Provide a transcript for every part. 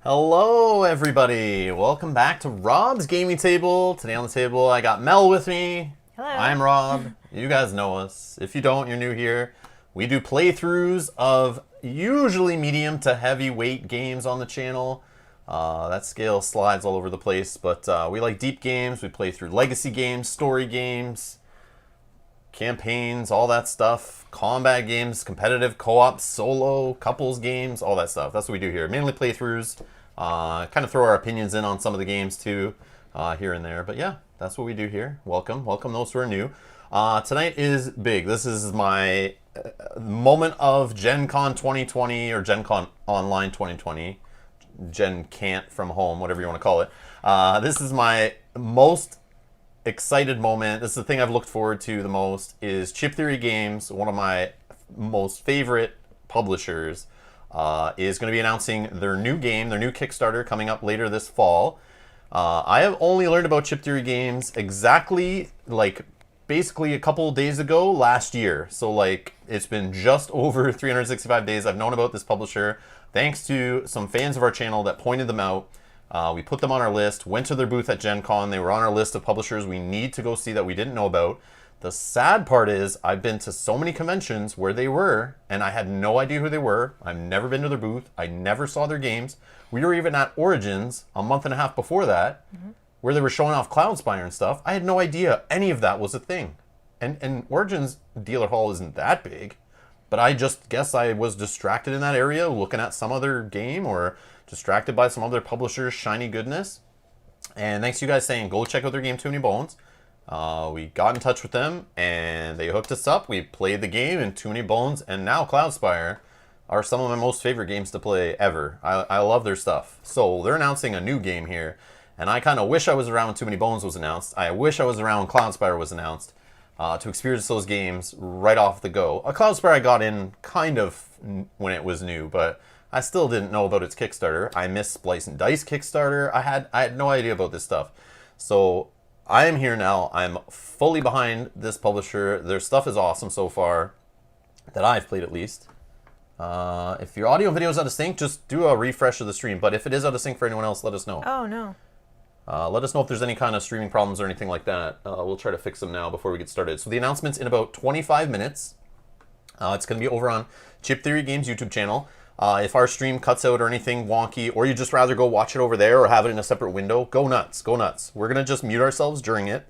Hello everybody, welcome back to Rob's Gaming Table. Today on the table I got Mel with me. Hello. I'm Rob. You guys know us. If you don't, you're new here. We do playthroughs of usually medium to heavyweight games on the channel. That scale slides all over the place, but we like deep games. We play through legacy games, story games, campaigns, all that stuff, combat games, competitive, co-op, solo, couples games, all that stuff. That's what we do here. Mainly playthroughs, kind of throw our opinions in on some of the games too, here and there. But yeah, that's what we do here. Welcome those who are new. Tonight is big. This is my moment of Gen Con 2020 or Gen Con Online 2020. Gen Can't from home, whatever you want to call it. This is my most excited moment. This is the thing I've looked forward to the most, is Chip Theory Games, one of my most favorite publishers, is going to be announcing their new game, their new Kickstarter coming up later this fall. I have only learned about Chip Theory Games exactly basically a couple days ago last year. So it's been just over 365 days I've known about this publisher, thanks to some fans of our channel that pointed them out. We put them on our list, went to their booth at Gen Con. They were on our list of publishers we need to go see that we didn't know about. The sad part is I've been to so many conventions where they were, and I had no idea who they were. I've never been to their booth. I never saw their games. We were even at Origins a month and a half before that, where they were showing off Cloudspire and stuff. I had no idea any of that was a thing. And Origins dealer hall isn't that big, but I just guess I was distracted in that area looking at some other game or distracted by some other publisher's shiny goodness. And thanks to you guys saying go check out their game Too Many Bones, we got in touch with them and they hooked us up. We played the game, and Too Many Bones and now Cloudspire are some of my most favorite games to play ever. I love their stuff. So they're announcing a new game here, and I kind of wish I was around when Too Many Bones was announced. I wish I was around when Cloudspire was announced, to experience those games right off the go. Cloudspire I got in kind of when it was new, but I still didn't know about its Kickstarter. I missed Splice and Dice Kickstarter. I had no idea about this stuff. So I am here now. I'm fully behind this publisher. Their stuff is awesome so far, that I've played at least. If your audio and video is out of sync, just do a refresh of the stream. But if it is out of sync for anyone else, let us know. Oh, no. Let us know if there's any kind of streaming problems or anything like that. We'll try to fix them now before we get started. So the announcement's in about 25 minutes. It's going to be over on Chip Theory Games YouTube channel. If our stream cuts out or anything wonky, or you'd just rather go watch it over there or have it in a separate window, go nuts, go nuts. We're going to just mute ourselves during it,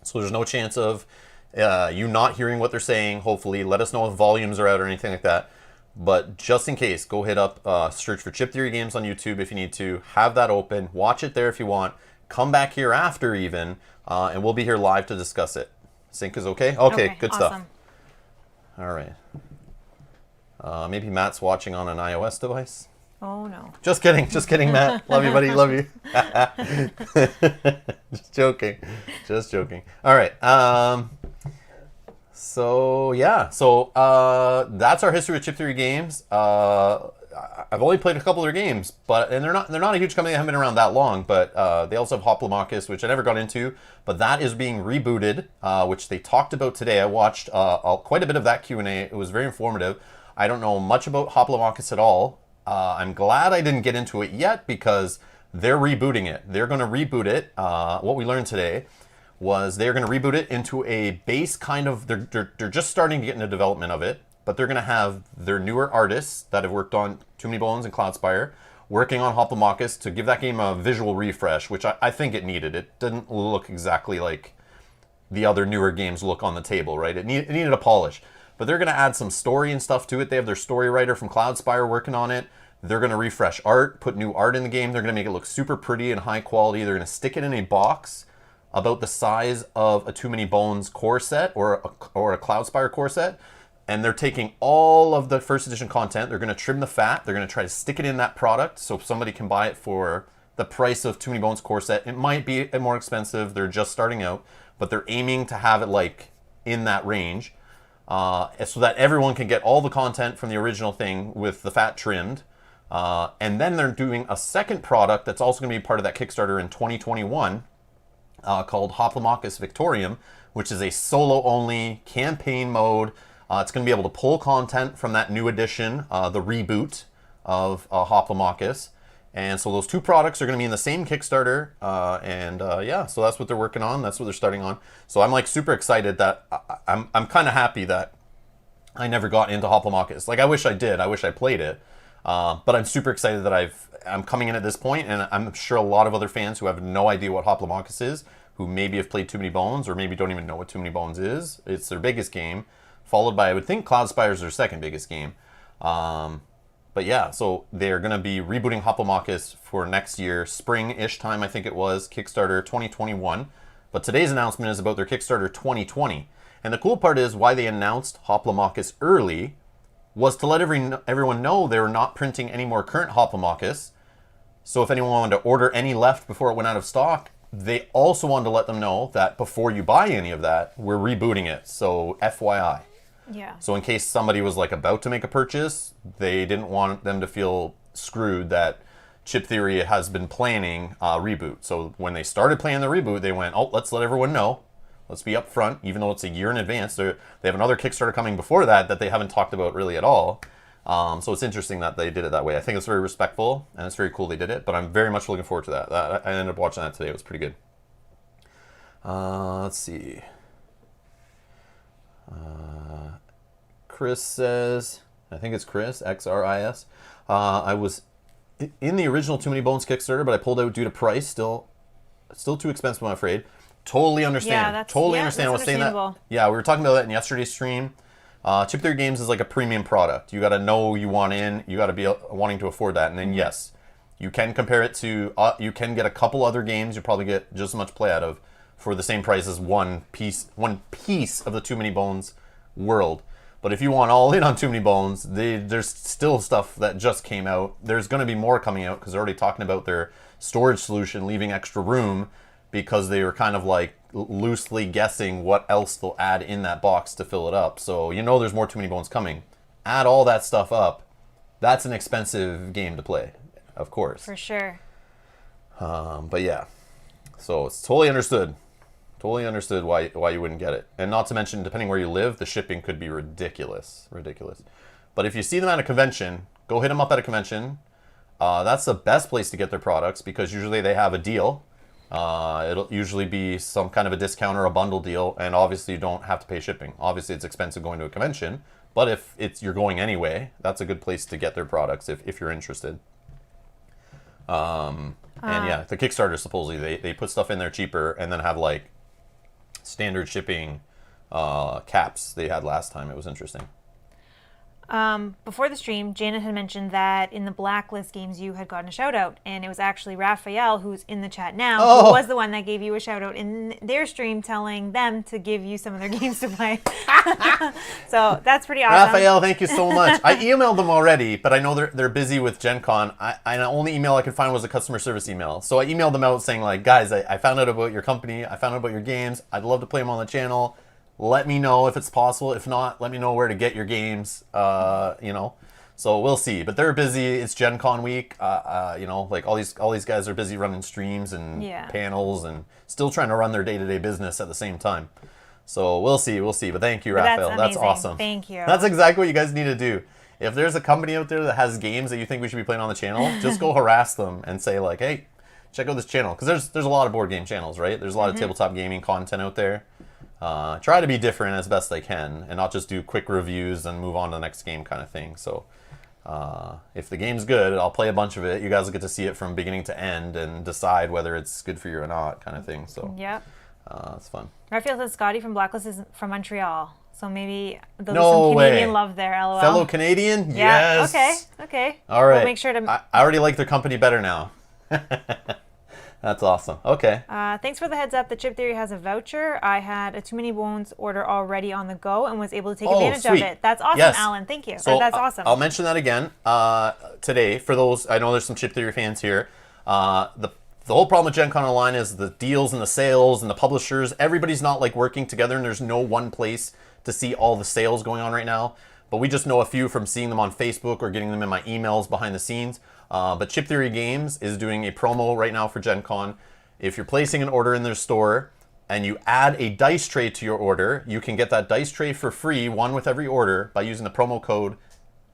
so there's no chance of you not hearing what they're saying, hopefully. Let us know if volumes are out or anything like that. But just in case, go hit up, search for Chip Theory Games on YouTube if you need to. Have that open. Watch it there if you want. Come back here after even, and we'll be here live to discuss it. Sync is okay? Okay, good awesome stuff. All right. Maybe Matt's watching on an iOS device. Oh, no. Just kidding, Matt. Love you, buddy. Love you. Just joking. All right. So yeah. So that's our history with Chip Theory Games. I've only played a couple of their games, and they're not a huge company. They haven't been around that long, but they also have Hoplomachus, which I never got into, but that is being rebooted, which they talked about today. I watched quite a bit of that Q&A. It was very informative. I don't know much about Hoplomachus at all. I'm glad I didn't get into it yet because they're rebooting it. They're going to reboot it. What we learned today was they're going to reboot it into a base kind of, they're just starting to get into development of it, but they're going to have their newer artists that have worked on Too Many Bones and Cloudspire working on Hoplomachus to give that game a visual refresh, which I think it needed. It didn't look exactly like the other newer games look on the table, right? It needed a polish. But they're going to add some story and stuff to it. They have their story writer from Cloudspire working on it. They're going to refresh art, put new art in the game. They're going to make it look super pretty and high quality. They're going to stick it in a box about the size of a Too Many Bones core set or a Cloudspire core set. And they're taking all of the first edition content. They're going to trim the fat. They're going to try to stick it in that product so somebody can buy it for the price of Too Many Bones core set. It might be more expensive. They're just starting out, but they're aiming to have it in that range. So that everyone can get all the content from the original thing with the fat trimmed. And then they're doing a second product that's also going to be part of that Kickstarter in 2021 called Hoplomachus Victorium, which is a solo-only campaign mode. It's going to be able to pull content from that new edition, the reboot of Hoplomachus, And so those two products are going to be in the same Kickstarter, yeah, so that's what they're working on. That's what they're starting on. So I'm like super excited that I'm kind of happy that I never got into Hoplomachus. Like I wish I did. I wish I played it, but I'm super excited that I'm coming in at this point, and I'm sure a lot of other fans who have no idea what Hoplomachus is, who maybe have played Too Many Bones or maybe don't even know what Too Many Bones is. It's their biggest game, followed by I would think Cloudspire is their second biggest game. But yeah, so they're going to be rebooting Hoplomachus for next year, spring-ish time, I think it was, Kickstarter 2021. But today's announcement is about their Kickstarter 2020. And the cool part is why they announced Hoplomachus early was to let everyone know they were not printing any more current Hoplomachus. So if anyone wanted to order any left before it went out of stock, they also wanted to let them know that before you buy any of that, we're rebooting it. So FYI. Yeah. So in case somebody was like about to make a purchase, they didn't want them to feel screwed that Chip Theory has been planning a reboot. So when they started planning the reboot, they went, oh, let's let everyone know. Let's be upfront, even though it's a year in advance. They have another Kickstarter coming before that they haven't talked about really at all. So it's interesting that they did it that way. I think it's very respectful, and it's very cool they did it, but I'm very much looking forward to that. I ended up watching that today. It was pretty good. Let's see. Chris says, I think it's Chris, X-R-I-S. I was in the original Too Many Bones Kickstarter, but I pulled out due to price. Still too expensive, I'm afraid. Totally understand. Yeah, understand. I was saying that. Yeah, we were talking about that in yesterday's stream. Chip Theory Games is like a premium product. You got to know you want in. You got to be wanting to afford that. And then yes, you can compare it to. You can get a couple other games. You probably get just as much play out of for the same price as one piece of the Too Many Bones world. But if you want all in on Too Many Bones, there's still stuff that just came out. There's going to be more coming out because they're already talking about their storage solution leaving extra room because they were kind of like loosely guessing what else they'll add in that box to fill it up. So you know there's more Too Many Bones coming. Add all that stuff up. That's an expensive game to play, of course. For sure. But yeah, so it's totally understood. Totally understood why you wouldn't get it. And not to mention, depending where you live, the shipping could be ridiculous. But if you see them at a convention, go hit them up at a convention. That's the best place to get their products because usually they have a deal. It'll usually be some kind of a discount or a bundle deal, and obviously you don't have to pay shipping. Obviously it's expensive going to a convention, but if you're going anyway, that's a good place to get their products if you're interested. And yeah, the Kickstarter supposedly they put stuff in there cheaper and then have like standard shipping caps they had last time. It was interesting. Before the stream, Janet had mentioned that in the Blacklist games you had gotten a shout out, and it was actually Raphael, who's in the chat now, who was the one that gave you a shout out in their stream telling them to give you some of their games to play. So that's pretty awesome. Raphael, thank you so much. I emailed them already, but I know they're busy with Gen Con. The only email I could find was a customer service email. So I emailed them out saying like, guys, I found out about your company. I found out about your games. I'd love to play them on the channel. Let me know if it's possible. If not, let me know where to get your games. So we'll see. But they're busy. It's Gen Con week. Like all these guys are busy running streams and panels and still trying to run their day-to-day business at the same time. So we'll see. But thank you, Raphael. That's awesome. Thank you. That's exactly what you guys need to do. If there's a company out there that has games that you think we should be playing on the channel, just go harass them and say like, hey, check out this channel. Because there's a lot of board game channels, right? There's a lot of tabletop gaming content out there. Try to be different as best I can and not just do quick reviews and move on to the next game kind of thing. So if the game's good, I'll play a bunch of it. You guys will get to see it from beginning to end and decide whether it's good for you or not kind of thing. So yeah, it's fun. Raphael says Scotty from Blacklist is from Montreal. So maybe there'll be some Canadian love there, LOL. Fellow Canadian? Yeah. Yes. Okay. All right. We'll make sure to... I already like their company better now. That's awesome. Okay. Thanks for the heads up. The Chip Theory has a voucher. I had a Too Many Bones order already on the go and was able to take advantage of it. That's awesome, yes. Alan. Thank you. So that's awesome. I'll mention that again today for those. I know there's some Chip Theory fans here. The whole problem with Gen Con Online is the deals and the sales and the publishers. Everybody's not like working together, and there's no one place to see all the sales going on right now. But we just know a few from seeing them on Facebook or getting them in my emails behind the scenes. But Chip Theory Games is doing a promo right now for Gen Con. If you're placing an order in their store and you add a dice tray to your order, you can get that dice tray for free, one with every order, by using the promo code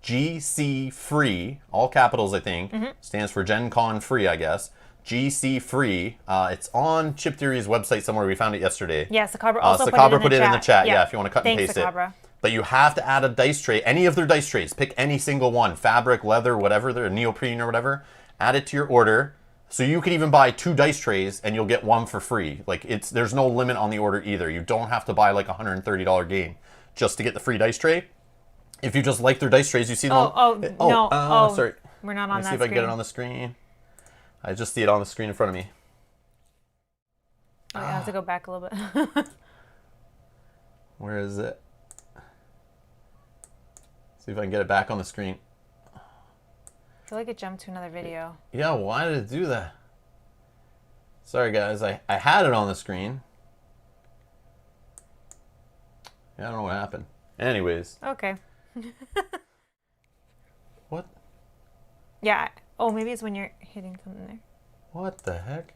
GC Free, all capitals, I think. Stands for Gen Con Free, I guess. GC Free. It's on Chip Theory's website somewhere. We found it yesterday. Yeah, Sakabra also put it in the chat. Yeah, if you want to cut and Thanks, paste Sakabra. it. But you have to add a dice tray, any of their dice trays. Pick any single one, fabric, leather, whatever, they're neoprene or whatever. Add it to your order. So you could even buy 2 dice trays and you'll get 1 for free. Like there's no limit on the order either. You don't have to buy like a $130 game just to get the free dice tray. If you just like their dice trays, you see them. Sorry. We're not on that screen. Let me see if I can get it on the screen. I just see it on the screen in front of me. Oh, I have to go back a little bit. Where is it? See if I can get it back on the screen. I feel like it jumped to another video. Yeah, why did it do that? Sorry, guys. I had it on the screen. Yeah, I don't know what happened. Anyways. Okay. What? Yeah. Oh, maybe it's when you're hitting something there. What the heck?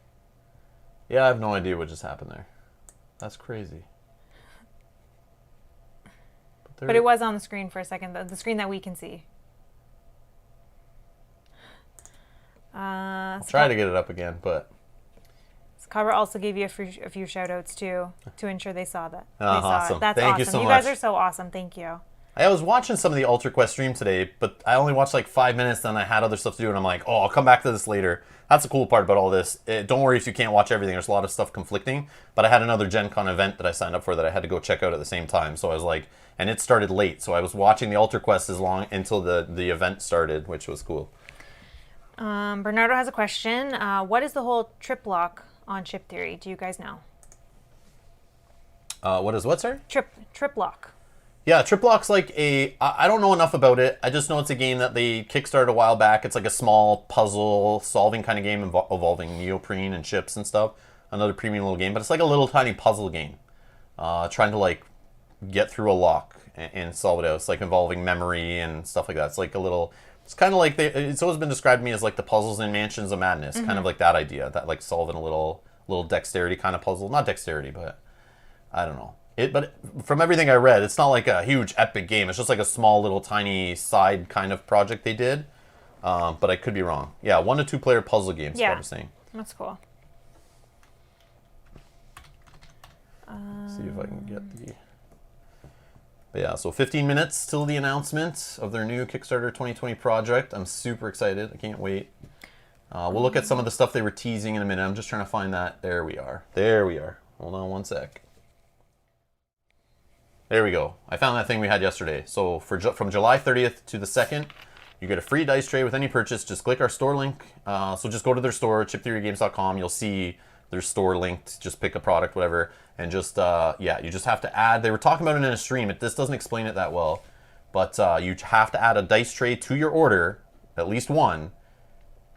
Yeah, I have no idea what just happened there. That's crazy. But it was on the screen for a second, the screen that we can see. I'll try to get it up again, but... Sakabra also gave you a few shout-outs, too, to ensure they saw that. Awesome. That's Thank awesome. you so much. You guys are so awesome. Thank you. I was watching some of the Ultra Quest stream today, but I only watched like 5 minutes, then I had other stuff to do, and I'm like, oh, I'll come back to this later. That's the cool part about all this. Don't worry if you can't watch everything. There's a lot of stuff conflicting, but I had another Gen Con event that I signed up for that I had to go check out at the same time, so I was like, and it started late, so I was watching the Ultra Quest as long until the event started, which was cool. Bernardo has a question. What is the whole trip lock on Chip Theory? Do you guys know? What is what, sir? Trip lock. Yeah, Trip Lock's like I don't know enough about it. I just know it's a game that they kickstarted a while back. It's like a small puzzle solving kind of game involving neoprene and chips and stuff. Another premium little game, but it's like a little tiny puzzle game. Trying to like get through a lock and solve it out. It's like involving memory and stuff like that. It's like a little, it's kind of like, it's always been described to me as like the puzzles in Mansions of Madness. Kind of like that idea, that like solving a little dexterity kind of puzzle. Not dexterity, but I don't know. But from everything I read, it's not like a huge epic game. It's just like a small little tiny side kind of project they did. But I could be wrong. Yeah, 1 to 2 player puzzle games. Yeah, what I'm saying. That's cool. See if I can get the... But yeah, so 15 minutes till the announcement of their new Kickstarter 2020 project. I'm super excited. I can't wait. We'll look at some of the stuff they were teasing in a minute. I'm just trying to find that. There we are. There we are. Hold on one sec. There we go. I found that thing we had yesterday. So from July 30th to the 2nd, you get a free dice tray with any purchase. Just click our store link. So just go to their store, chiptheorygames.com. You'll see their store linked. Just pick a product, whatever. And just, yeah, you just have to add. They were talking about it in a stream. This doesn't explain it that well. But you have to add a dice tray to your order, at least one,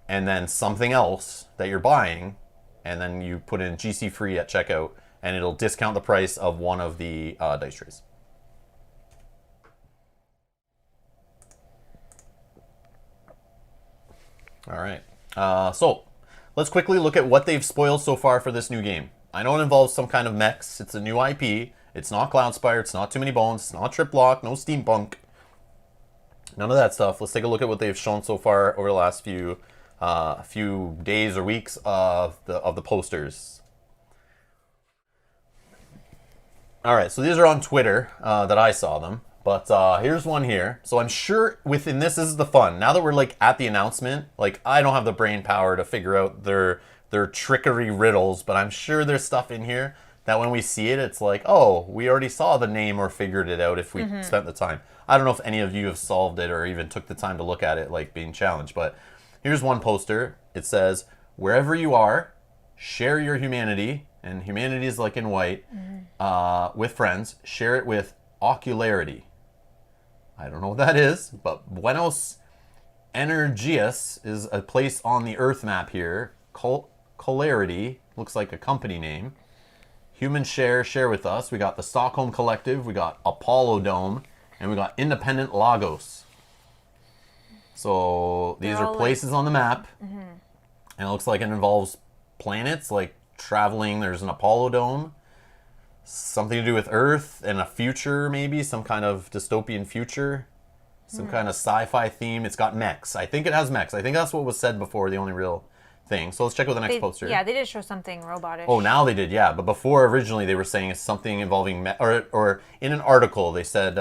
and then something else that you're buying. And then you put in GC free at checkout. And it'll discount the price of one of the dice trays. All right. So let's quickly look at what they've spoiled so far for this new game. I know it involves some kind of mechs. It's a new IP. It's not Cloudspire. It's not Too Many Bones. It's not Trip Lock. No steampunk. None of that stuff. Let's take a look at what they've shown so far over the last few days or weeks of the posters. All right, so these are on Twitter that I saw them, but here's one here. So I'm sure within this is the fun. Now that we're like at the announcement, like I don't have the brain power to figure out their trickery riddles, but I'm sure there's stuff in here that when we see it, it's like, oh, we already saw the name or figured it out if we spent the time. I don't know if any of you have solved it or even took the time to look at it like being challenged, but here's one poster. It says, wherever you are, share your humanity. And humanity is like in white, with friends. Share it with ocularity. I don't know what that is, but Buenos Energias is a place on the Earth map here. Colarity looks like a company name. Human share with us. We got the Stockholm Collective, we got Apollo Dome, and we got Independent Lagos. So these are places on the map, and it looks like it involves planets, like traveling. There's an Apollo Dome, something to do with Earth and a future, maybe some kind of dystopian future. Some kind of sci-fi theme. It's got mechs. I think it has mechs. I think that's what was said before, the only real thing. So let's check out the next poster. Yeah, they did show something robotish. Oh, now they did, yeah. But before, originally, they were saying it's something involving mech. Or in an article, they said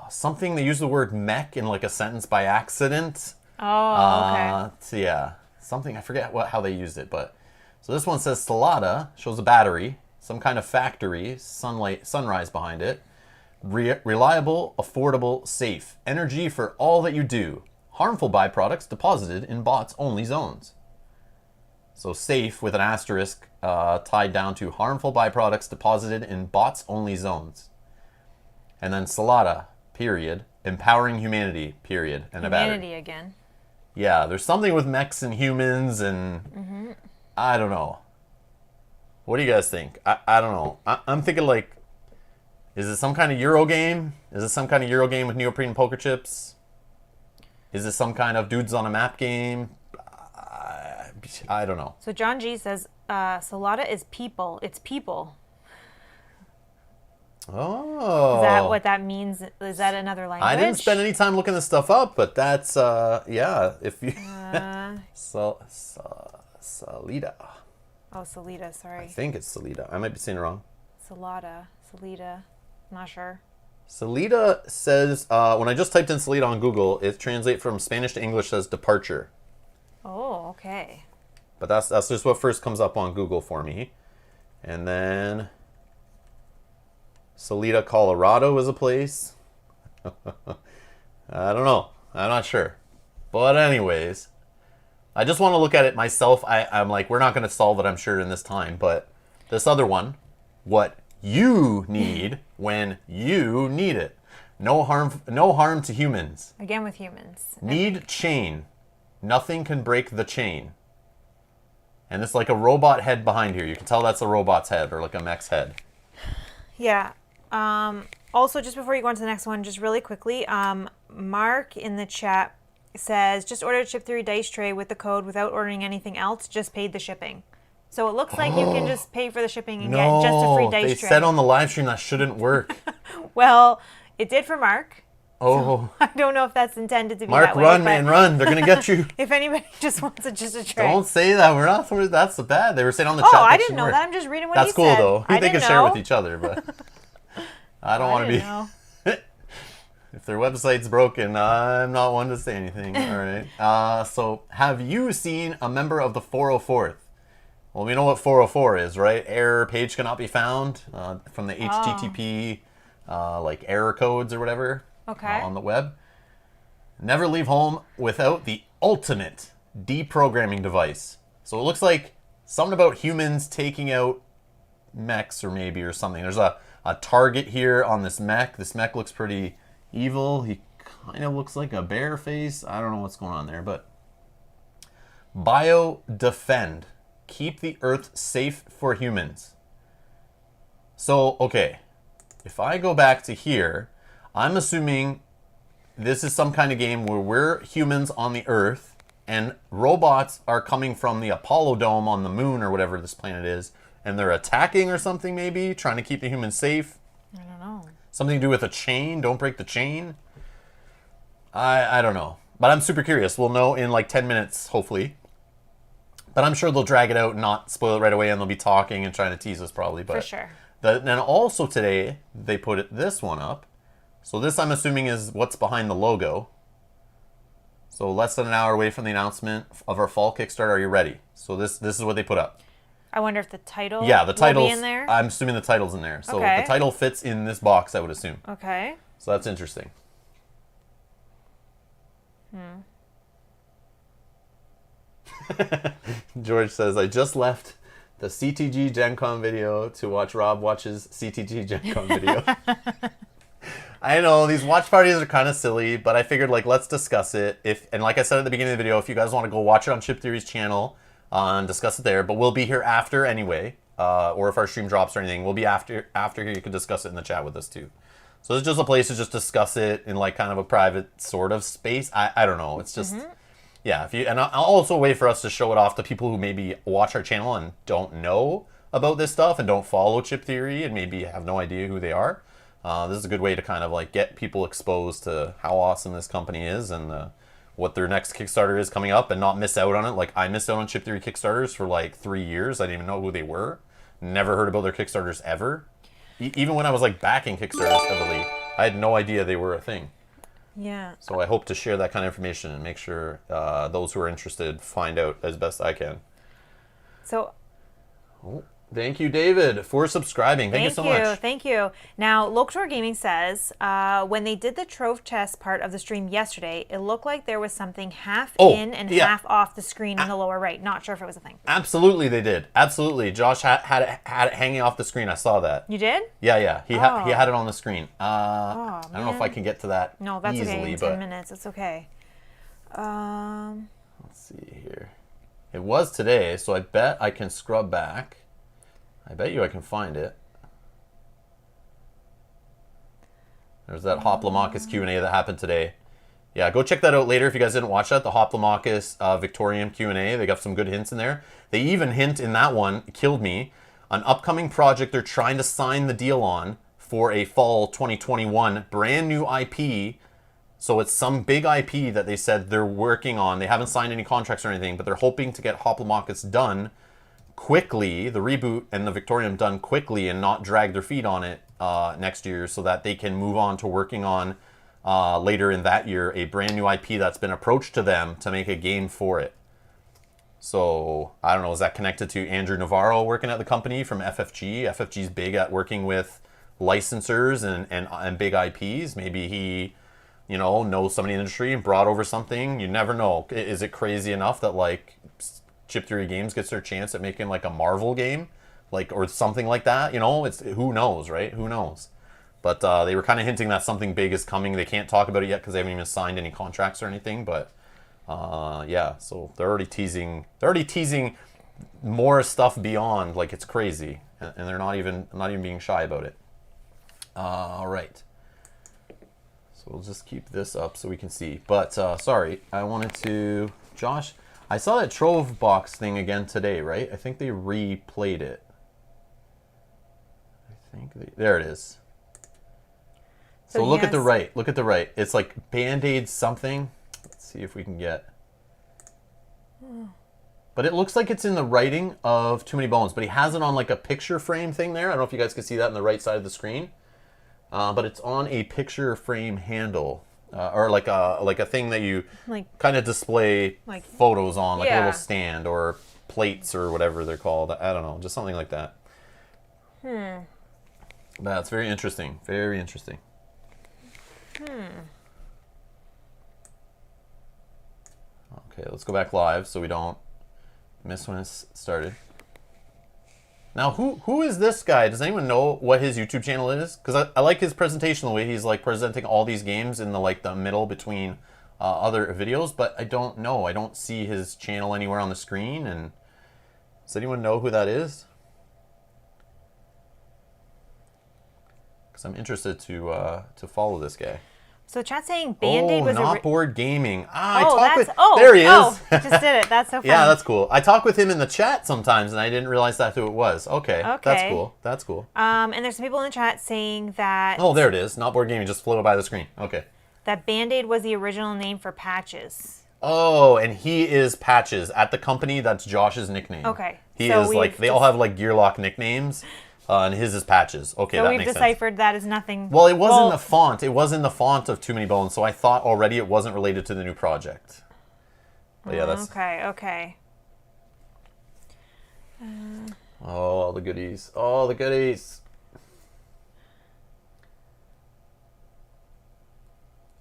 something, they used the word mech in like a sentence by accident. Oh, okay. So yeah, something, I forget how they used it, but so this one says Salada, shows a battery, some kind of factory, sunrise behind it. Reliable, affordable, safe. Energy for all that you do. Harmful byproducts deposited in bots only zones. So safe with an asterisk tied down to harmful byproducts deposited in bots only zones. And then Salada, period. Empowering humanity, period. And a battery. Humanity again. Yeah, there's something with mechs and humans and I don't know. What do you guys think? I don't know. I'm thinking like, is it some kind of Euro game? Is it some kind of Euro game with neoprene poker chips? Is it some kind of dudes on a map game? I don't know. So John G says, Salada is people. It's people. Oh. Is that what that means? Is that another language? I didn't spend any time looking this stuff up, but that's, yeah, if you... Salida. Oh, Salida, sorry. I think it's Salida. I might be saying it wrong. Salida. Not sure. Salida says, when I just typed in Salida on Google, it translates from Spanish to English as departure. Oh, okay. But that's just what first comes up on Google for me. And then Salida, Colorado is a place. I don't know. I'm not sure. But anyways, I just want to look at it myself. I'm like, we're not going to solve it, I'm sure, in this time. But this other one, what you need when you need it. No harm to humans. Again with humans. Need chain. Nothing can break the chain. And it's like a robot head behind here. You can tell that's a robot's head or like a mech's head. Yeah. Also, just before you go on to the next one, just really quickly, Mark in the chat says, just ordered Chip Theory dice tray with the code without ordering anything else, just paid the shipping. So it looks like you can just pay for the shipping and get just a free dice tray. They said on the live stream that shouldn't work. Well, it did for Mark. Oh. So I don't know if that's intended to be Mark, that way. Mark, run, man, run. They're going to get you. If anybody just wants just a tray. Don't say that. We're not. That's bad. They were saying on the chat. Oh, I didn't know that. I'm just reading what he said. That's cool, though. They can share with each other, but I don't want to be. Know. If their website's broken, I'm not one to say anything. All right. So, have you seen a member of the 404th? Well, we know what 404 is, right? Error page cannot be found from the HTTP like error codes or whatever on the web. Never leave home without the ultimate deprogramming device. So it looks like something about humans taking out mechs or something. There's a target here on this mech. This mech looks pretty evil. He kind of looks like a bear face. I don't know what's going on there, but bio-defend. Keep the Earth safe for humans. So, okay. If I go back to here, I'm assuming this is some kind of game where we're humans on the Earth and robots are coming from the Apollo dome on the moon or whatever this planet is, and they're attacking or something maybe, trying to keep the humans safe. I don't know. Something to do with a chain. Don't break the chain. I don't know. But I'm super curious. We'll know in like 10 minutes, hopefully. But I'm sure they'll drag it out and not spoil it right away, and they'll be talking and trying to tease us probably. But for sure. Then also today, they put this one up. So this, I'm assuming, is what's behind the logo. So less than an hour away from the announcement of our fall Kickstarter. Are you ready? So this is what they put up. I wonder if the title the title's will be in there? I'm assuming the title's in there. So the title fits in this box, I would assume. Okay. So that's interesting. George says, I just left the CTG Gen Con video to watch Rob watch's CTG Gen Con video. I know, these watch parties are kind of silly, but I figured, like, let's discuss it. And like I said at the beginning of the video, if you guys want to go watch it on Chip Theory's channel and discuss it there, but we'll be here after anyway, or if our stream drops or anything, we'll be after here. You can discuss it in the chat with us too. So it's just a place to just discuss it in like kind of a private sort of space. I don't know. It's just... Yeah, and I'll also wait for us to show it off to people who maybe watch our channel and don't know about this stuff and don't follow Chip Theory and maybe have no idea who they are. This is a good way to kind of like get people exposed to how awesome this company is and what their next Kickstarter is coming up and not miss out on it. Like I missed out on Chip Theory Kickstarters for like 3 years. I didn't even know who they were. Never heard about their Kickstarters ever. Even when I was like backing Kickstarters heavily, I had no idea they were a thing. Yeah. So I hope to share that kind of information and make sure those who are interested find out as best I can. So... Thank you, David, for subscribing. Thank you so much. Thank you. Now, Locator Gaming says, when they did the trove chest part of the stream yesterday, it looked like there was something half in and half off the screen in the lower right. Not sure if it was a thing. Absolutely, they did. Absolutely. Josh had it hanging off the screen. I saw that. You did? Yeah. He had it on the screen. I don't know if I can get to that No, that's easily, okay. In 10 minutes. It's okay. Let's see here. It was today, so I bet I can scrub back. I bet you I can find it. There's that Hoplomachus Q&A that happened today. Yeah, go check that out later if you guys didn't watch that. The Hoplomachus Victorium Q&A. They got some good hints in there. They even hint in that one, killed me, an upcoming project they're trying to sign the deal on for a fall 2021 brand new IP. So it's some big IP that they said they're working on. They haven't signed any contracts or anything, but they're hoping to get Hoplomachus done quickly, the reboot and the Victorium done quickly and not drag their feet on it next year so that they can move on to working on later in that year a brand new IP that's been approached to them to make a game for it. So, I don't know, is that connected to Andrew Navarro working at the company from FFG? FFG's big at working with licensors and big IPs. Maybe he, knows somebody in the industry and brought over something. You never know. Is it crazy enough that, like, Chip Theory Games gets their chance at making like a Marvel game, or something like that? It's who knows, right? Who knows? But they were kind of hinting that something big is coming. They can't talk about it yet because they haven't even signed any contracts or anything. But yeah, so they're already teasing. They're already teasing more stuff beyond. Like it's crazy, and they're not even being shy about it. All right. So we'll just keep this up so we can see. But sorry, I wanted to, Josh. I saw that Trove box thing again today, right? I think they replayed it. There it is. So look at the right. Look at the right. It's like Band-Aid something. Let's see if we can get. But it looks like it's in the writing of Too Many Bones. But he has it on like a picture frame thing there. I don't know if you guys can see that on the right side of the screen. But it's on a picture frame handle. Or like a thing that you kind of display photos on, like a little stand or plates or whatever they're called. I don't know, just something like that. That's very interesting. Very interesting. Okay, let's go back live so we don't miss when it's started. Now, who is this guy? Does anyone know what his YouTube channel is? Because I like his presentation, the way he's like presenting all these games in the middle between other videos, but I don't know. I don't see his channel anywhere on the screen. And does anyone know who that is? Because I'm interested to follow this guy. So chat's saying Band-Aid was not board gaming. There he is. Just did it. That's so funny. Yeah, that's cool. I talk with him in the chat sometimes, and I didn't realize that's who it was. Okay. That's cool. That's cool. And there's some people in the chat saying that. Oh, there it is. Not board gaming. Just floated by the screen. Okay. That Band-Aid was the original name for Patches. Oh, and he is Patches at the company. That's Josh's nickname. Okay. He is like they all have like Gearlock nicknames. And his is Patches. Okay, so that makes sense. So we've deciphered that as nothing. Well, it was in the font. It was in the font of Too Many Bones, so I thought already it wasn't related to the new project. But yeah, that's... Okay. Oh, all the goodies. All the goodies.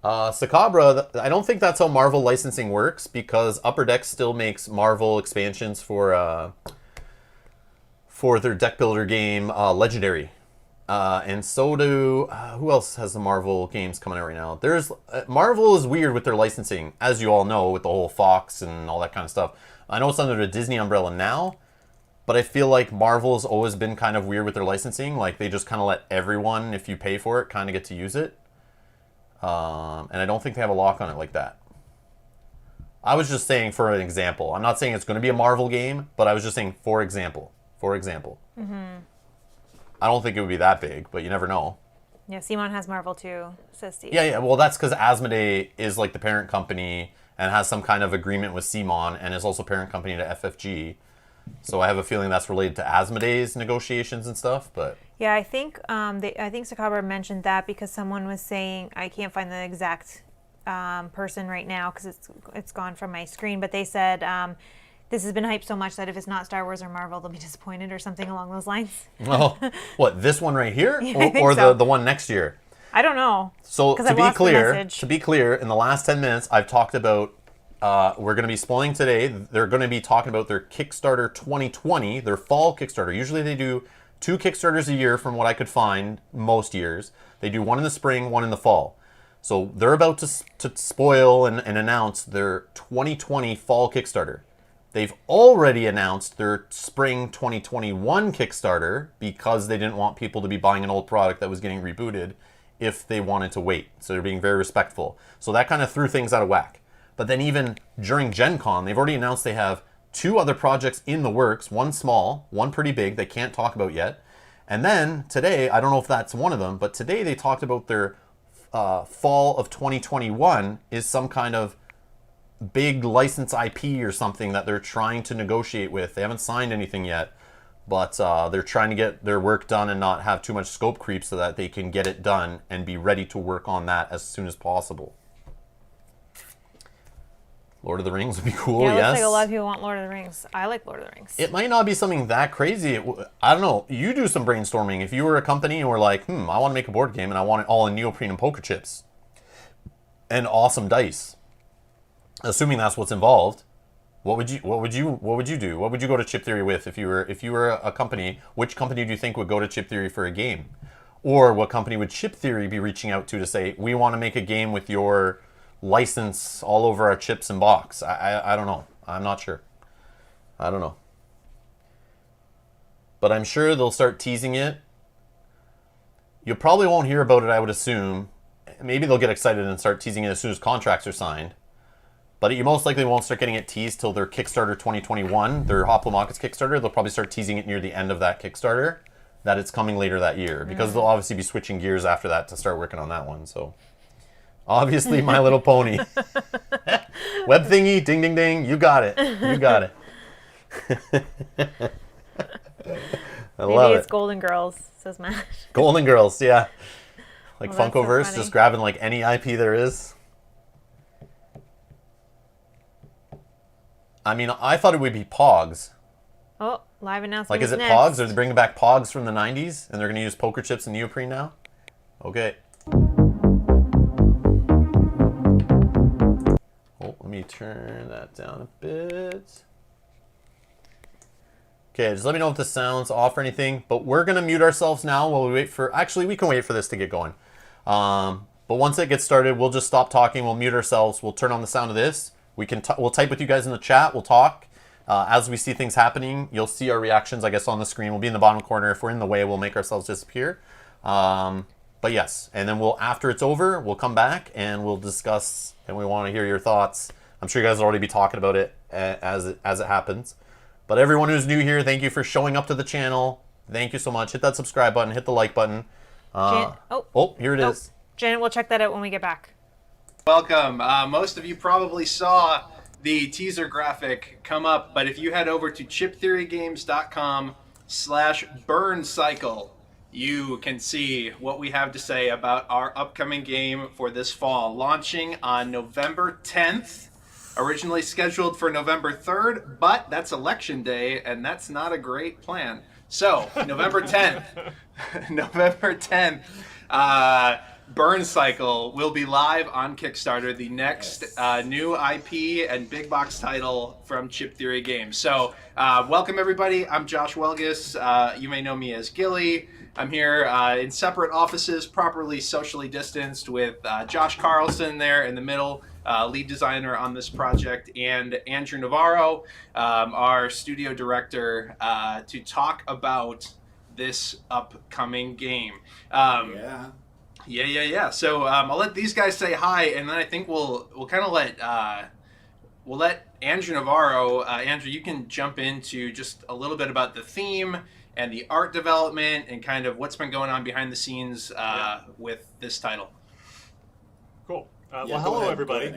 Sakabra, I don't think that's how Marvel licensing works, because Upper Deck still makes Marvel expansions for their deck builder game, Legendary. And so do, who else has the Marvel games coming out right now? Marvel is weird with their licensing, as you all know, with the whole Fox and all that kind of stuff. I know it's under the Disney umbrella now, but I feel like Marvel's always been kind of weird with their licensing. Like, they just kind of let everyone, if you pay for it, kind of get to use it. And I don't think they have a lock on it like that. I was just saying for an example. I'm not saying it's going to be a Marvel game, but I was just saying for example. Mm-hmm. I don't think it would be that big, but you never know. Yeah, Simon has Marvel too, says Steve. Yeah. Well, that's because Asmodee is like the parent company and has some kind of agreement with Simon and is also parent company to FFG. So I have a feeling that's related to Asmodee's negotiations and stuff. But yeah, I think Sakabra mentioned that because someone was saying, I can't find the exact person right now because it's gone from my screen, but they said this has been hyped so much that if it's not Star Wars or Marvel, they'll be disappointed or something along those lines. Oh, what, this one right here, Yeah, or so. the one next year? I don't know. So to be clear, in the last 10 minutes, I've talked about. We're going to be spoiling today. They're going to be talking about their Kickstarter 2020, their fall Kickstarter. Usually they do 2 Kickstarters a year from what I could find most years. They do one in the spring, one in the fall. So they're about to spoil and announce their 2020 fall Kickstarter. They've already announced their spring 2021 Kickstarter because they didn't want people to be buying an old product that was getting rebooted if they wanted to wait. So they're being very respectful. So that kind of threw things out of whack. But then even during Gen Con, they've already announced they have 2 other projects in the works, one small, one pretty big they can't talk about yet. And then today, I don't know if that's one of them, but today they talked about their fall of 2021 is some kind of big license IP or something that they're trying to negotiate with. They haven't signed anything yet, but they're trying to get their work done and not have too much scope creep so that they can get it done and be ready to work on that as soon as possible. Lord of the Rings would be cool, yeah, it yes. looks like a lot of people want Lord of the Rings. I like Lord of the Rings. It might not be something that crazy. I don't know. You do some brainstorming. If you were a company and were like, I want to make a board game and I want it all in neoprene and poker chips and awesome dice, assuming that's what's involved, what would you do? What would you go to Chip Theory with if you were a company? Which company do you think would go to Chip Theory for a game? Or what company would Chip Theory be reaching out to say, we want to make a game with your license all over our chips and box? I don't know. I'm not sure. I don't know. But I'm sure they'll start teasing it. You probably won't hear about it, I would assume. Maybe they'll get excited and start teasing it as soon as contracts are signed. But you most likely won't start getting it teased till their Kickstarter 2021, their Hoplomachus Kickstarter. They'll probably start teasing it near the end of that Kickstarter, that it's coming later that year. Because they'll obviously be switching gears after that to start working on that one, so... Obviously, My Little Pony. Web thingy, ding, ding, ding. You got it. You got it. Maybe it's Golden Girls, says Matt. Golden Girls, yeah. Like Well, Funkoverse, so just grabbing like any IP there is. I mean, I thought it would be Pogs. Oh, live announcement. Like, is it next. Pogs? Are they bringing back Pogs from the 90s? And they're going to use poker chips and neoprene now? Okay. Oh, let me turn that down a bit. Okay, just let me know if the sound's off or anything. But we're going to mute ourselves now while we wait for... Actually, we can wait for this to get going. But once it gets started, we'll just stop talking. We'll mute ourselves. We'll turn on the sound of this. We'll type with you guys in the chat. We'll talk. As we see things happening, you'll see our reactions, I guess, on the screen. We'll be in the bottom corner. If we're in the way, we'll make ourselves disappear. But yes, and then after it's over, we'll come back and we'll discuss, and we want to hear your thoughts. I'm sure you guys will already be talking about it as it happens. But everyone who's new here, thank you for showing up to the channel. Thank you so much. Hit that subscribe button. Hit the like button. Here it is. Janet, we'll check that out when we get back. Welcome. Most of you probably saw the teaser graphic come up, but if you head over to chiptheorygames.com/burn cycle, you can see what we have to say about our upcoming game for this fall, launching on November 10th, originally scheduled for November 3rd, but that's election day, and that's not a great plan. So, November 10th, Burn Cycle will be live on Kickstarter, the next new IP and big box title from Chip Theory Games. So, welcome everybody. I'm Josh Welgus. You may know me as Gilly. I'm here in separate offices, properly socially distanced, with Josh Carlson there in the middle, lead designer on this project, and Andrew Navarro, our studio director, to talk about this upcoming game. Yeah. So I'll let these guys say hi, and then I think we'll kind of let Andrew Navarro. Andrew, you can jump into just a little bit about the theme and the art development and kind of what's been going on behind the scenes with this title. Cool. Well, hello, everybody.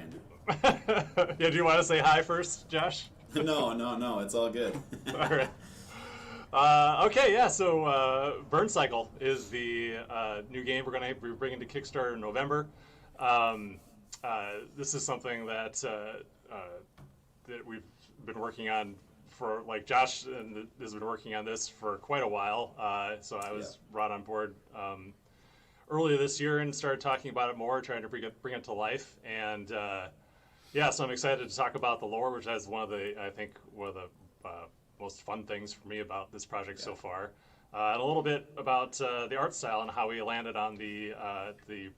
Yeah, do you want to say hi first, Josh? No, it's all good. All right. Okay, yeah, so Burn Cycle is the new game we're going to be bringing to Kickstarter in November. This is something that that we've been working on for, like, Josh has been working on this for quite a while, so I was brought on board earlier this year and started talking about it more, trying to bring it to life, and so I'm excited to talk about the lore, which is one of the most fun things for me about this project so far, and a little bit about the art style and how we landed on the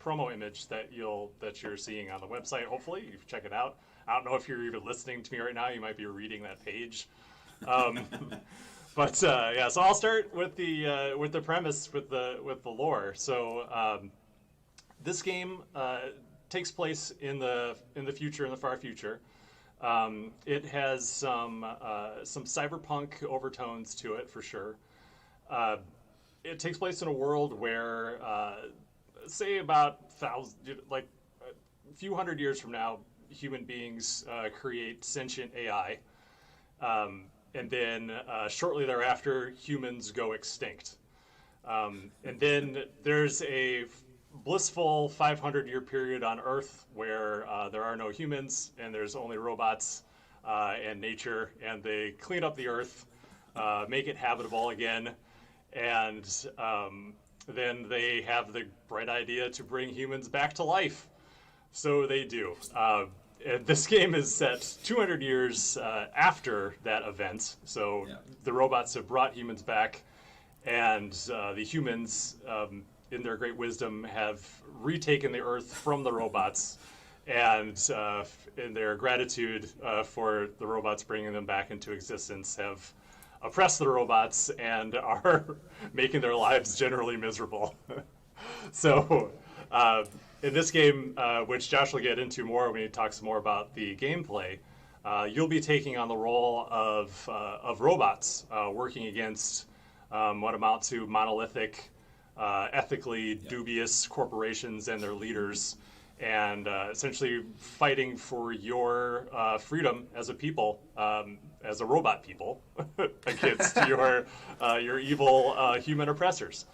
promo image that you're seeing on the website. Hopefully, you can check it out. I don't know if you're even listening to me right now. You might be reading that page. But so I'll start with the premise, with the lore. So this game takes place in the future, in the far future. It has some cyberpunk overtones to it for sure. It takes place in a world where, say, about a few hundred years from now, human beings create sentient AI, and then shortly thereafter, humans go extinct. And then there's a blissful 500-year period on Earth where there are no humans and there's only robots and nature, and they clean up the Earth, make it habitable again, and then they have the bright idea to bring humans back to life. So they do. And this game is set 200 years after that event. So the robots have brought humans back, and the humans, in their great wisdom, have retaken the Earth from the robots, and in their gratitude for the robots bringing them back into existence, have oppressed the robots and are making their lives generally miserable. So in this game, which Josh will get into more when he talks more about the gameplay, you'll be taking on the role of robots working against what amount to monolithic, ethically dubious corporations and their leaders, and essentially fighting for your freedom as a people, as a robot people, against your evil human oppressors.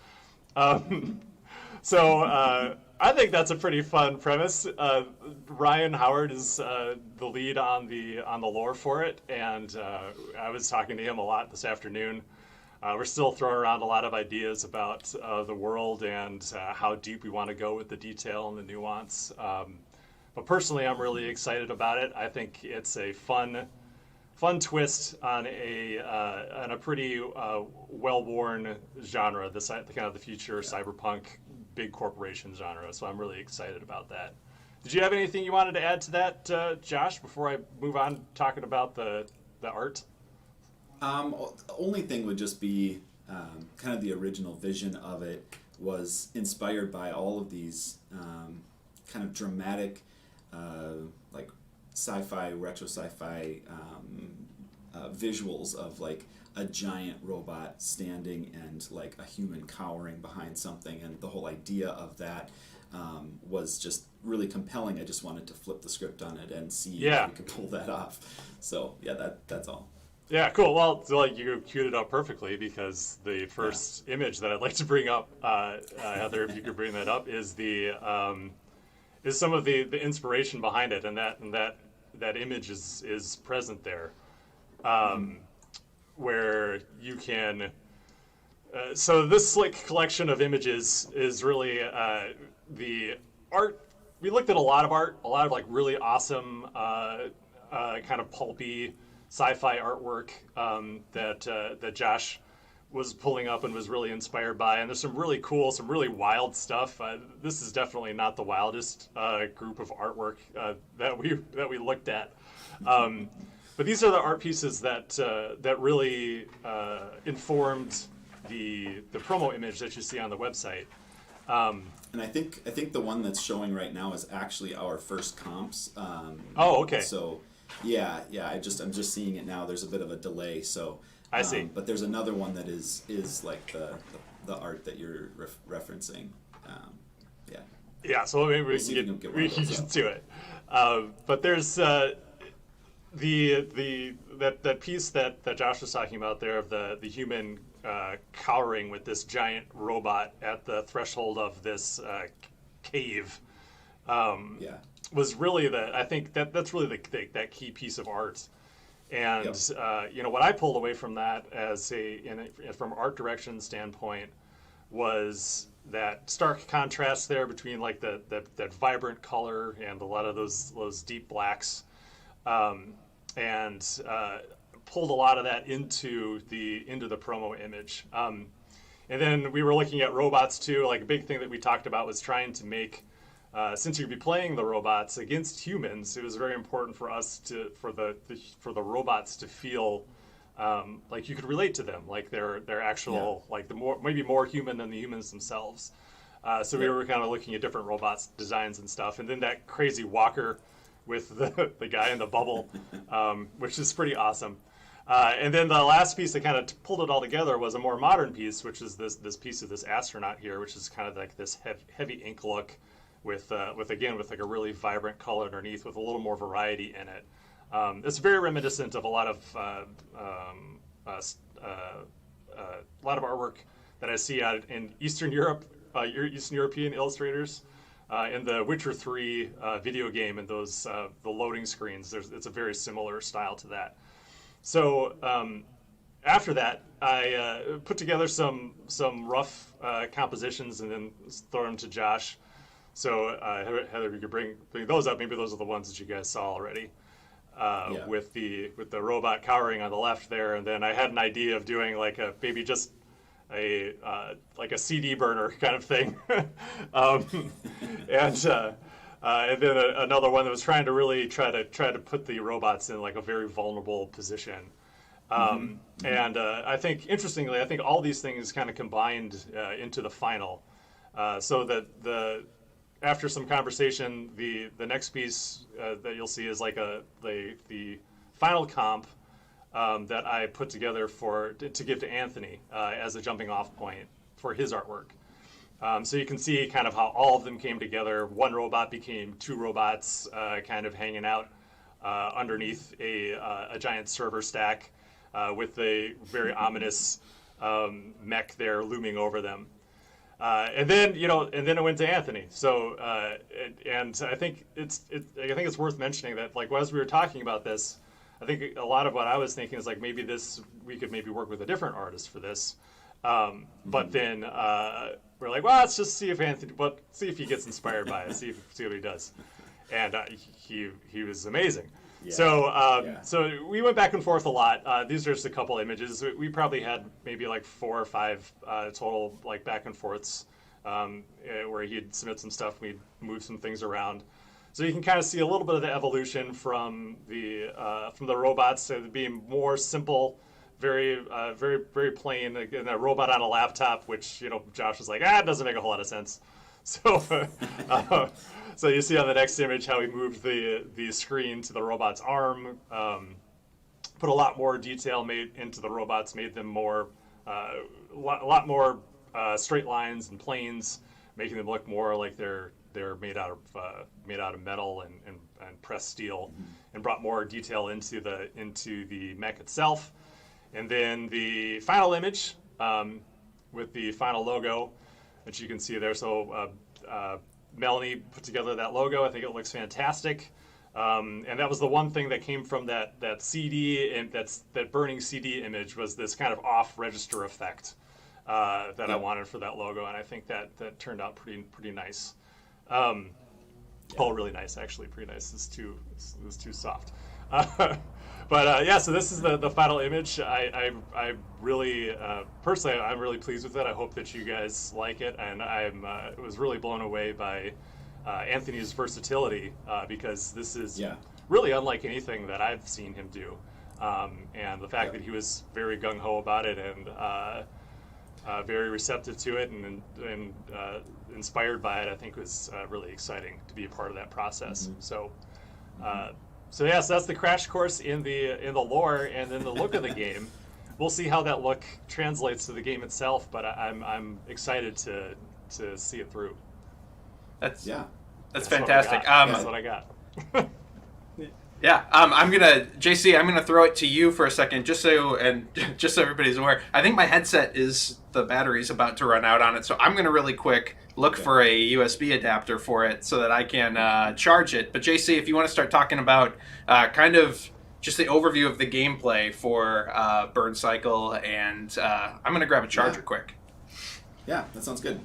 So I think that's a pretty fun premise. Ryan Howard is the lead on the lore for it, and I was talking to him a lot this afternoon. We're still throwing around a lot of ideas about the world and how deep we want to go with the detail and the nuance. But personally, I'm really excited about it. I think it's a fun twist on a pretty well-worn genre, kind of the future cyberpunk big corporation genre. So I'm really excited about that. Did you have anything you wanted to add to that, Josh, before I move on talking about the art? The only thing would just be kind of the original vision of it was inspired by all of these kind of dramatic, like sci-fi, retro sci-fi visuals of like a giant robot standing and like a human cowering behind something, and the whole idea of that was just really compelling. I just wanted to flip the script on it and see if we could pull that off. So that's all. Yeah, cool. Well, so, like, you queued it up perfectly, because the first image that I'd like to bring up, Heather, if you could bring that up, is is some of the inspiration behind it, and that image is present there, where you can. So this slick collection of images is really the art. We looked at a lot of like really awesome, kind of pulpy sci-fi artwork that Josh was pulling up and was really inspired by, and there's some really cool, some really wild stuff. This is definitely not the wildest group of artwork that we looked at, but these are the art pieces that really informed the promo image that you see on the website. And I think the one that's showing right now is actually our first comps. Oh, okay. So. Yeah. I'm just seeing it now. There's a bit of a delay, so I see. But there's another one that is like the art that you're referencing. Yeah. Yeah, so maybe we see if can we can we get one can of those get to it. But there's that piece that Josh was talking about there of the human cowering with this giant robot at the threshold of this cave. Was really I think that's really that key piece of art. And what I pulled away from that as from art direction standpoint was that stark contrast there between like that vibrant color and a lot of those deep blacks, and pulled a lot of that into the promo image. And then we were looking at robots too. Like a big thing that we talked about was trying to make, since you'd be playing the robots against humans, it was very important for us for the robots to feel like you could relate to them, like they're actual, like maybe more human than the humans themselves. So we were kind of looking at different robots designs and stuff, and then that crazy walker with the guy in the bubble, which is pretty awesome. And then the last piece that kind of pulled it all together was a more modern piece, which is this piece of this astronaut here, which is kind of like this heavy ink look with like a really vibrant color underneath with a little more variety in it. It's very reminiscent of a lot of artwork that I see out in Eastern Europe, Eastern European illustrators, in the Witcher 3 video game and those the loading screens. It's a very similar style to that. So after that, I put together some rough compositions and then throw them to Josh. So Heather, you could bring those up. Maybe those are the ones that you guys saw already. With the robot cowering on the left there, and then I had an idea of doing like maybe just a CD burner kind of thing, and then another one that was trying to really try to put the robots in like a very vulnerable position. And I think interestingly, all these things kind of combined into the final, so that after some conversation, the next piece that you'll see is like the final comp that I put together to give to Anthony as a jumping off point for his artwork. So you can see kind of how all of them came together. One robot became two robots kind of hanging out underneath a giant server stack with a very ominous mech there looming over them. And then it went to Anthony. So and I think it's worth mentioning that like as we were talking about this, I think a lot of what I was thinking is like maybe we could maybe work with a different artist for this. But then we're like, well, let's just see if he gets inspired by it, see what he does. And he was amazing. Yeah. So we went back and forth a lot. These are just a couple images. We probably had maybe like 4 or 5 total like back and forths where he'd submit some stuff, we'd move some things around. So you can kind of see a little bit of the evolution from the robots to being more simple, very very plain. Again, a robot on a laptop, which Josh was like, it doesn't make a whole lot of sense. So so you see on the next image how we moved the screen to the robot's arm, put a lot more detail made into the robots, made them more a lot more straight lines and planes, making them look more like they're made out of metal and pressed steel, and brought more detail into the mech itself. And then the final image with the final logo that you can see there. So Melanie put together that logo. I think it looks fantastic. And that was the one thing that came from that CD and that burning CD image was this kind of off register effect that I wanted for that logo, and I think that turned out pretty nice. Really nice, actually, pretty nice. It was too soft. But so this is the final image. I really personally I'm really pleased with it. I hope that you guys like it, and I was really blown away by Anthony's versatility because this is really unlike anything that I've seen him do, and the fact that he was very gung ho about it and very receptive to it and inspired by it, I think was really exciting to be a part of that process. So yes, that's the crash course in the lore and then the look of the game. we'll see how that look translates to the game itself. But I'm excited to see it through. That's That's fantastic. That's what I got. Yeah, JC, I'm gonna throw it to you for a second, just so everybody's aware. I think my headset the battery's about to run out on it, so I'm gonna really quick look for a USB adapter for it so that I can charge it. But JC, if you want to start talking about kind of just the overview of the gameplay for Burn Cycle, and I'm gonna grab a charger quick. Yeah, that sounds good.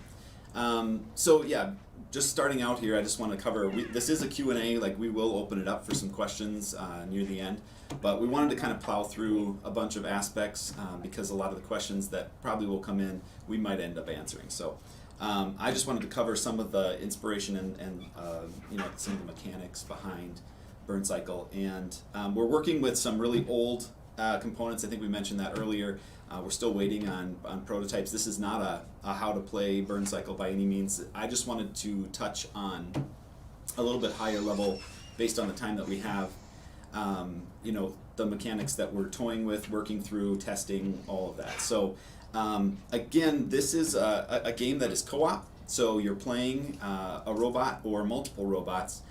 Just starting out here, I just want to cover, this is a Q&A, like we will open it up for some questions near the end, but we wanted to kind of plow through a bunch of aspects because a lot of the questions that probably will come in, we might end up answering. So I just wanted to cover some of the inspiration and some of the mechanics behind Burn Cycle, and we're working with some really old components. I think we mentioned that earlier. We're still waiting on prototypes. This is not a how to play Burn Cycle by any means. I just wanted to touch on a little bit higher level, based on the time that we have, the mechanics that we're toying with, working through, testing, all of that. So again, this is a game that is co-op. So you're playing a robot or multiple robots,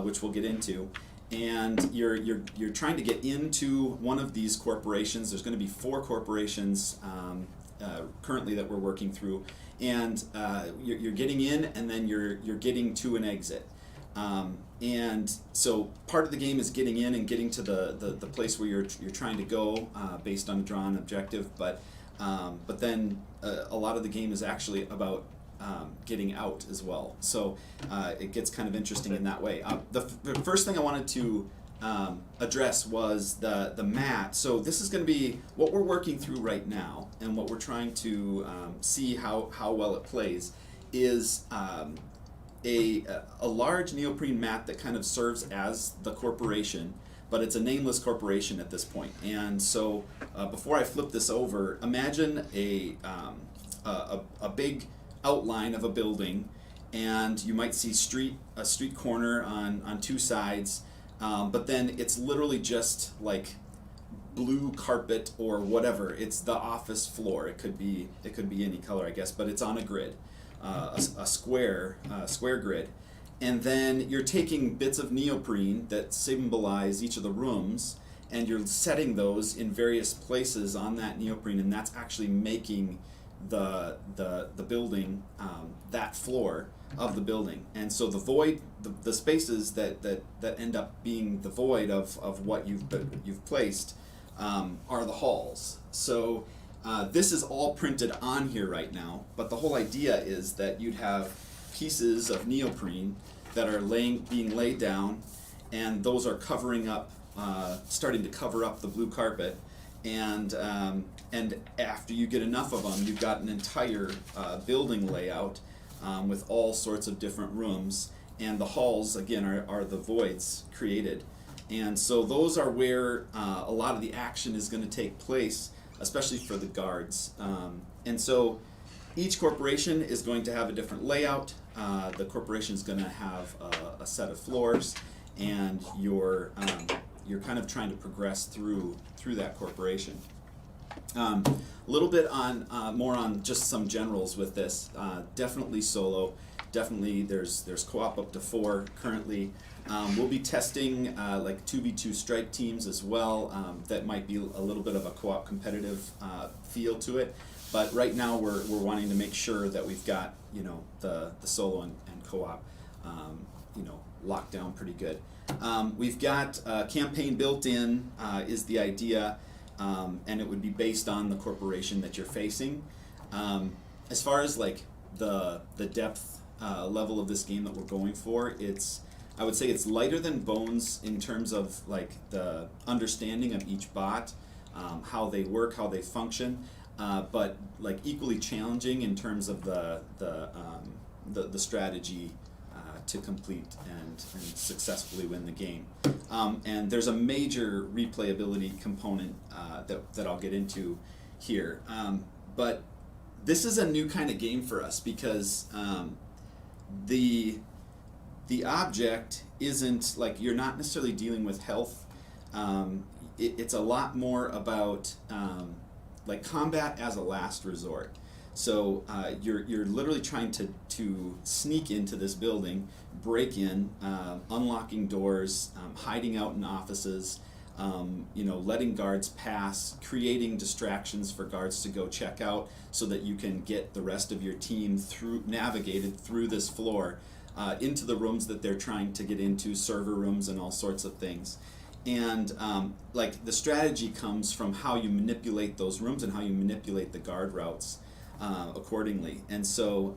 which we'll get into. And you're trying to get into one of these corporations. There's going to be 4 corporations currently that we're working through, and you're getting in, and then you're getting to an exit. And so part of the game is getting in and getting to the place where you're trying to go based on a drawn objective. But then a lot of the game is actually about getting out as well. So it gets kind of interesting in that way. The first thing I wanted to address was the mat. So this is going to be what we're working through right now, and what we're trying to see how well it plays is a large neoprene mat that kind of serves as the corporation, but it's a nameless corporation at this point. And so before I flip this over, imagine a big outline of a building, and you might see a street corner on 2 sides, but then it's literally just like blue carpet or whatever. It's the office floor. It could be any color, I guess, but it's on a grid, a square grid, and then you're taking bits of neoprene that symbolize each of the rooms, and you're setting those in various places on that neoprene, and that's actually making the building, that floor of the building. And so the void, the spaces that end up being the void of what you've placed are the halls. So this is all printed on here right now, but the whole idea is that you'd have pieces of neoprene that are being laid down, and those are covering up, starting to cover up the blue carpet. And after you get enough of them, you've got an entire building layout with all sorts of different rooms. And the halls, again, are the voids created. And so those are where a lot of the action is going to take place, especially for the guards. And so each corporation is going to have a different layout. The corporation is going to have a set of floors, and you're kind of trying to progress through that corporation. A little bit more on just some generals with this. Definitely solo. Definitely there's co-op up to 4 currently. We'll be testing like 2v2 strike teams as well. That might be a little bit of a co-op competitive feel to it. But right now we're wanting to make sure that we've got the solo and co-op locked down pretty good. We've got campaign built in is the idea, and it would be based on the corporation that you're facing. As far as like the depth level of this game that we're going for, I would say it's lighter than Bones in terms of like the understanding of each bot, how they work, how they function, but like equally challenging in terms of the strategy to complete and successfully win the game. And there's a major replayability component that I'll get into here. But this is a new kind of game for us because the object isn't like, you're not necessarily dealing with health. It's a lot more about like combat as a last resort. So you're literally trying to sneak into this building, break in, unlocking doors, hiding out in offices, letting guards pass, creating distractions for guards to go check out so that you can get the rest of your team navigated through this floor into the rooms that they're trying to get into, server rooms and all sorts of things. And the strategy comes from how you manipulate those rooms and how you manipulate the guard routes accordingly. And so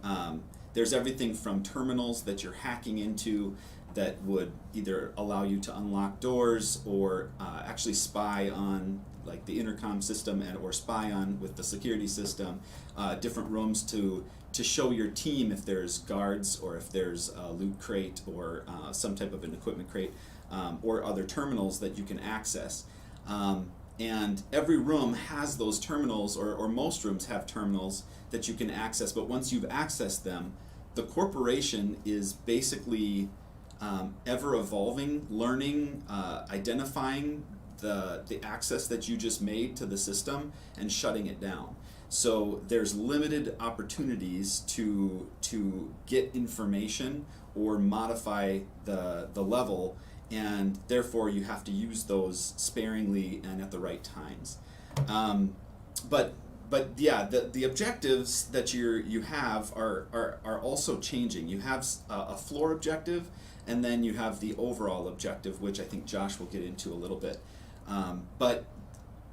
there's everything from terminals that you're hacking into that would either allow you to unlock doors or actually spy on like the intercom system or spy on with the security system, different rooms to show your team if there's guards or if there's a loot crate or some type of an equipment crate or other terminals that you can access. And every room has those terminals, or most rooms have terminals that you can access, but once you've accessed them, the corporation is basically ever evolving, learning, identifying the access that you just made to the system and shutting it down. So there's limited opportunities to get information or modify the level, and therefore you have to use those sparingly and at the right times. But yeah, the objectives that you have are also changing. You have a floor objective, and then you have the overall objective, which I think Josh will get into a little bit. But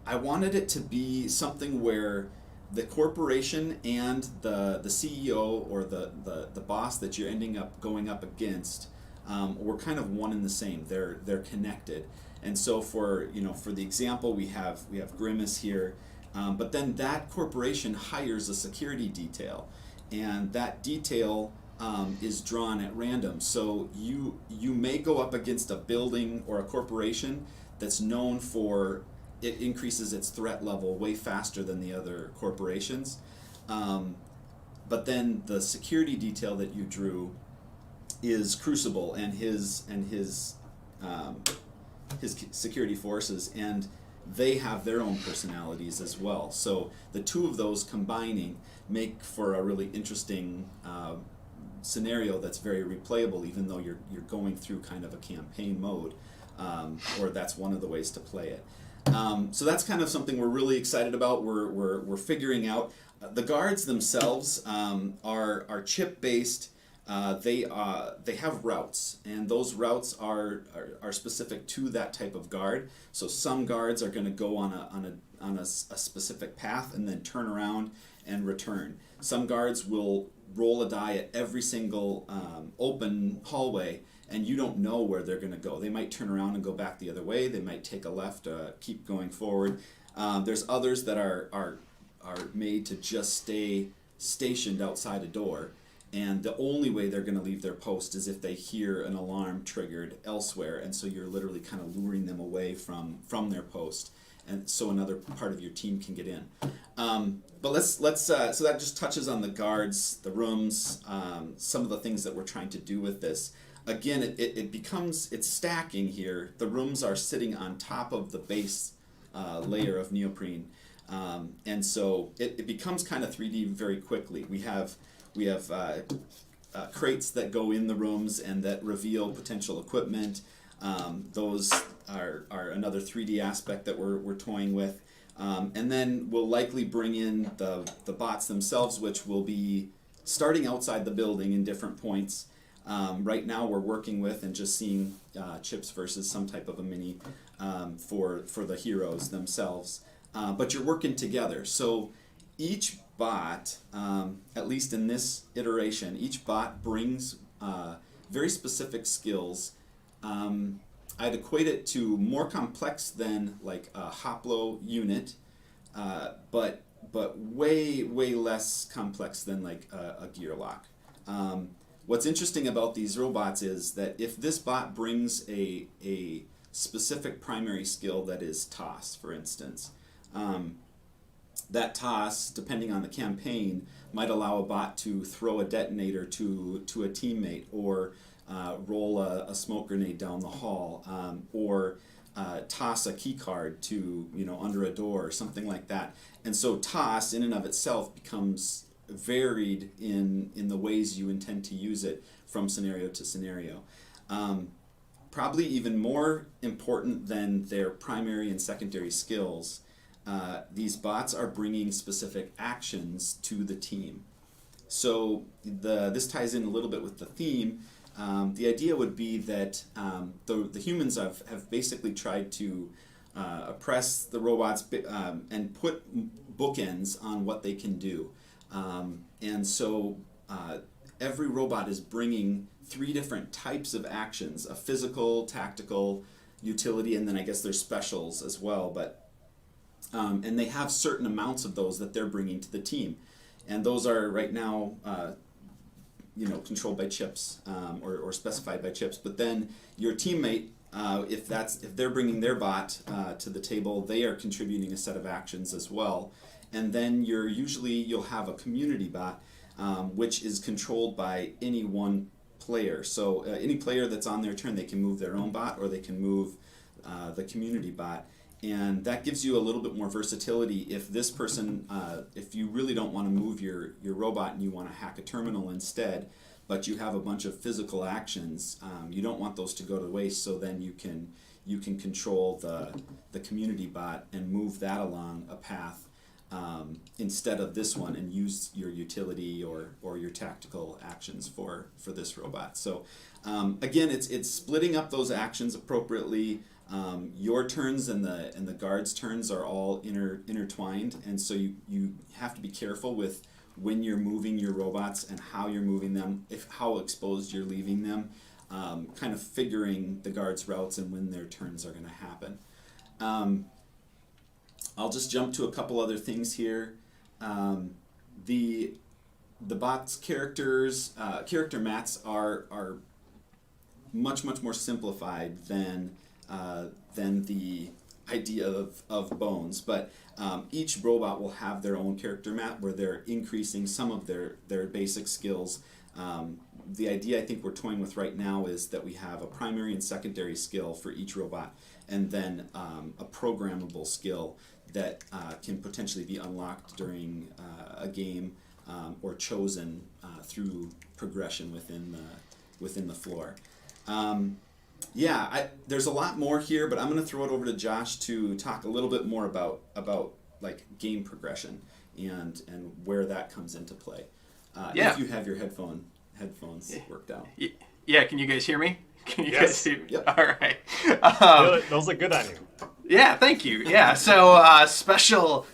I wanted it to be something where the corporation and the CEO or the boss that you're ending up going up against were kind of one and the same. They're connected. And so for the example, we have Grimace here, but then that corporation hires a security detail, and that detail is drawn at random. So you may go up against a building or a corporation that's known for it increases its threat level way faster than the other corporations. But then the security detail that you drew is Crucible and his security forces, and they have their own personalities as well. So the two of those combining make for a really interesting scenario that's very replayable, even though you're going through kind of a campaign mode, or that's one of the ways to play it. So that's kind of something we're really excited about. We're figuring out. The guards themselves are chip based. They have routes, and those routes are specific to that type of guard. So some guards are going to go on a specific path and then turn around and return. Some guards will roll a die at every single open hallway, and you don't know where they're going to go. They might turn around and go back the other way. They might take a left, keep going forward. There's others that are made to just stay stationed outside a door, and the only way they're going to leave their post is if they hear an alarm triggered elsewhere, and so you're literally kind of luring them away from their post, and so another part of your team can get in. But let's so that just touches on the guards, the rooms, some of the things that we're trying to do with this. Again, it's stacking here. The rooms are sitting on top of the base layer of neoprene, and so it becomes kind of 3D very quickly. We have crates that go in the rooms and that reveal potential equipment. Those are another 3D aspect that we're toying with. And then we'll likely bring in the bots themselves, which will be starting outside the building in different points. Right now we're working with and just seeing chips versus some type of a mini for the heroes themselves. But you're working together. So each bot, at least in this iteration, each bot brings very specific skills. I'd equate it to more complex than like a Hoplo unit, but way less complex than like a Gearlock. What's interesting about these robots is that if this bot brings a specific primary skill that is toss, for instance, that toss, depending on the campaign, might allow a bot to throw a detonator to a teammate, or roll a smoke grenade down the hall, or toss a key card to, under a door or something like that. And so toss in and of itself becomes varied in the ways you intend to use it from scenario to scenario. Probably even more important than their primary and secondary skills, these bots are bringing specific actions to the team. So this ties in a little bit with the theme. The idea would be that the humans have basically tried to oppress the robots and put bookends on what they can do. And so every robot is bringing 3 different types of actions: a physical, tactical, utility, and then I guess there's specials as well. But and they have certain amounts of those that they're bringing to the team, and those are right now controlled by chips or specified by chips. But then your teammate, if they're bringing their bot to the table, they are contributing a set of actions as well. And then you'll have a community bot, which is controlled by any one player. So any player that's on their turn, they can move their own bot or they can move the community bot. And that gives you a little bit more versatility. If this person, if you really don't want to move your robot and you want to hack a terminal instead, but you have a bunch of physical actions, you don't want those to go to waste. So then you can control the community bot and move that along a path instead of this one, and use your utility or your tactical actions for this robot. So again, it's splitting up those actions appropriately. Your turns and the guards' turns are all intertwined, and so you have to be careful with when you're moving your robots and how you're moving them, how exposed you're leaving them, kind of figuring the guards' routes and when their turns are going to happen. I'll just jump to a couple other things here. The bot's character mats are much more simplified than the idea of bones, but each robot will have their own character mat where they're increasing some of their basic skills. The idea I think we're toying with right now is that we have a primary and secondary skill for each robot, and then a programmable skill that can potentially be unlocked during a game or chosen through progression within the floor. There's a lot more here, but I'm going to throw it over to Josh to talk a little bit more about like game progression and where that comes into play. If you have your headphones worked out. Yeah, can you guys hear me? Can you guys hear me? Yep. All right. Those look good on you. Yeah, thank you. Yeah, so special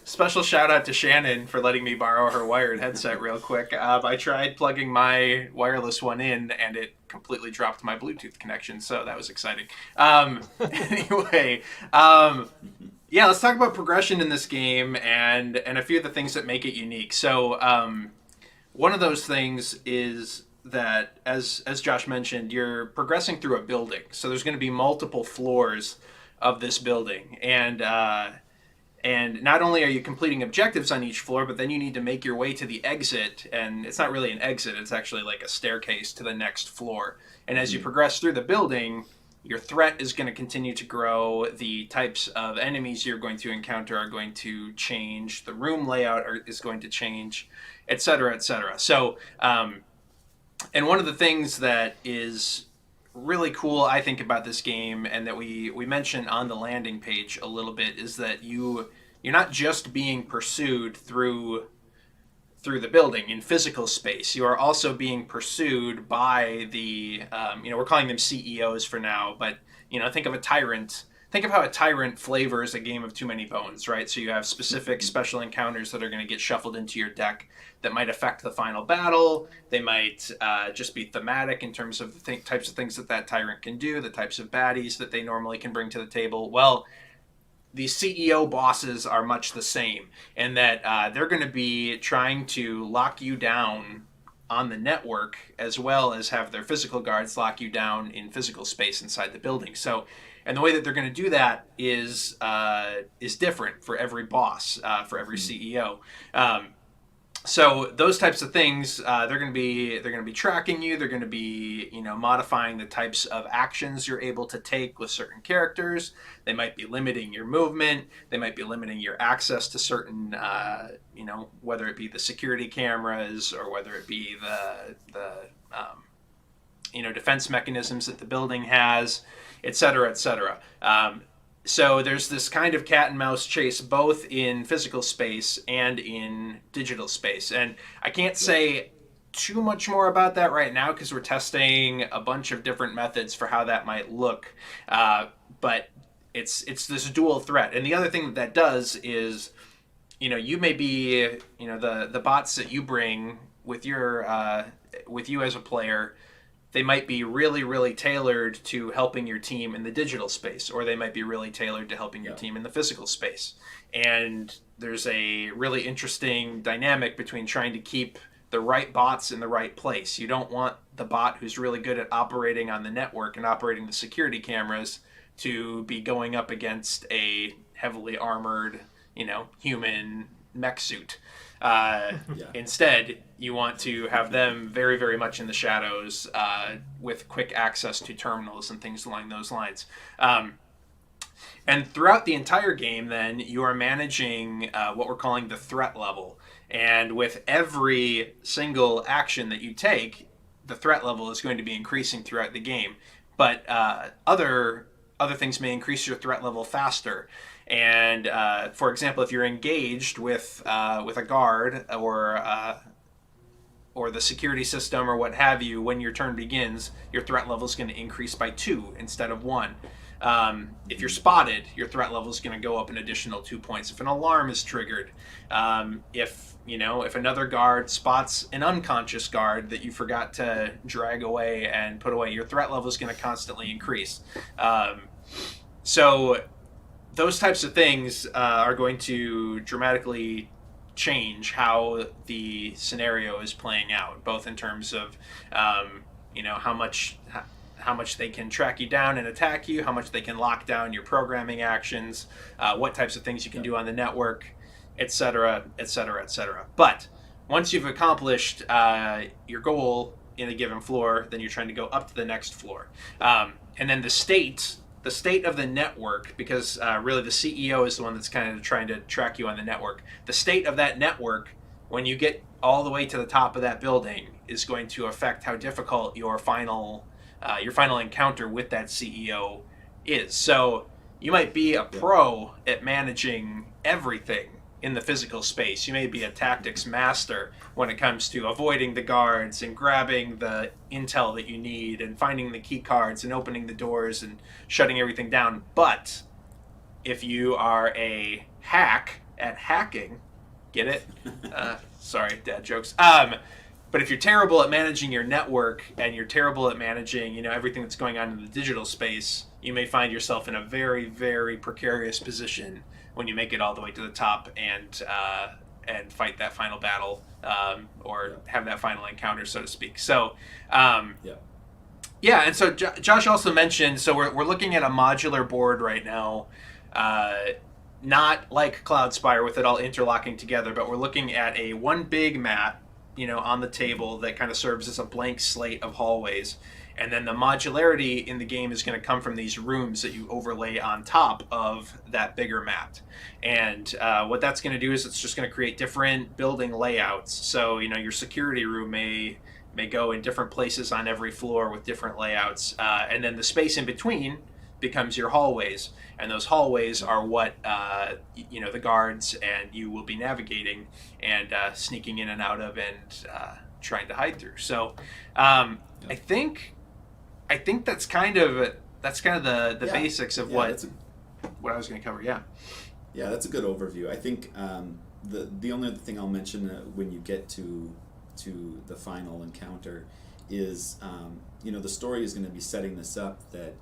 shout out to Shannon for letting me borrow her wired headset real quick. I tried plugging my wireless one in, and it completely dropped my Bluetooth connection, so that was exciting. Anyway, let's talk about progression in this game and a few of the things that make it unique. So one of those things is that, as Josh mentioned, you're progressing through a building. So there's going to be multiple floors of this building, and not only are you completing objectives on each floor, but then you need to make your way to the exit, and it's not really an exit, it's actually like a staircase to the next floor. And as you progress through the building, your threat is going to continue to grow, the types of enemies you're going to encounter are going to change, the room layout is going to change, etc., etc. So and one of the things that is really cool, I think, about this game, and that we mentioned on the landing page a little bit, is that you're not just being pursued through the building in physical space. You are also being pursued by the we're calling them CEOs for now, but think of a tyrant. Think of how a tyrant flavors a game of Too Many Bones, right? So you have specific special encounters that are going to get shuffled into your deck that might affect the final battle. They might just be thematic in terms of the types of things that tyrant can do, the types of baddies that they normally can bring to the table. Well, the CEO bosses are much the same, in that they're going to be trying to lock you down on the network, as well as have their physical guards lock you down in physical space inside the building. So, and the way that they're going to do that is different for every boss, for every CEO. So those types of things, they're going to be tracking you. They're going to be, modifying the types of actions you're able to take with certain characters. They might be limiting your movement. They might be limiting your access to certain, whether it be the security cameras or whether it be the defense mechanisms that the building has, et cetera, et cetera. So there's this kind of cat and mouse chase both in physical space and in digital space. And I can't say too much more about that right now because we're testing a bunch of different methods for how that might look. But it's this dual threat. And the other thing that does is, you may be, the bots that you bring with you as a player, they might be really, really tailored to helping your team in the digital space, or they might be really tailored to helping your team in the physical space. And there's a really interesting dynamic between trying to keep the right bots in the right place. You don't want the bot who's really good at operating on the network and operating the security cameras to be going up against a heavily armored, human mech suit. Instead, you want to have them very, very much in the shadows with quick access to terminals and things along those lines. And throughout the entire game, then, you are managing what we're calling the threat level. And with every single action that you take, the threat level is going to be increasing throughout the game. But other things may increase your threat level faster. And for example, if you're engaged with a guard or the security system or what have you, when your turn begins, your threat level is going to increase by 2 instead of 1. If you're spotted, your threat level is going to go up an additional 2 points. If an alarm is triggered, if another guard spots an unconscious guard that you forgot to drag away and put away, your threat level is going to constantly increase. So those types of things are going to dramatically change how the scenario is playing out, both in terms of how much they can track you down and attack you, how much they can lock down your programming actions, what types of things you can do on the network, et cetera, et cetera, et cetera. But once you've accomplished your goal in a given floor, then you're trying to go up to the next floor. And then the state of the network, because really the CEO is the one that's kind of trying to track you on the network. The state of that network, when you get all the way to the top of that building, is going to affect how difficult your final encounter with that CEO is. So you might be a pro at managing everything in the physical space. You may be a tactics master when it comes to avoiding the guards and grabbing the intel that you need and finding the key cards and opening the doors and shutting everything down. But if you are a hack at hacking, get it? Sorry, dad jokes. But if you're terrible at managing your network and you're terrible at managing, everything that's going on in the digital space, you may find yourself in a very, very precarious position when you make it all the way to the top and fight that final battle or have that final encounter, so to speak. So, and so Josh also mentioned, so we're looking at a modular board right now, not like Cloudspire with it all interlocking together, but we're looking at a one big mat, on the table that kind of serves as a blank slate of hallways. And then the modularity in the game is going to come from these rooms that you overlay on top of that bigger map. And what that's going to do is it's just going to create different building layouts. So, your security room may go in different places on every floor with different layouts. And then the space in between becomes your hallways. And those hallways are what, the guards and you will be navigating and sneaking in and out of and trying to hide through. So I think that's kind of the basics of what I was going to cover. Yeah, that's a good overview. I think the only other thing I'll mention when you get to the final encounter is the story is going to be setting this up that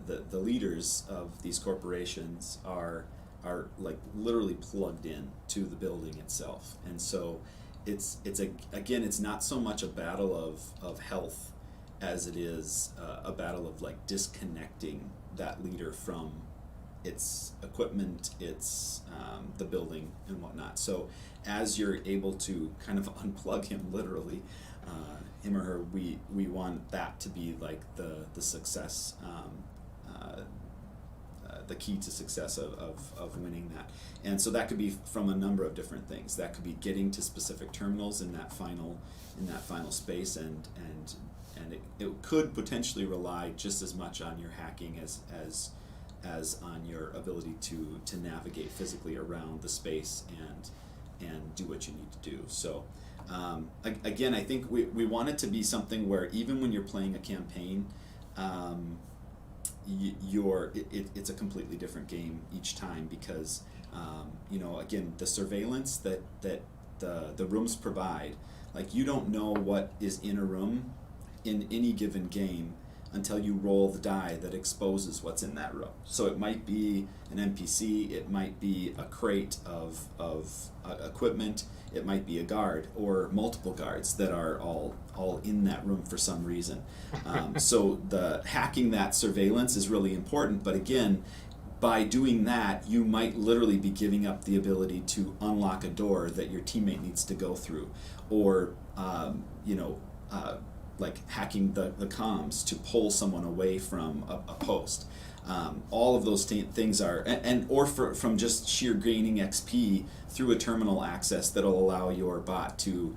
the leaders of these corporations are like literally plugged in to the building itself, and so it's not so much a battle of health as it is a battle of like disconnecting that leader from it's equipment, it's the building and whatnot. So as you're able to kind of unplug him literally, him or her, we want that to be like the success, the key to success of winning that. And so that could be from a number of different things. That could be getting to specific terminals in that final space, and it could potentially rely just as much on your hacking as on your ability to navigate physically around the space and do what you need to do. So again, I think we want it to be something where even when you're playing a campaign, it's a completely different game each time, because again, the surveillance that the rooms provide, like, you don't know what is in a room in any given game until you roll the die that exposes what's in that room. So it might be an NPC, it might be a crate of equipment, it might be a guard or multiple guards that are all in that room for some reason. So the hacking that surveillance is really important, but again, by doing that, you might literally be giving up the ability to unlock a door that your teammate needs to go through, or like hacking the comms to pull someone away from a post. All of those things are, from just sheer gaining XP through a terminal access that'll allow your bot to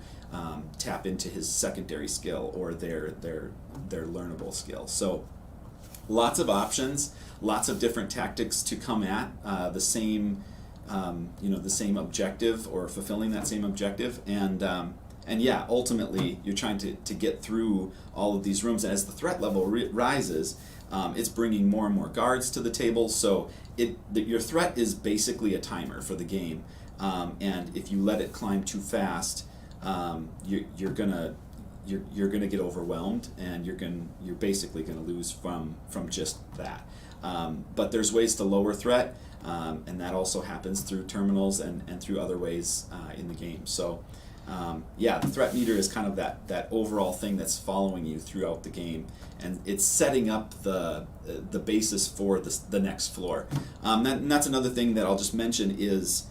tap into his secondary skill or their learnable skill. So lots of options, lots of different tactics to come at the same objective, or fulfilling that same objective. And yeah, ultimately, you're trying to get through all of these rooms. And as the threat level rises, it's bringing more and more guards to the table. So your threat is basically a timer for the game. And if you let it climb too fast, you're gonna get overwhelmed, and you're basically gonna lose from just that. But there's ways to lower threat, and that also happens through terminals and through other ways in the game. So. The threat meter is kind of that overall thing that's following you throughout the game, and it's setting up the basis for the next floor. And that's another thing that I'll just mention is,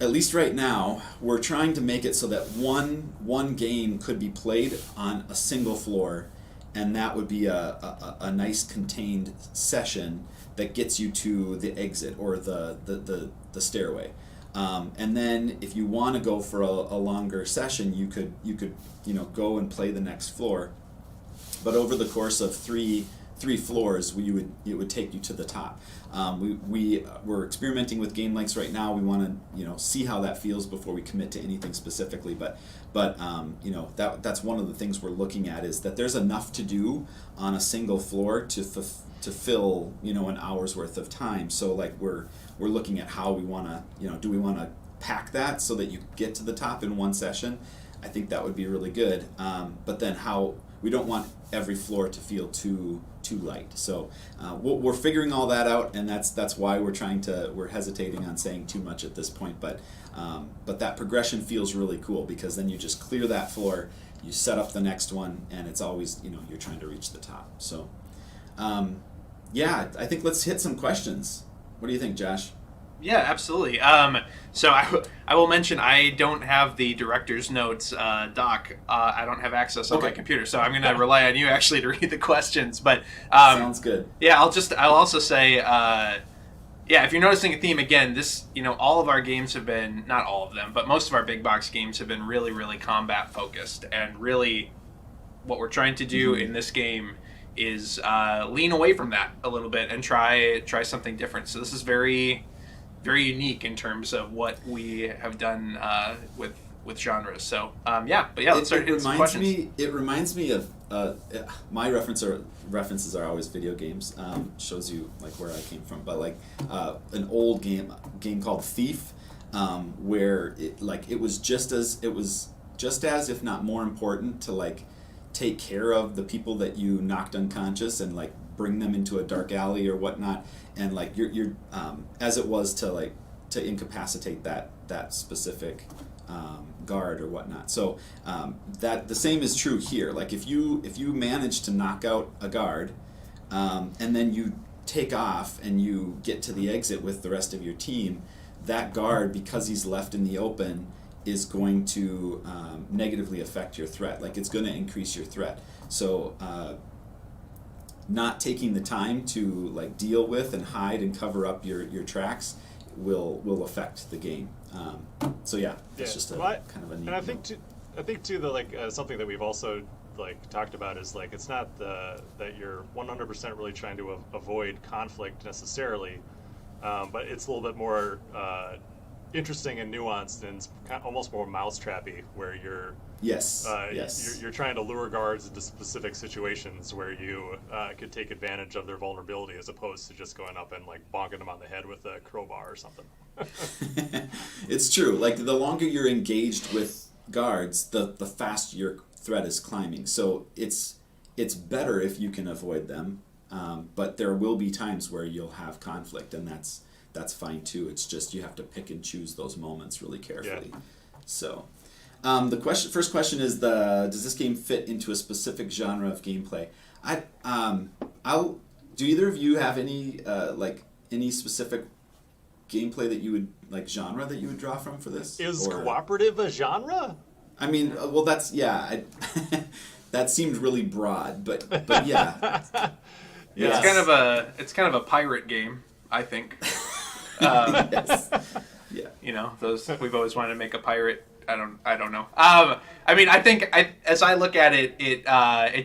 at least right now, we're trying to make it so that one game could be played on a single floor, and that would be a nice contained session that gets you to the exit or the stairway. And then if you want to go for a longer session, you could go and play the next floor. But over the course of three floors, it would take you to the top. We're experimenting with game lengths right now. We want to see how that feels before we commit to anything specifically. But that's one of the things we're looking at, is that there's enough to do on a single floor to fill an hour's worth of time. So like we're looking at how we want to do we want to pack that so that you get to the top in one session. I think that would be really good. But then how we don't want every floor to feel too light. So we're figuring all that out, and that's why we're hesitating on saying too much at this point. But that progression feels really cool, because then you just clear that floor, you set up the next one, and it's always you're trying to reach the top. So I think let's hit some questions. What do you think, Josh? Yeah, absolutely. So I will mention I don't have the director's notes doc. I don't have access on my computer, so I'm going to rely on you actually to read the questions. But sounds good. Yeah, I'll also say, if you're noticing a theme again, this all of our games have been, not all of them, but most of our big box games have been really, really combat focused, and really what we're trying to do in this game is lean away from that a little bit and try something different. So this is very, very unique in terms of what we have done with genres. So let's start hitting some questions. It reminds me of my references are always video games. Shows you like where I came from, but like an old game called Thief, where it was just as if not more important to like take care of the people that you knocked unconscious and like bring them into a dark alley or whatnot, and like you're as it was to incapacitate that specific guard or whatnot. So that the same is true here. Like if you manage to knock out a guard, and then you take off and you get to the exit with the rest of your team, that guard, because he's left in the open, is going to negatively affect your threat. Like, it's going to increase your threat. So not taking the time to like deal with and hide and cover up your tracks will affect the game. So yeah, it's just a kind of a neat. And I think too that like something that we've also like talked about is like it's not that you're 100% really trying to avoid conflict necessarily, but it's a little bit more interesting and nuanced and almost more mousetrappy, where you're you're trying to lure guards into specific situations where you could take advantage of their vulnerability, as opposed to just going up and like bonking them on the head with a crowbar or something. It's true. Like, the longer you're engaged with guards, the faster your threat is climbing. So it's better if you can avoid them, but there will be times where you'll have conflict, and that's fine too. It's just you have to pick and choose those moments really carefully. Yeah. So the first question is does this game fit into a specific genre of gameplay? Do either of you have any specific gameplay that you would like, genre that you would draw from for this? Is cooperative a genre? I mean, well, that's that seemed really broad, but yeah. Yeah. It's kind of a pirate game, I think. Yes. Yeah. You know, those we've always wanted to make a pirate. I don't know. I mean, I think as I look at it, it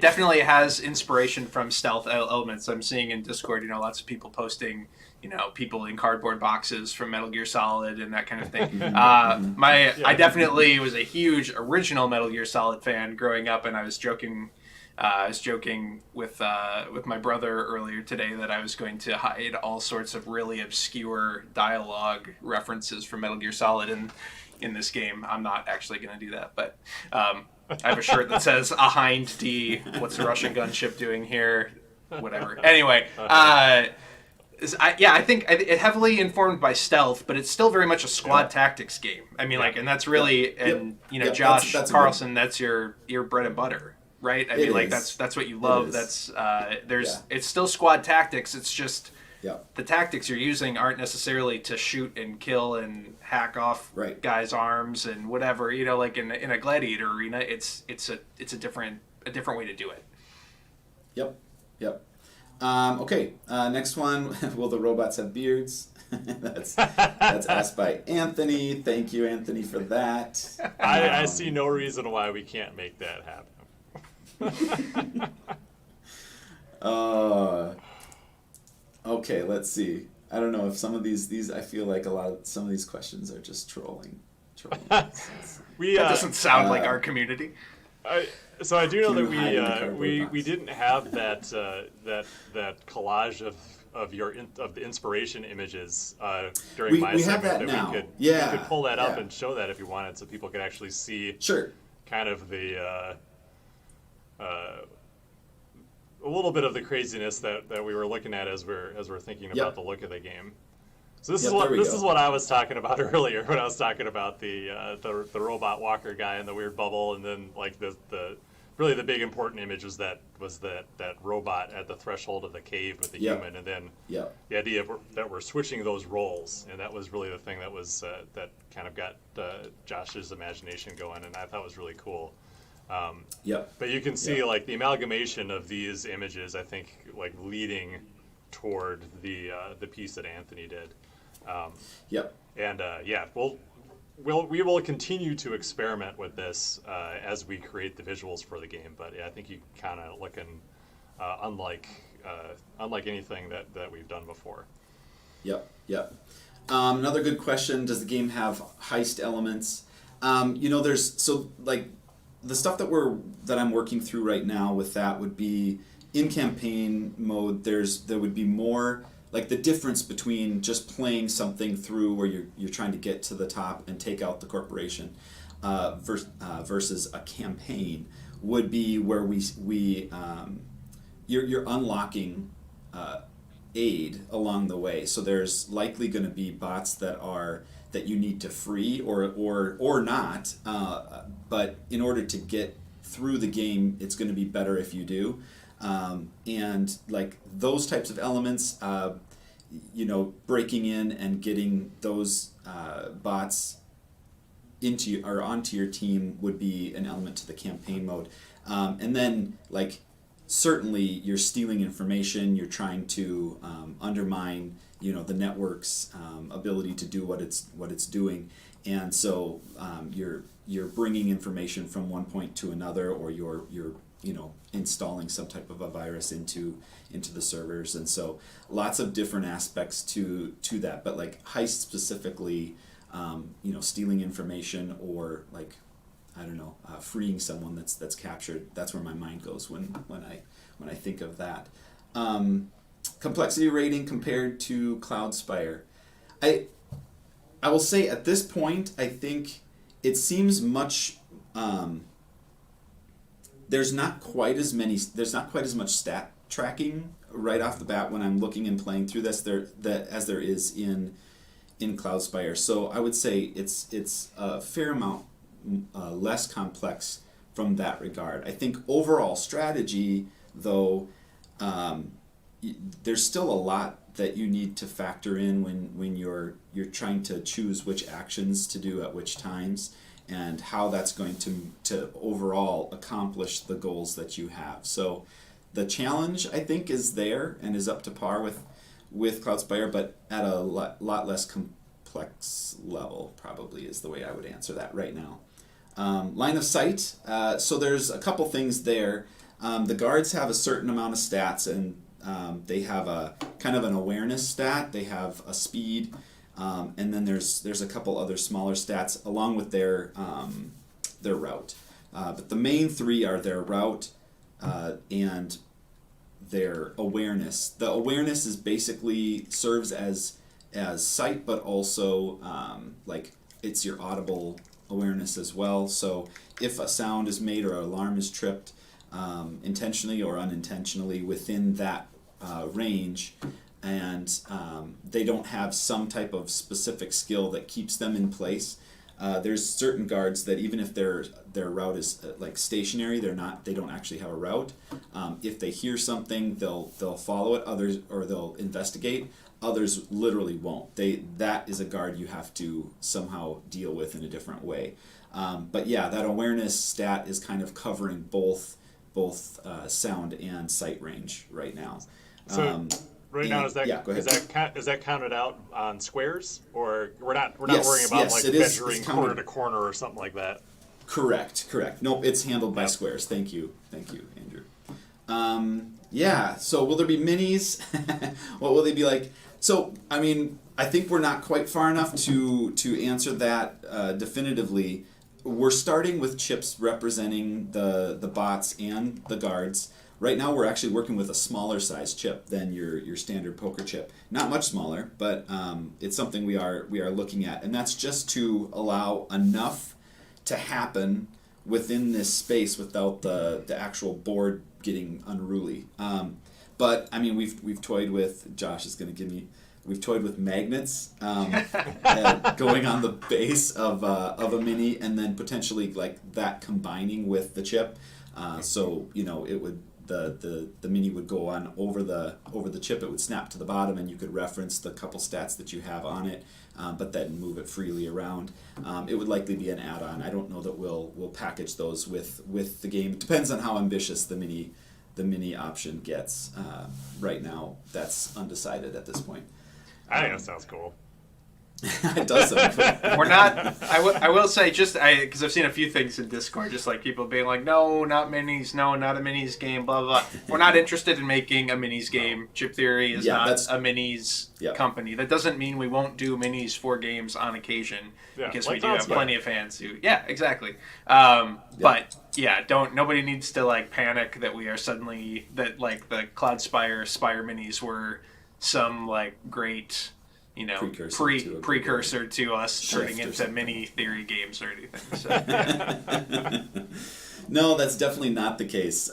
definitely has inspiration from stealth elements. I'm seeing in Discord, you know, lots of people posting, you know, people in cardboard boxes from Metal Gear Solid and that kind of thing. I definitely was a huge original Metal Gear Solid fan growing up, and I was joking with my brother earlier today that I was going to hide all sorts of really obscure dialogue references from Metal Gear Solid in this game. I'm not actually going to do that, but I have a shirt that says "A Hind D." What's the Russian gunship doing here? Whatever. Anyway, I think it heavily informed by stealth, but it's still very much a squad tactics game. I mean, like, and that's really, you know, Josh Carlson, that's your bread and butter, right? I mean, like, that's what you love. That's it's still squad tactics. It's just the tactics you're using aren't necessarily to shoot and kill and hack off guys' arms and whatever. You know, like in a gladiator arena, it's a different way to do it. Yep. Okay, next one. Will the robots have beards? That's asked by Anthony. Thank you, Anthony, for that. I see no reason why we can't make that happen. Okay, let's see. I don't know if some of these I feel like some of these questions are just trolling. That doesn't sound like our community. So I do know that we didn't have that collage of the inspiration images during my segment. We have that now. We could pull that up and show that if you wanted, so people could actually see kind of the a little bit of the craziness that we were looking at as we're thinking about the look of the game. So this is what I was talking about earlier when I was talking about the robot walker guy in the weird bubble, and then like the really the big important image was that robot at the threshold of the cave with the human, and then the idea that we're switching those roles, and that was really the thing that was that kind of got Josh's imagination going, and I thought was really cool. But you can see like the amalgamation of these images, I think, like leading toward the piece that Anthony did. We will continue to experiment with this as we create the visuals for the game. But I think you kind of looking unlike anything that we've done before. Another good question: does the game have heist elements? There's the stuff that I'm working through right now with that would be in campaign mode. There would be more. Like the difference between just playing something through where you're trying to get to the top and take out the corporation versus a campaign would be where you're unlocking aid along the way. So there's likely going to be bots that you need to free or not. But in order to get through the game, it's going to be better if you do. And like those types of elements, breaking in and getting those bots onto your team would be an element to the campaign mode. And then like certainly you're stealing information, you're trying to undermine the network's ability to do what it's doing, and so you're bringing information from one point to another, or you're installing some type of a virus into the servers, and so lots of different aspects to that. But like heist specifically, stealing information, or like I don't know, freeing someone that's captured. That's where my mind goes when I think of that. Complexity rating compared to Cloudspire. I will say at this point, I think it seems much. There's not quite as much stat tracking right off the bat when I'm looking and playing through this as there is in Cloudspire. So I would say it's a fair amount less complex from that regard. I think overall strategy, though, there's still a lot that you need to factor in when you're trying to choose which actions to do at which times, and how that's going to overall accomplish the goals that you have. So the challenge, I think, is there and is up to par with Cloudspire, but at a lot less complex level, probably is the way I would answer that right now. Line of sight. So there's a couple things there. The guards have a certain amount of stats, and they have a kind of an awareness stat. They have a speed, and then there's a couple other smaller stats along with their route. But the main three are their route and their awareness. The awareness is basically serves as sight, but also like it's your audible awareness as well. So if a sound is made or an alarm is tripped, intentionally or unintentionally within that range, and they don't have some type of specific skill that keeps them in place. There's certain guards that even if their route is like stationary, they don't actually have a route. If they hear something, they'll follow it. Others, or they'll investigate. Others literally won't. That is a guard you have to somehow deal with in a different way. But yeah, that awareness stat is kind of covering both sound and sight range right now. So right now, is that counted out on squares, or we're not worrying about measuring corner to corner or something like that? Correct. Nope, it's handled by squares. Thank you, Andrew. So will there be minis? What will they be like? So, I mean, I think we're not quite far enough to answer that definitively. We're starting with chips representing the bots and the guards. Right now, we're actually working with a smaller size chip than your standard poker chip. Not much smaller, but it's something we are looking at, and that's just to allow enough to happen within this space without the actual board getting unruly. But I mean, we've toyed with. Josh is going to give me. We've toyed with magnets going on the base of a mini, and then potentially like that combining with the chip. So it would. The mini would go on over the chip. It would snap to the bottom, and you could reference the couple stats that you have on it, but then move it freely around. It would likely be an add-on. I don't know that we'll package those with the game. It depends on how ambitious the mini option gets. Right now, that's undecided at this point. I think that sounds cool. It does. We're not. I will say, just because I've seen a few things in Discord, just like people being like, "No, not minis. No, not a minis game." Blah blah. Blah. We're not interested in making a minis game. Chip Theory is not a minis company. That doesn't mean we won't do minis for games on occasion, because we do have plenty of fans who. Yeah, exactly. But yeah, nobody needs to like panic that we are suddenly that like the Cloudspire Spire minis were some like great. Precursor to us turning into mini theory games or anything. So, No, that's definitely not the case.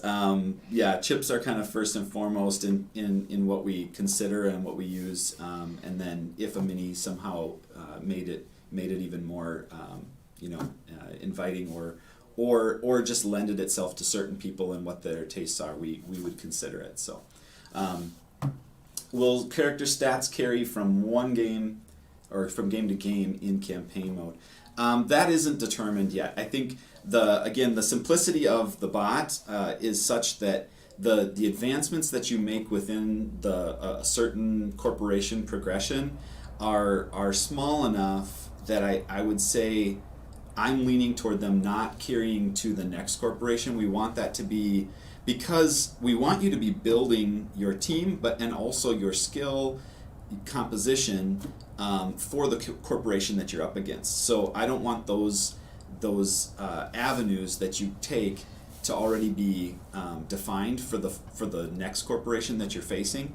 Chips are kind of first and foremost in what we consider and what we use, and then if a mini somehow made it even more inviting or just lended itself to certain people and what their tastes are, we would consider it. So, will character stats carry from one game or from game to game in campaign mode? That isn't determined yet. I think the simplicity of the bot is such that the advancements that you make within the a certain corporation progression are small enough that I would say I'm leaning toward them not carrying to the next corporation. We want that to be, because we want you to be building your team, and also your skill composition for the corporation that you're up against. So I don't want those avenues that you take to already be defined for the next corporation that you're facing.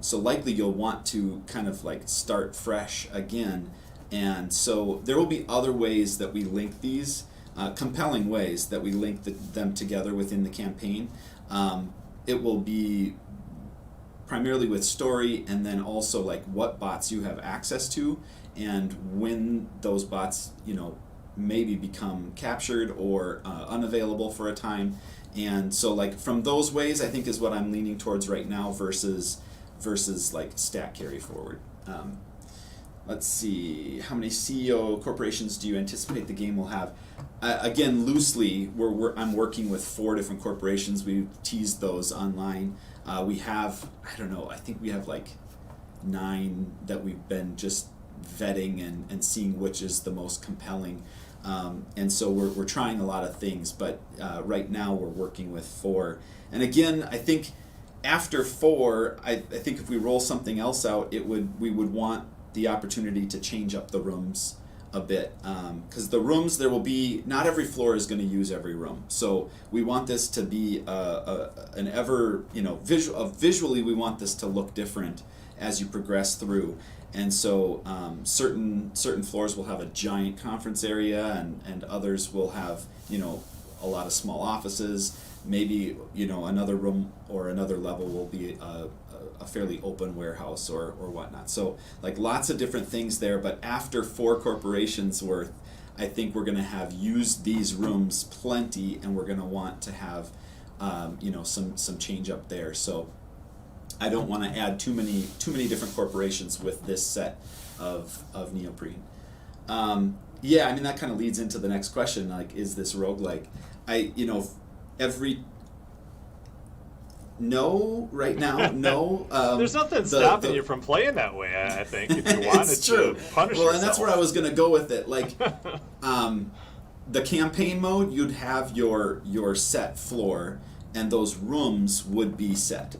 So likely you'll want to kind of like start fresh again. And so there will be other ways that we link these, compelling ways that we link them together within the campaign. It will be primarily with story, and then also like what bots you have access to, and when those bots, maybe become captured or unavailable for a time. And so like from those ways, I think is what I'm leaning towards right now versus like stat carry forward. Let's see, how many CEO corporations do you anticipate the game will have? Again, loosely, I'm working with 4 different corporations. We teased those online. We have, I don't know, I think we have like 9 that we've been just vetting and seeing which is the most compelling. And so we're trying a lot of things, but right now we're working with 4. And again, I think after 4, I think if we roll something else out, we would want the opportunity to change up the rooms a bit, because the rooms, there will be, not every floor is going to use every room, so we want this to be an ever, visually we want this to look different as you progress through. And so certain floors will have a giant conference area, and others will have a lot of small offices. Maybe another room or another level will be a fairly open warehouse or whatnot. So like lots of different things there, but after 4 corporations worth, I think we're going to have used these rooms plenty, and we're going to want to have some change up there. So I don't want to add too many different corporations with this set of neoprene. Yeah, I mean that kind of leads into the next question, like, is this roguelike? No, right now, no. There's nothing stopping you from playing that way, I think, if you wanted to punish yourself. And that's where I was going to go with it. Like, the campaign mode, you'd have your set floor, and those rooms would be set.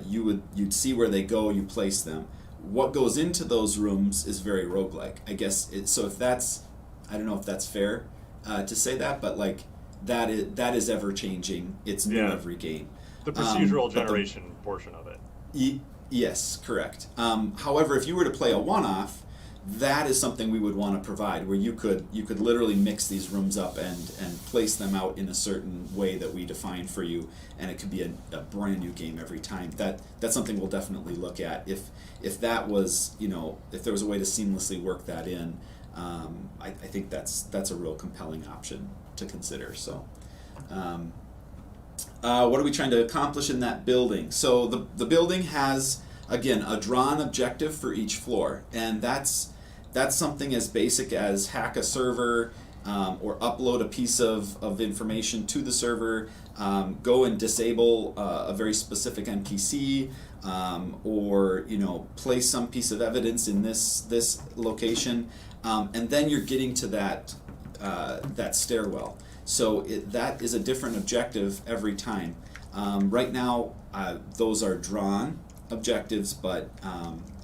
You'd see where they go, you place them. What goes into those rooms is very roguelike, I guess. So if that's, I don't know if that's fair to say that, but like that is ever changing. It's new every game. The procedural generation portion of it. Yes, correct. However, if you were to play a one-off, that is something we would want to provide, where you could literally mix these rooms up and place them out in a certain way that we define for you, and it could be a brand new game every time. That's something we'll definitely look at. If that was, if there was a way to seamlessly work that in, I think that's a real compelling option to consider. So. What are we trying to accomplish in that building? So the building has, again, a drawn objective for each floor, and that's something as basic as hack a server, or upload a piece of information to the server, go and disable a very specific NPC, or place some piece of evidence in this location, and then you're getting to that stairwell. So that is a different objective every time. Right now, those are drawn objectives, but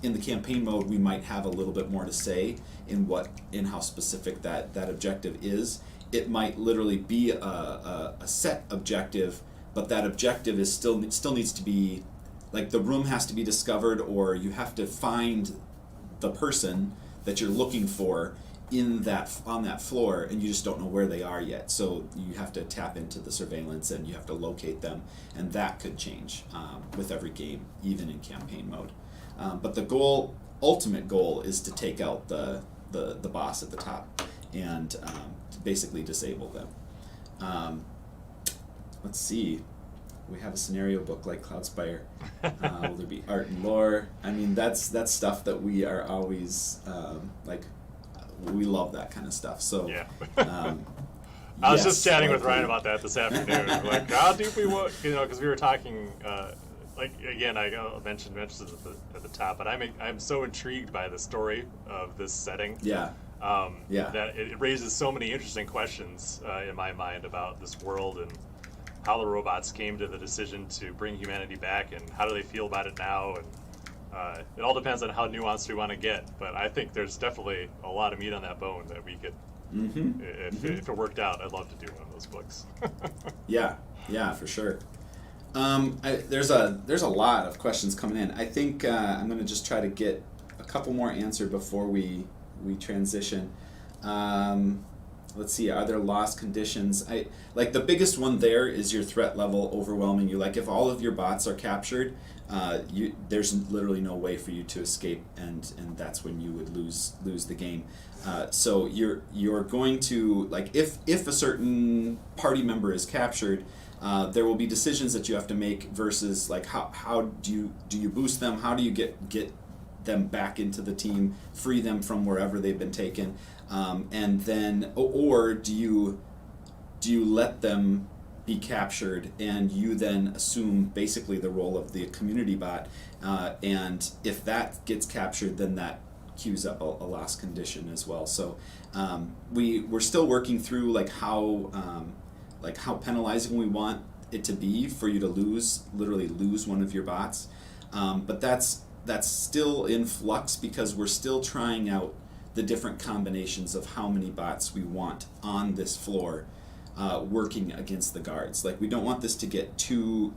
in the campaign mode, we might have a little bit more to say in how specific that objective is. It might literally be a set objective, but that objective is still needs to be, like, the room has to be discovered, or you have to find the person that you're looking for on that floor, and you just don't know where they are yet. So you have to tap into the surveillance, and you have to locate them, and that could change with every game, even in campaign mode. But the ultimate goal is to take out the boss at the top and basically disable them. Let's see. We have a scenario book like Cloudspire. Will there be art and lore? I mean, that's stuff that we are always we love that kind of stuff. So Yeah. I was yes, just chatting with likely. Ryan about that this afternoon. Like, how deep we want, because we were talking. Like again, I mentioned this at the top, but I'm so intrigued by the story of this setting. Yeah. That it raises so many interesting questions in my mind about this world and how the robots came to the decision to bring humanity back, and how do they feel about it now, and it all depends on how nuanced we want to get. But I think there's definitely a lot of meat on that bone that we could, if it worked out, I'd love to do one of those books. Yeah, for sure. There's a lot of questions coming in. I think I'm going to just try to get a couple more answered before we transition. Let's see. Are there lost conditions? Like the biggest one there is your threat level overwhelming you. Like if all of your bots are captured, there's literally no way for you to escape, and that's when you would lose the game. So you're going to, like, if a certain party member is captured, there will be decisions that you have to make versus like how do you boost them? How do you get them back into the team, free them from wherever they've been taken, and then or do you let them be captured and you then assume basically the role of the community bot, and if that gets captured, then that queues up a lost condition as well. So we're still working through like how penalizing we want it to be for you to literally lose one of your bots, but that's still in flux because we're still trying out the different combinations of how many bots we want on this floor working against the guards. Like we don't want this to get too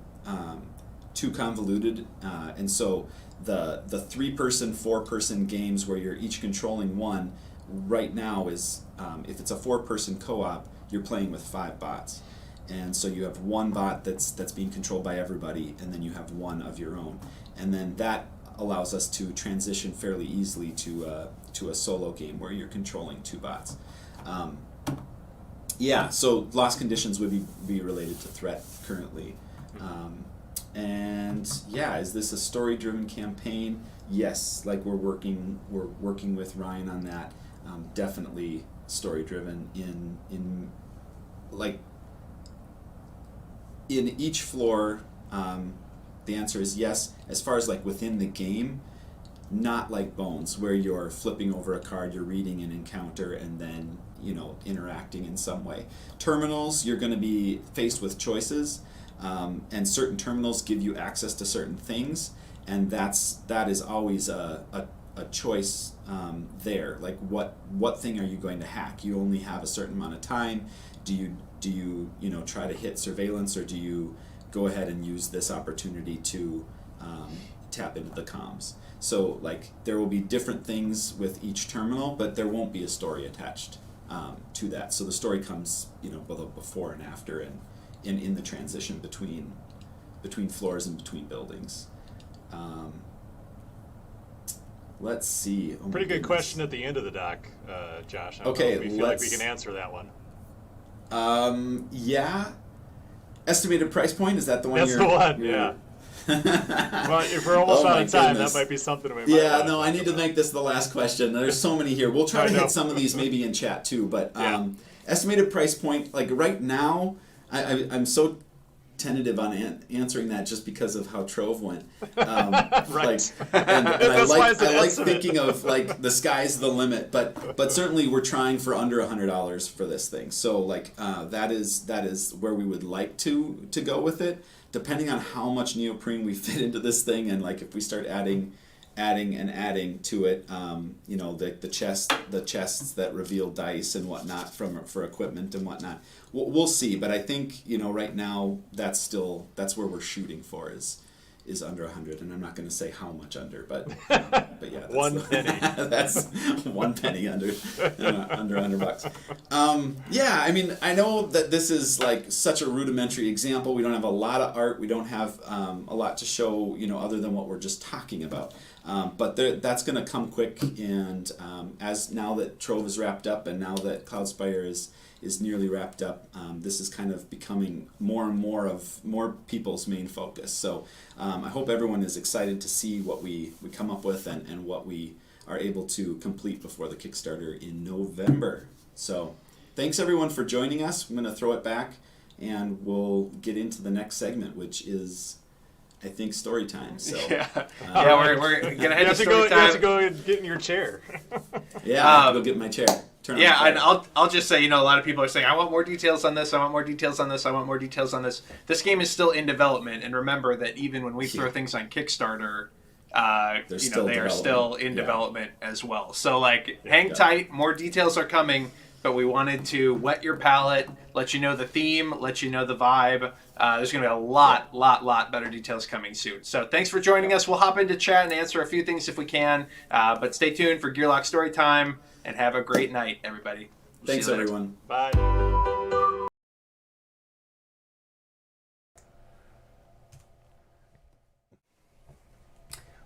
convoluted, and so the 3-person, 4-person games where you're each controlling one right now is if it's a 4-person co-op, you're playing with 5 bots, and so you have one bot that's being controlled by everybody, and then you have one of your own, and then that allows us to transition fairly easily to a solo game where you're controlling 2 bots. So lost conditions would be related to threat currently. Is this a story-driven campaign? Yes, like we're working with Ryan on that. Definitely story-driven in each floor. The answer is yes. As far as like within the game, not like Bones, where you're flipping over a card, you're reading an encounter, and then interacting in some way. Terminals, you're going to be faced with choices, and certain terminals give you access to certain things, and that is always a choice there. Like what thing are you going to hack? You only have a certain amount of time. Do you try to hit surveillance, or do you go ahead and use this opportunity to tap into the comms? So like there will be different things with each terminal, but there won't be a story attached to that. So the story comes both before and after, and in the transition between floors and between buildings. Let's see. Oh, pretty good question at the end of the doc, Josh. I don't know if we feel like we can answer that one. Yeah. Estimated price point, is that the one? That's the one. Yeah. Well, if we're almost out of time, that might be something we might. Yeah, no, I need to make this the last question. There's so many here. We'll try to hit some of these maybe in chat too, but estimated price point, like right now, I'm so tentative on answering that just because of how Trove went. Right. And I like thinking of like the sky's the limit, but certainly we're trying for under $100 for this thing. So like that is where we would like to go with it, depending on how much neoprene we fit into this thing, and like if we start adding to it, the chests that reveal dice and whatnot for equipment and whatnot. We'll see, but I think right now that's where we're shooting for is under 100, and I'm not going to say how much under, but yeah, that's one penny. That's 1 penny under $100. Yeah, I mean, I know that this is like such a rudimentary example. We don't have a lot of art. We don't have a lot to show, other than what we're just talking about. But that's going to come quick, and as now that Trove is wrapped up, and now that Cloudspire is nearly wrapped up. This is kind of becoming more and more people's main focus. So I hope everyone is excited to see what we come up with and what we are able to complete before the Kickstarter in November. So thanks everyone for joining us. I'm going to throw it back and we'll get into the next segment, which is, I think, story time. So we're gonna head to story time. You have to go and get in your chair. I'll go get my chair. And I'll just say, a lot of people are saying, I want more details on this. I want more details on this. I want more details on this. This game is still in development, and remember that even when we throw things on Kickstarter, they are still in development as well. So hang tight. More details are coming. But we wanted to whet your palate, let you know the theme, let you know the vibe. There's going to be a lot better details coming soon. So thanks for joining us. We'll hop into chat and answer a few things if we can. But stay tuned for Gearlock Story Time, and have a great night, everybody. Thanks, everyone. Bye.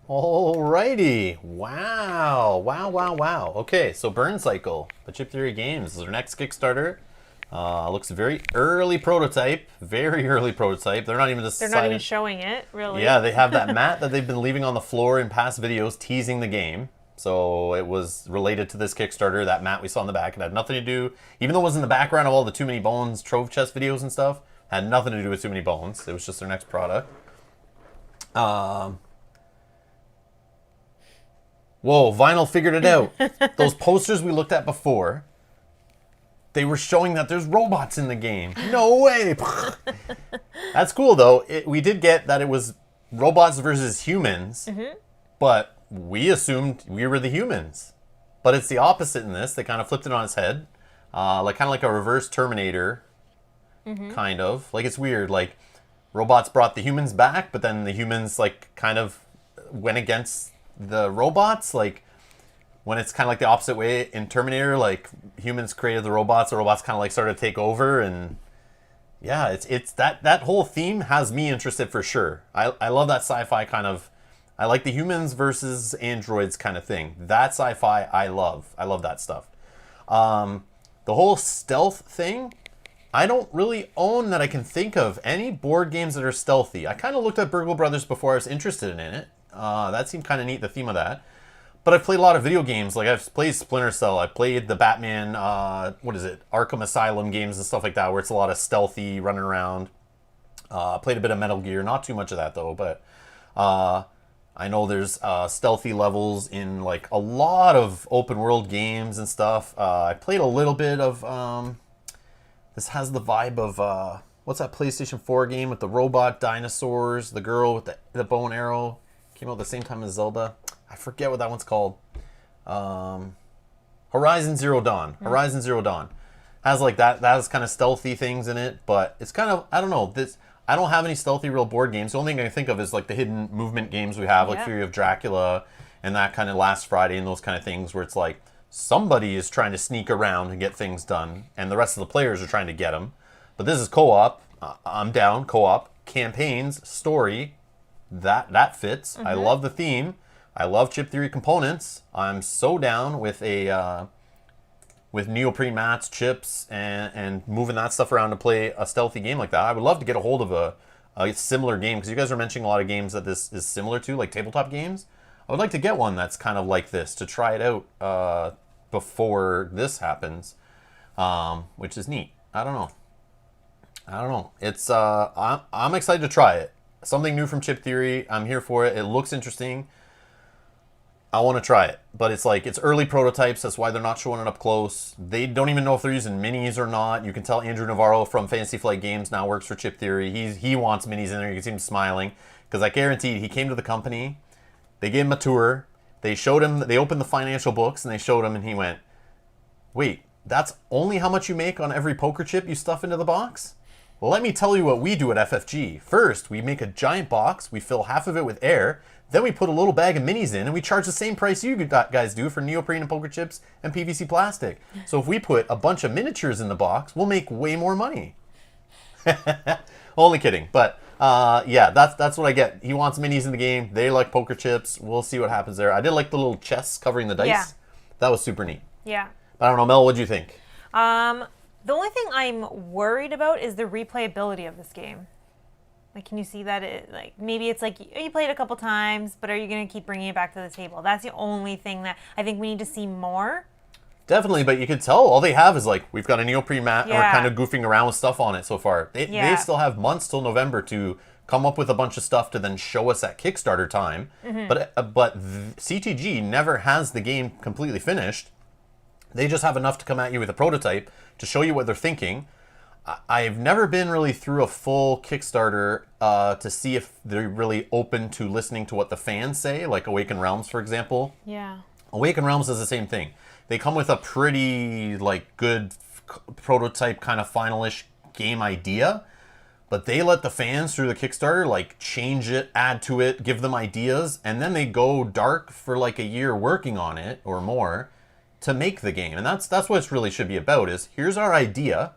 Alrighty. Wow. Okay, so Burn Cycle, the Chip Theory Games, is our next Kickstarter. Looks very early prototype. Very early prototype. They're not even They're not even showing it, really. Yeah, they have that mat that they've been leaving on the floor in past videos teasing the game. So it was related to this Kickstarter, that mat we saw in the back. It had nothing to do, even though it was in the background of all the Too Many Bones trove chest videos and stuff, had nothing to do with Too Many Bones. It was just their next product. Whoa, Vinyl figured it out. Those posters we looked at before, they were showing that there's robots in the game. No way. That's cool, though. We did get that it was robots versus humans, but we assumed we were the humans. But it's the opposite in this. They kind of flipped it on its head, kind of like a reverse Terminator, kind of. Like, it's weird. Like, robots brought the humans back, but then the humans, kind of went against the robots. Like, when it's kind of like the opposite way in Terminator, like, humans created the robots kind of started to take over, and yeah, it's that whole theme has me interested for sure. I love that sci-fi kind of, I like the humans versus androids kind of thing. That sci-fi I love that stuff. The whole stealth thing, I don't really own that I can think of any board games that are stealthy. I kind of looked at Burgle Brothers before I was interested in it. That seemed kind of neat, the theme of that. But I've played a lot of video games. Like, I've played Splinter Cell. I played the Batman, Arkham Asylum games and stuff like that, where it's a lot of stealthy, running around. Played a bit of Metal Gear. Not too much of that, though. But I know there's stealthy levels in, a lot of open-world games and stuff. I played a little bit of... this has the vibe of... what's that PlayStation 4 game with the robot dinosaurs? The girl with the bow and arrow? Came out at the same time as Zelda. I forget what that one's called. Horizon Zero Dawn. Horizon Zero Dawn has that has kind of stealthy things in it, but it's kind of, I don't know. I don't have any stealthy real board games. The only thing I can think of is the hidden movement games we have, like Fury of Dracula and that kind of Last Friday and those kind of things where it's somebody is trying to sneak around and get things done, and the rest of the players are trying to get them. But this is co-op. I'm down. Co-op campaigns, story. That fits. I love the theme. I love Chip Theory components. I'm so down with with neoprene mats, chips, and moving that stuff around to play a stealthy game like that. I would love to get a hold of a similar game, because you guys are mentioning a lot of games that this is similar to, like tabletop games. I would like to get one that's kind of like this, to try it out before this happens, which is neat. I don't know. It's I'm excited to try it. Something new from Chip Theory. I'm here for it. It looks interesting. I want to try it, but it's early prototypes. That's why they're not showing it up close. They don't even know if they're using minis or not. You can tell Andrew Navarro from Fantasy Flight Games now works for Chip Theory. He wants minis in there. You can see him smiling, because I guaranteed he came to the company. They gave him a tour. They showed him. They opened the financial books and they showed him, and he went, "Wait, that's only how much you make on every poker chip you stuff into the box? Well, let me tell you what we do at FFG. First, we make a giant box. We fill half of it with air. Then we put a little bag of minis in, and we charge the same price you guys do for neoprene and poker chips and PVC plastic. So if we put a bunch of miniatures in the box, we'll make way more money." Only kidding. But yeah, that's what I get. He wants minis in the game. They like poker chips. We'll see what happens there. I did like the little chests covering the dice. Yeah. That was super neat. Yeah. But I don't know, Mel, what'd you think? The only thing I'm worried about is the replayability of this game. Like, can you see that maybe it's like you played a couple times, but are you going to keep bringing it back to the table? That's the only thing that I think we need to see more. Definitely, but you can tell all they have is like, we've got a neoprene mat and we're Yeah. kind of goofing around with stuff on it so far. They Yeah. still have months till November to come up with a bunch of stuff to then show us at Kickstarter time. But CTG never has the game completely finished. They just have enough to come at you with a prototype to show you what they're thinking. I've never been really through a full Kickstarter to see if they're really open to listening to what the fans say, like Awaken Realms, for example. Yeah. Awaken Realms is the same thing. They come with a pretty good prototype kind of final-ish game idea, but they let the fans through the Kickstarter change it, add to it, give them ideas, and then they go dark for a year working on it or more to make the game. And that's what it really should be about, is here's our idea.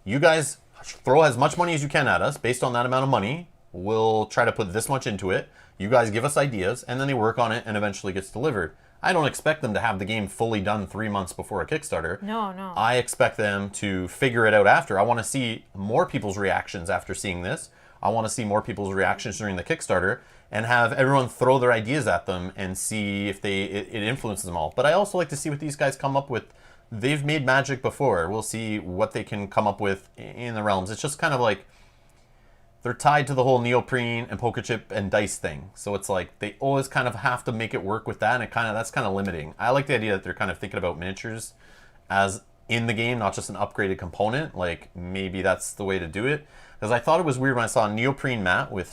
You guys throw as much money as you can at us. Based on that amount of money, we'll try to put this much into it. You guys give us ideas, and then they work on it and eventually gets delivered. I don't expect them to have the game fully done 3 months before a Kickstarter. No. I expect them to figure it out after. I want to see more people's reactions after seeing this. I want to see more people's reactions during the Kickstarter and have everyone throw their ideas at them and see if it influences them all. But I also like to see what these guys come up with. They've made Magic before. We'll see what they can come up with in the realms. It's just kind of like they're tied to the whole neoprene and poker chip and dice thing. So it's like they always kind of have to make it work with that, and that's kind of limiting. I like the idea that they're kind of thinking about miniatures as in the game, not just an upgraded component. Like, maybe that's the way to do it. Because I thought it was weird when I saw a neoprene mat with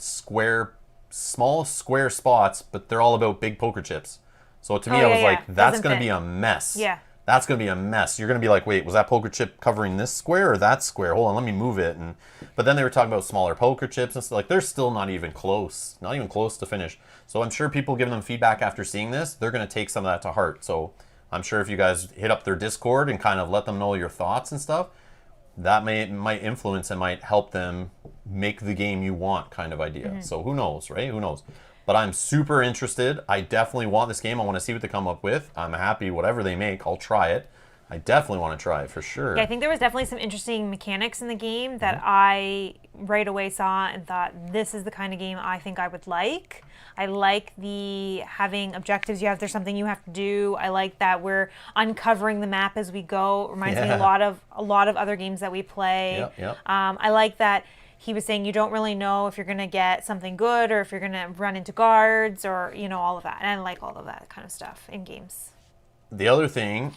small square spots, but they're all about big poker chips. So to me, I was like, that's going to be a mess. Yeah. That's going to be a mess. You're going to be like, wait, was that poker chip covering this square or that square? Hold on, let me move it. But then they were talking about smaller poker chips and stuff. Like, they're still not even close to finish. So I'm sure people giving them feedback after seeing this, they're going to take some of that to heart. So I'm sure if you guys hit up their Discord and kind of let them know your thoughts and stuff, that might influence and might help them make the game you want kind of idea. So who knows, right? Who knows? But I'm super interested. I definitely want this game. I want to see what they come up with. I'm happy whatever they make. I'll try it. I definitely want to try it for sure. Yeah, I think there was definitely some interesting mechanics in the game that I right away saw and thought, this is the kind of game I think I would like. I like the having objectives. There's something you have to do. I like that we're uncovering the map as we go. It reminds me a lot of other games that we play. Yep. I like that he was saying you don't really know if you're going to get something good or if you're going to run into guards or, all of that. And I like all of that kind of stuff in games. The other thing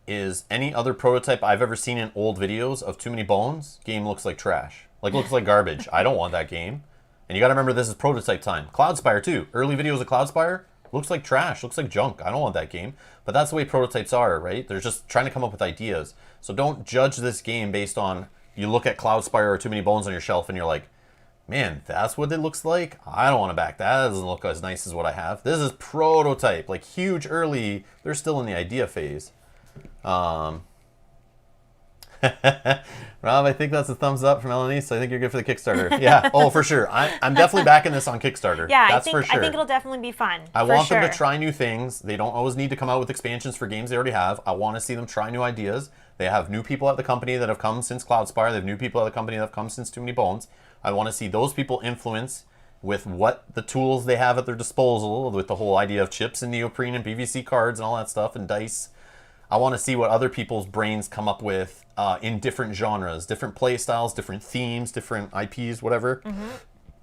is any other prototype I've ever seen in old videos of Too Many Bones, game looks like trash. Looks like garbage. I don't want that game. And you got to remember, this is prototype time. Cloudspire too. Early videos of Cloudspire looks like trash. Looks like junk. I don't want that game. But that's the way prototypes are, right? They're just trying to come up with ideas. So don't judge this game based on, you look at Cloudspire or Too Many Bones on your shelf and you're like, man, that's what it looks like? I don't want to back that. That doesn't look as nice as what I have. This is prototype, huge early. They're still in the idea phase. Rob, I think that's a thumbs up from Melanie, so I think you're good for the Kickstarter. Yeah, oh, for sure. I'm definitely backing this on Kickstarter. Yeah, that's for sure. I think it'll definitely be fun. I want them to try new things. They don't always need to come out with expansions for games they already have. I want to see them try new ideas. They have new people at the company that have come since Cloudspire. They have new people at the company that have come since Too Many Bones. I want to see those people influence with what the tools they have at their disposal, with the whole idea of chips and neoprene and PVC cards and all that stuff and dice. I want to see what other people's brains come up with in different genres, different play styles, different themes, different IPs, whatever.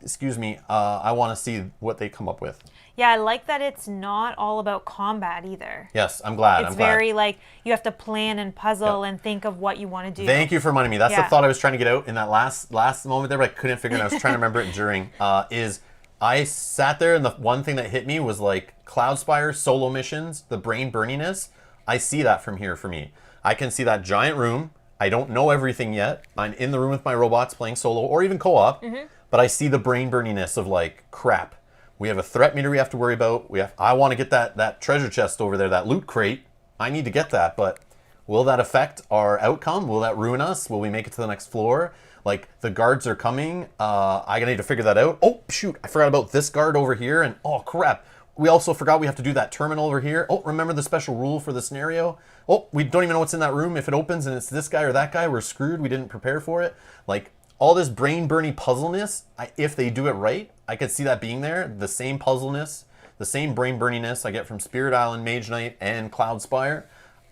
Excuse me. I want to see what they come up with. Yeah, I like that it's not all about combat either. Yes, I'm glad. It's very you have to plan and puzzle and think of what you want to do. Thank you for reminding me. That's the thought I was trying to get out in that last moment there, but I couldn't figure it out. I was trying to remember it during. I sat there and the one thing that hit me was Cloudspire solo missions, the brain burniness. I see that from here for me. I can see that giant room. I don't know everything yet. I'm in the room with my robots playing solo or even co-op, but I see the brain burniness of crap. We have a threat meter we have to worry about. I want to get that treasure chest over there, that loot crate. I need to get that, but will that affect our outcome? Will that ruin us? Will we make it to the next floor? The guards are coming. I need to figure that out. Oh, shoot. I forgot about this guard over here. And oh, crap. we also forgot we have to do that terminal over here. Oh, remember the special rule for the scenario? Oh, we don't even know what's in that room. If it opens and it's this guy or that guy, we're screwed. We didn't prepare for it. Like, all this brain-burning puzzleness, if they do it right, I could see that being there. The same puzzleness, the same brain-burniness I get from Spirit Island, Mage Knight, and Cloudspire.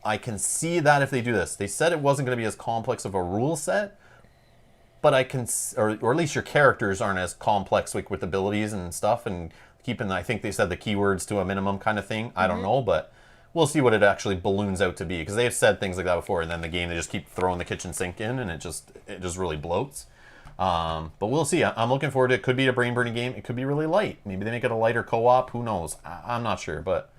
I can see that if they do this. They said it wasn't going to be as complex of a rule set, but I can, or at least your characters aren't as complex, like with abilities and stuff, and keeping, I think they said the keywords to a minimum kind of thing. I don't know, but we'll see what it actually balloons out to be, because they have said things like that before, and then the game, they just keep throwing the kitchen sink in, and it just really bloats. But we'll see. I'm looking forward to it. It could be a brain-burning game. It could be really light. Maybe they make it a lighter co-op. Who knows? I'm not sure, but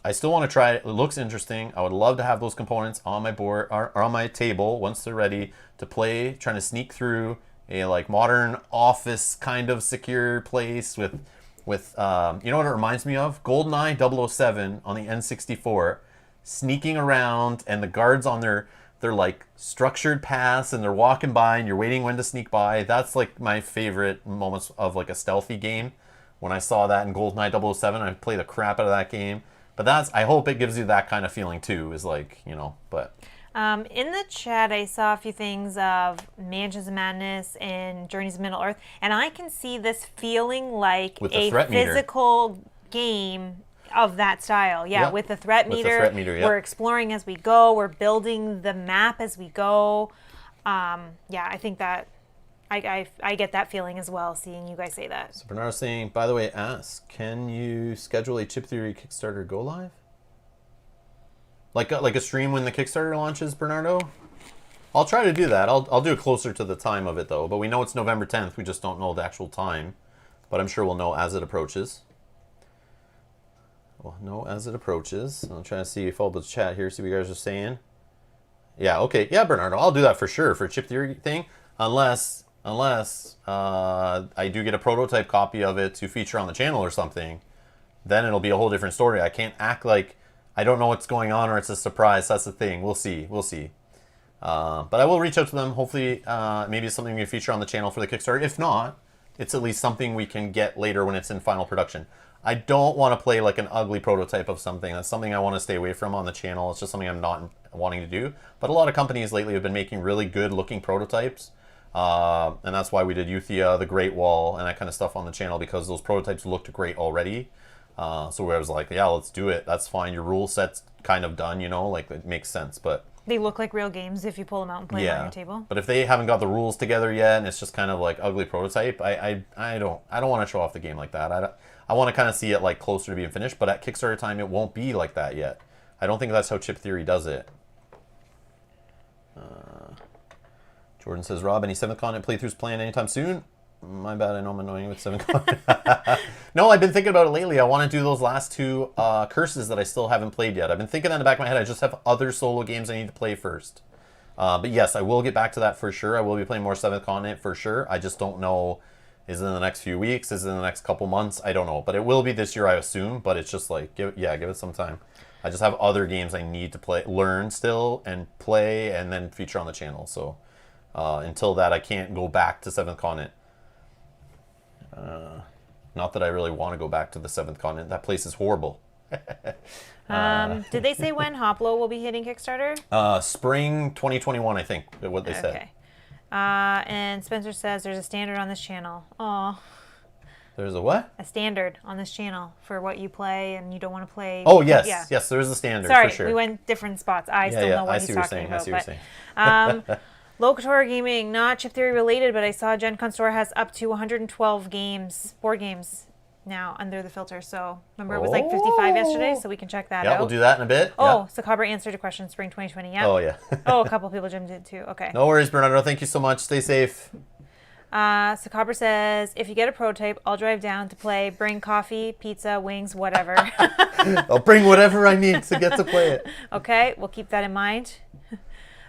I still want to try it. It looks interesting. I would love to have those components on my board or on my table once they're ready to play, trying to sneak through a like modern office kind of secure place with you know what it reminds me of? GoldenEye 007 on the N64, sneaking around, and the guards on their like structured paths, and they're walking by and you're waiting when to sneak by. That's like my favorite moments of like a stealthy game. When I saw that in GoldenEye 007, I played the crap out of that game. But I hope it gives you that kind of feeling too, is like, you know, but. In the chat, I saw a few things of Mansions of Madness and Journeys of Middle-earth, and I can see this feeling like a physical game of that style. Yeah, with the threat meter. Yeah. We're exploring as we go. We're building the map as we go. Yeah, I think that I get that feeling as well, seeing you guys say that. So Bernardo's saying, by the way, can you schedule a Chip Theory Kickstarter go live? Like a stream when the Kickstarter launches, Bernardo? I'll try to do that. I'll do it closer to the time of it, though. But we know it's November 10th. We just don't know the actual time. But I'm sure we'll know as it approaches. We'll know as it approaches. I'm trying to see if all the chat here, see what you guys are saying. Yeah, okay. Yeah, Bernardo, I'll do that for sure for Chip Theory thing. Unless I do get a prototype copy of it to feature on the channel or something. Then it'll be a whole different story. I can't act like I don't know what's going on or it's a surprise. That's the thing. We'll see. But I will reach out to them. Hopefully, maybe it's something we can feature on the channel for the Kickstarter. If not, it's at least something we can get later when it's in final production. I don't want to play like an ugly prototype of something. That's something I want to stay away from on the channel. It's just something I'm not wanting to do. But a lot of companies lately have been making really good looking prototypes. And that's why we did Euthia, the Great Wall, and that kind of stuff on the channel, because those prototypes looked great already. So I was like, yeah, let's do it. That's fine. Your rule set's kind of done, you know, like it makes sense. But they look like real games if you pull them out and play them on your table. But if they haven't got the rules together yet, and it's just kind of like ugly prototype, I don't want to show off the game like that. I want to kind of see it like closer to being finished. But at Kickstarter time, it won't be like that yet. I don't think that's how Chip Theory does it. Jordan says, Rob, any 7th Continent playthroughs planned anytime soon? My bad, I know I'm annoying with 7th Continent. No, I've been thinking about it lately. I want to do those last 2 curses that I still haven't played yet. I've been thinking that in the back of my head. I just have other solo games I need to play first. But yes, I will get back to that for sure. I will be playing more 7th Continent for sure. I just don't know, is it in the next few weeks? Is it in the next couple months? I don't know. But it will be this year, I assume. But it's just like, give it some time. I just have other games I need to learn still, and play, and then feature on the channel. So until that, I can't go back to 7th Continent. Not that I really want to go back to the 7th Continent. That place is horrible. Did they say when Hoplo will be hitting Kickstarter? Spring 2021, I think, what they said. Okay. And Spencer says there's a standard on this channel. Oh. There's a what? A standard on this channel for what you play and you don't want to play. Oh, yes. Yeah. Yes, there is a standard, Sorry, for sure. we went different spots. I still know what he's talking about. I see what you're saying. Locator Gaming, not Chip Theory related, but I saw Gen Con Store has up to 112 board games now under the filter. So remember it was like 55 yesterday, so we can check that out. Yeah, we'll do that in a bit. Oh, so Cabra answered a question, spring 2020. Yeah. Oh, yeah. A couple people jumped in too. Okay. No worries, Bernardo. Thank you so much. Stay safe. So Cabra says, if you get a prototype, I'll drive down to play. Bring coffee, pizza, wings, whatever. I'll bring whatever I need to get to play it. Okay, we'll keep that in mind.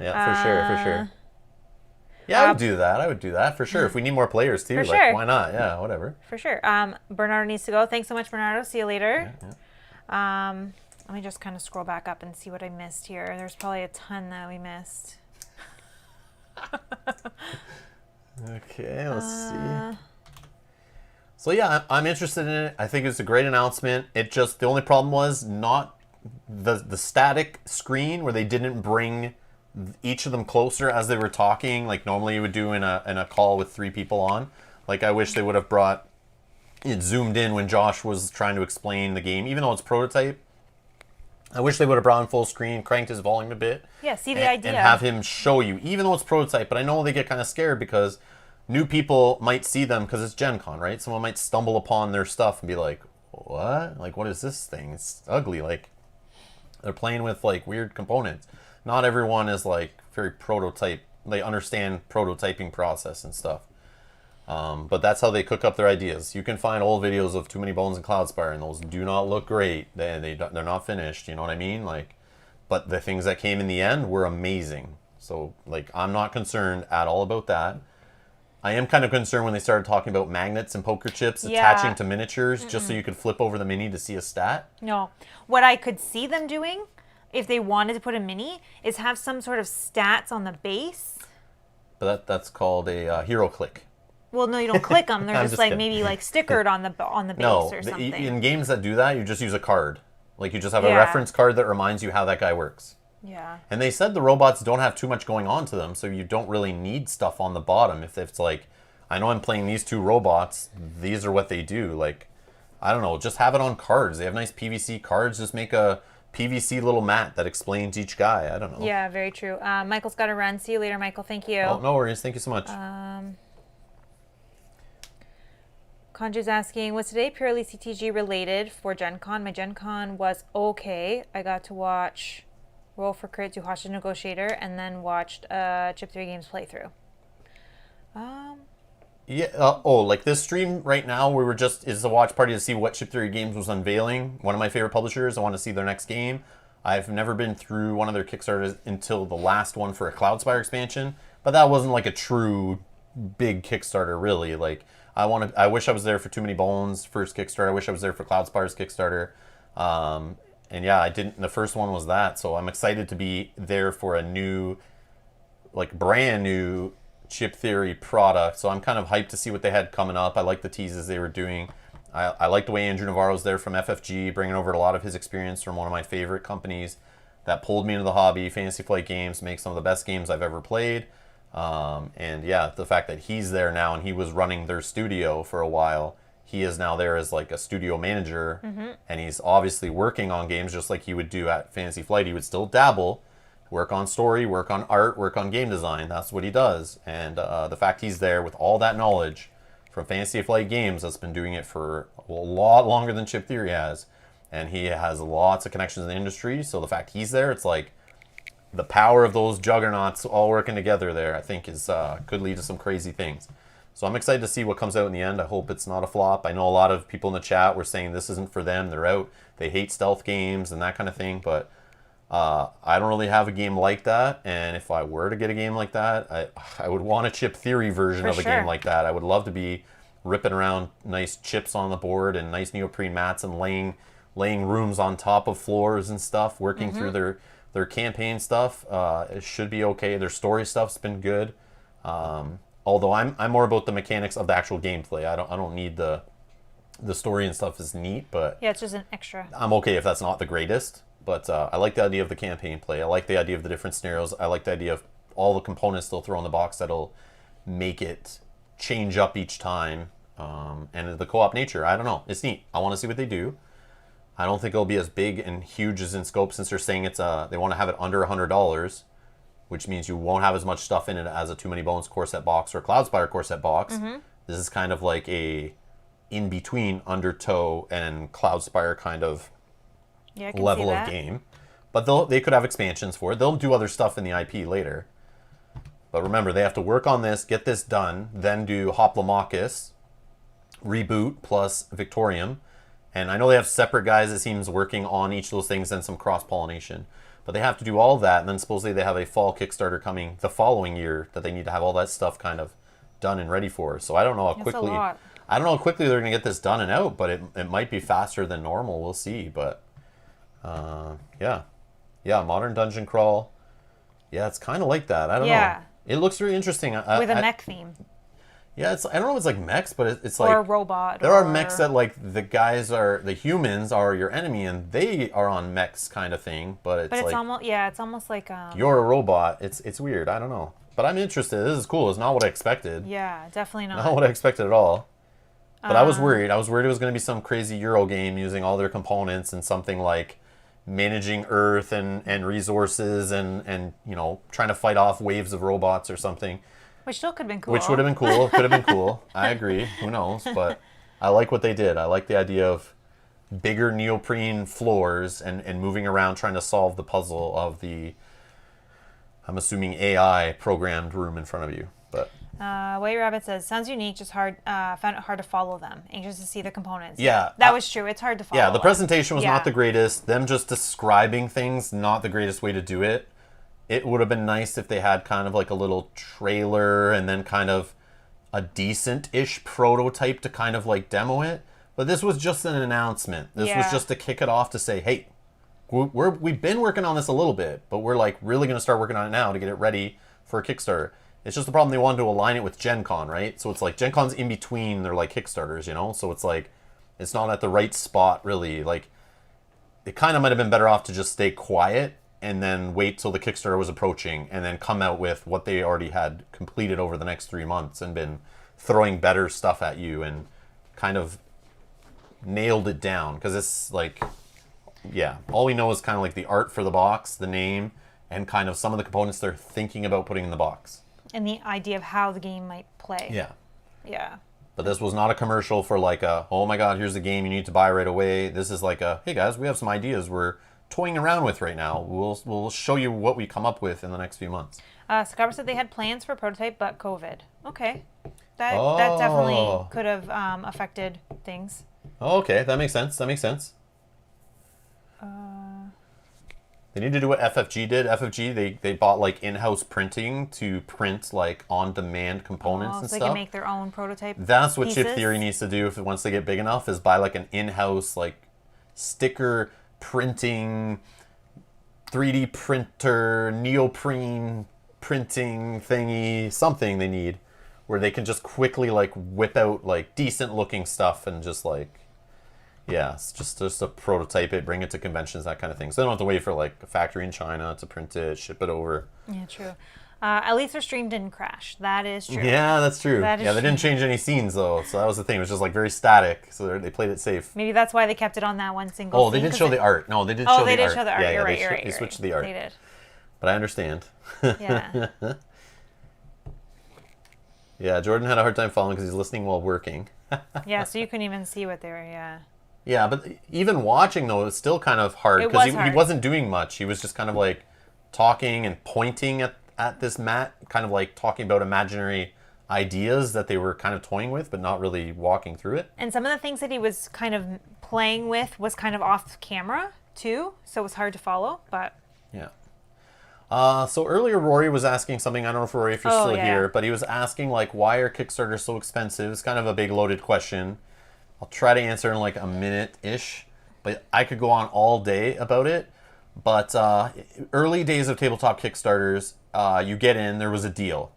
Yeah, for sure. Yeah, I would do that for sure. If we need more players too, why not? Yeah, whatever. For sure. Bernardo needs to go. Thanks so much, Bernardo. See you later. Yeah. Let me just kind of scroll back up and see what I missed here. There's probably a ton that we missed. Okay, let's see. So yeah, I'm interested in it. I think it's a great announcement. It just, the only problem was not the static screen where they didn't bring each of them closer as they were talking, like normally you would do in a call with 3 people on. Like I wish they would have brought it zoomed in when Josh was trying to explain the game, even though it's prototype. I wish they would have brought in full screen, cranked his volume a bit. Yeah, see the idea. And have him show you, even though it's prototype. But I know they get kind of scared because new people might see them because it's Gen Con, right? Someone might stumble upon their stuff and be like, what? Like, what is this thing? It's ugly. Like, they're playing with, like, weird components. Not everyone is, like, very prototype. They understand prototyping process and stuff. But that's how they cook up their ideas. You can find old videos of Too Many Bones and Cloudspire, and those do not look great. They're not finished, you know what I mean? Like, but the things that came in the end were amazing. So, like, I'm not concerned at all about that. I am kind of concerned when they started talking about magnets and poker chips attaching to miniatures just so you could flip over the mini to see a stat. No. What I could see them doing, if they wanted to put a mini, is have some sort of stats on the base. But that's called a hero click. Well, no, you don't click them. They're just like kidding. maybe like stickered on the base No, or something. in games that do that, you just use a card. Like you just have a reference card that reminds you how that guy works. Yeah. And they said the robots don't have too much going on to them, so you don't really need stuff on the bottom. If it's like, I know I'm playing these 2 robots, these are what they do. Like, I don't know, just have it on cards. They have nice PVC cards. Just make a PVC little mat that explains each guy. I don't know. Yeah, very true. Michael's got to run. See you later, Michael. Thank you. Oh, no worries. Thank you so much. Conju's asking, was today purely CTG related for Gen Con? My Gen Con was okay. I got to watch Roll for Crit, do Hostage Negotiator, and then watched Chip 3 Games playthrough. Yeah. Like this stream right now, we were just is a watch party to see what Chip Theory Games was unveiling. One of my favorite publishers. I want to see their next game. I've never been through one of their Kickstarters until the last one for a Cloudspire expansion, but that wasn't like a true big Kickstarter, really. Like I wish I was there for Too Many Bones first Kickstarter. I wish I was there for Cloudspire's Kickstarter. And yeah, I didn't. The first one was that, so I'm excited to be there for a new, like brand new Chip Theory product. So I'm kind of hyped to see what they had coming up. I like the teases they were doing. I like the way Andrew Navarro's there from FFG, bringing over a lot of his experience from one of my favorite companies that pulled me into the hobby. Fantasy Flight Games makes some of the best games I've ever played. And yeah, the fact that he's there now and he was running their studio for a while. He is now there as like a studio manager, and he's obviously working on games just like he would do at Fantasy Flight. He would still dabble, work on story, work on art, work on game design. That's what he does. And the fact he's there with all that knowledge from Fantasy Flight Games that's been doing it for a lot longer than Chip Theory has, and he has lots of connections in the industry. So the fact he's there, it's like the power of those juggernauts all working together there, I think is could lead to some crazy things. So I'm excited to see what comes out in the end. I hope it's not a flop. I know a lot of people in the chat were saying this isn't for them. They're out. They hate stealth games and that kind of thing. But I don't really have a game like that. And if I were to get a game like that, I would want a Chip Theory version of a game like that. I would love to be ripping around nice chips on the board and nice neoprene mats and laying rooms on top of floors and stuff, working through their campaign stuff. It should be okay. Their story stuff's been good. Although I'm more about the mechanics of the actual gameplay. I don't need the story and stuff is neat, but yeah, it's just an extra. I'm okay if that's not the greatest. But I like the idea of the campaign play. I like the idea of the different scenarios. I like the idea of all the components they'll throw in the box that'll make it change up each time. And the co-op nature, I don't know. It's neat. I want to see what they do. I don't think it'll be as big and huge as in scope since they're saying they want to have it under $100. Which means you won't have as much stuff in it as a Too Many Bones core set box or Cloudspire core set box. This is kind of like a in-between Undertow and Cloudspire kind of level of game. But they could have expansions for it. They'll do other stuff in the IP later. But remember, they have to work on this, get this done, then do Hoplomachus, Reboot, plus Victorium. And I know they have separate guys, it seems, working on each of those things and some cross-pollination. But they have to do all that, and then supposedly they have a fall Kickstarter coming the following year that they need to have all that stuff kind of done and ready for. So I don't know how quickly they're going to get this done and out, but it might be faster than normal. We'll see. But yeah, modern dungeon crawl. Yeah, it's kind of like that. I don't know. It looks really interesting. With a mech theme. Yeah, I don't know if it's like mechs, but it's or a like robot. there are mechs that like the humans are your enemy and they are on mechs kind of thing, but it's like it's almost like you're a robot. It's weird. I don't know, but I'm interested. This is cool. It's not what I expected. yeah, definitely not. Not what I expected at all. But I was worried. I was worried it was going to be some crazy Euro game using all their components and something like managing Earth and resources and trying to fight off waves of robots or something. Which still could have been cool. Which would have been cool. Could have been cool. I agree. Who knows? But I like what they did. I like the idea of bigger neoprene floors and moving around trying to solve the puzzle of the, I'm assuming, AI programmed room in front of you. But White Rabbit says, sounds unique, just found it hard to follow them. Anxious to see the components. Yeah. That was true. It's hard to follow. Yeah, the presentation was Yeah. not the greatest. Them just describing things, not the greatest way to do it. It would have been nice if they had kind of like a little trailer and then kind of a decent-ish prototype to kind of like demo it. But this was just an announcement. This was Yeah. just to kick it off to say, hey, we've been working on this a little bit, but we're like really going to start working on it now to get it ready for a Kickstarter. It's just the problem they wanted to align it with Gen Con, right? So it's like Gen Con's in between their like Kickstarters, So it's like it's not at the right spot really. Like it kind of might have been better off to just stay quiet and then wait till the Kickstarter was approaching and then come out with what they already had completed over the next 3 months and been throwing better stuff at you and kind of nailed it down. Because it's like, yeah, all we know is kind of like the art for the box, the name, and kind of some of the components they're thinking about putting in the box. And the idea of how the game might play. Yeah. Yeah. But this was not a commercial for like a, oh my god, here's the game you need to buy right away. This is like a, hey guys, we have some ideas we're toying around with right now. We'll show you what we come up with in the next few months. Sakaba said they had plans for a prototype, but COVID. Okay. That definitely could have affected things. Oh, okay, that makes sense. They need to do what FFG did. FFG, they bought like in-house printing to print like on-demand components and so stuff. they can make their own prototype That's what pieces? Chip Theory needs to do once they get big enough, is buy like an in-house like sticker printing, 3D printer, neoprene printing thingy, something they need where they can just quickly like whip out like decent looking stuff and just like, yeah, it's just a prototype it, bring it to conventions, that kind of thing. So they don't have to wait for like a factory in China to print it, ship it over. Yeah, true. At least their stream didn't crash. That is true. Yeah, that's true. That is They didn't change any scenes though, so that was the thing. It was just like very static, so they played it safe. Maybe that's why they kept it on that one single Oh, they scene, did 'cause show the art. No, they did show the art. Oh, they did show the art. Yeah, You're right, they switched to the art. They did. But I understand. Yeah. Yeah, Jordan had a hard time following because he's listening while working. Yeah, so you couldn't even see what they were, yeah. Yeah, but even watching though, it's still kind of hard It because was he hard. wasn't doing much. He was just kind of like talking and pointing at this mat, kind of like talking about imaginary ideas that they were kind of toying with, but not really walking through it. And some of the things that he was kind of playing with was kind of off camera too, so it was hard to follow, but... Yeah. So earlier Rory was asking something, I don't know if Rory, if you're still here, but he was asking like, why are Kickstarters so expensive? It's kind of a big loaded question. I'll try to answer in like a minute-ish, but I could go on all day about it. But early days of tabletop Kickstarters, you get in, there was a deal.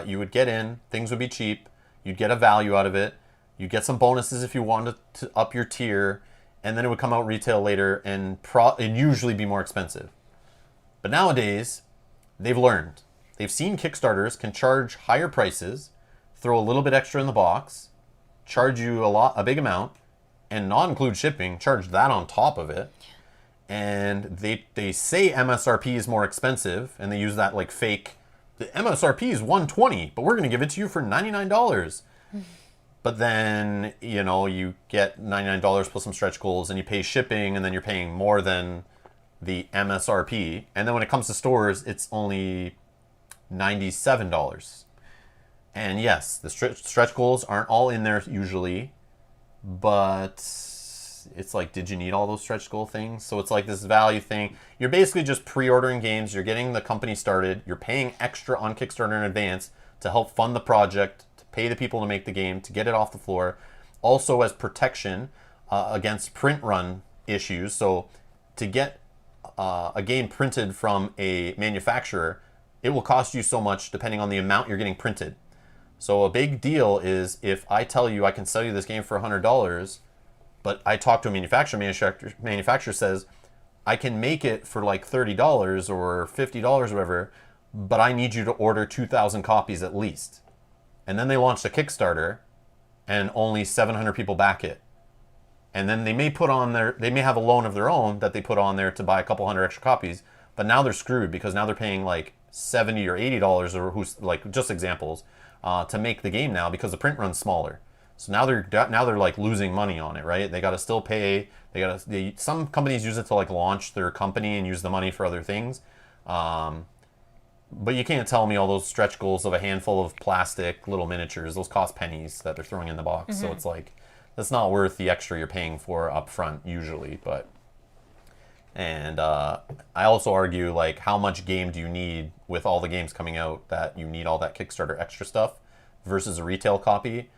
You would get in, things would be cheap, you'd get a value out of it, you'd get some bonuses if you wanted to up your tier, and then it would come out retail later and usually be more expensive. But nowadays, they've learned. They've seen Kickstarters can charge higher prices, throw a little bit extra in the box, charge you a big amount, and not include shipping, charge that on top of it. And they say MSRP is more expensive, and they use that like fake, the MSRP is $120, but we're going to give it to you for $99. But then, you get $99 plus some stretch goals, and you pay shipping, and then you're paying more than the MSRP. And then when it comes to stores, it's only $97. And yes, the stretch goals aren't all in there usually, but it's like, did you need all those stretch goal things? So it's like this value thing. You're basically just pre-ordering games. You're getting the company started. You're paying extra on Kickstarter in advance to help fund the project, to pay the people to make the game, to get it off the floor. Also as protection against print run issues. So to get a game printed from a manufacturer, it will cost you so much depending on the amount you're getting printed. So a big deal is if I tell you I can sell you this game for $100, but I talk to a manufacturer says, I can make it for like $30 or $50 or whatever, but I need you to order 2,000 copies at least. And then they launched a Kickstarter and only 700 people back it. And then they may have a loan of their own that they put on there to buy a couple hundred extra copies, but now they're screwed because now they're paying like $70 or $80 or who's like just examples to make the game now because the print run's smaller. So now they're like losing money on it, right? They got to still pay. Some companies use it to like launch their company and use the money for other things. But you can't tell me all those stretch goals of a handful of plastic little miniatures. Those cost pennies that they're throwing in the box. So it's like that's not worth the extra you're paying for up front usually. And I also argue like how much game do you need with all the games coming out that you need all that Kickstarter extra stuff versus a retail copy.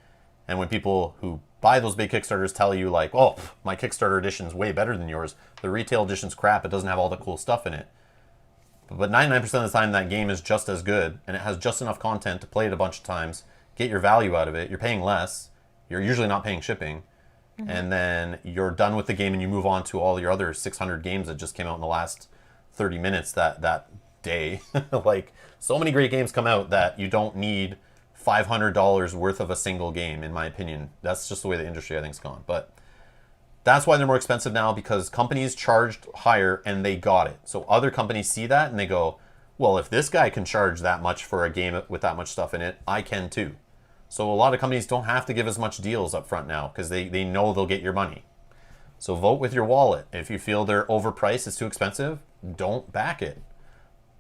And when people who buy those big Kickstarters tell you like, oh, my Kickstarter edition's way better than yours, the retail edition's crap, it doesn't have all the cool stuff in it. But 99% of the time that game is just as good and it has just enough content to play it a bunch of times, get your value out of it. You're paying less. You're usually not paying shipping. And then you're done with the game and you move on to all your other 600 games that just came out in the last 30 minutes that day. Like so many great games come out that you don't need $500 worth of a single game, in my opinion. That's just the way the industry, I think, has gone. But that's why they're more expensive now, because companies charged higher and they got it. So other companies see that and they go, well, if this guy can charge that much for a game with that much stuff in it, I can too. So a lot of companies don't have to give as much deals up front now because they know they'll get your money. So vote with your wallet. If you feel they're overpriced, it's too expensive, don't back it.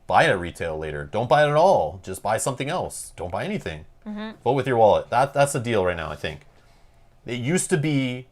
Buy it at retail later. Don't buy it at all. Just buy something else. Don't buy anything. Vote with your wallet. That's the deal right now, I think. It used to be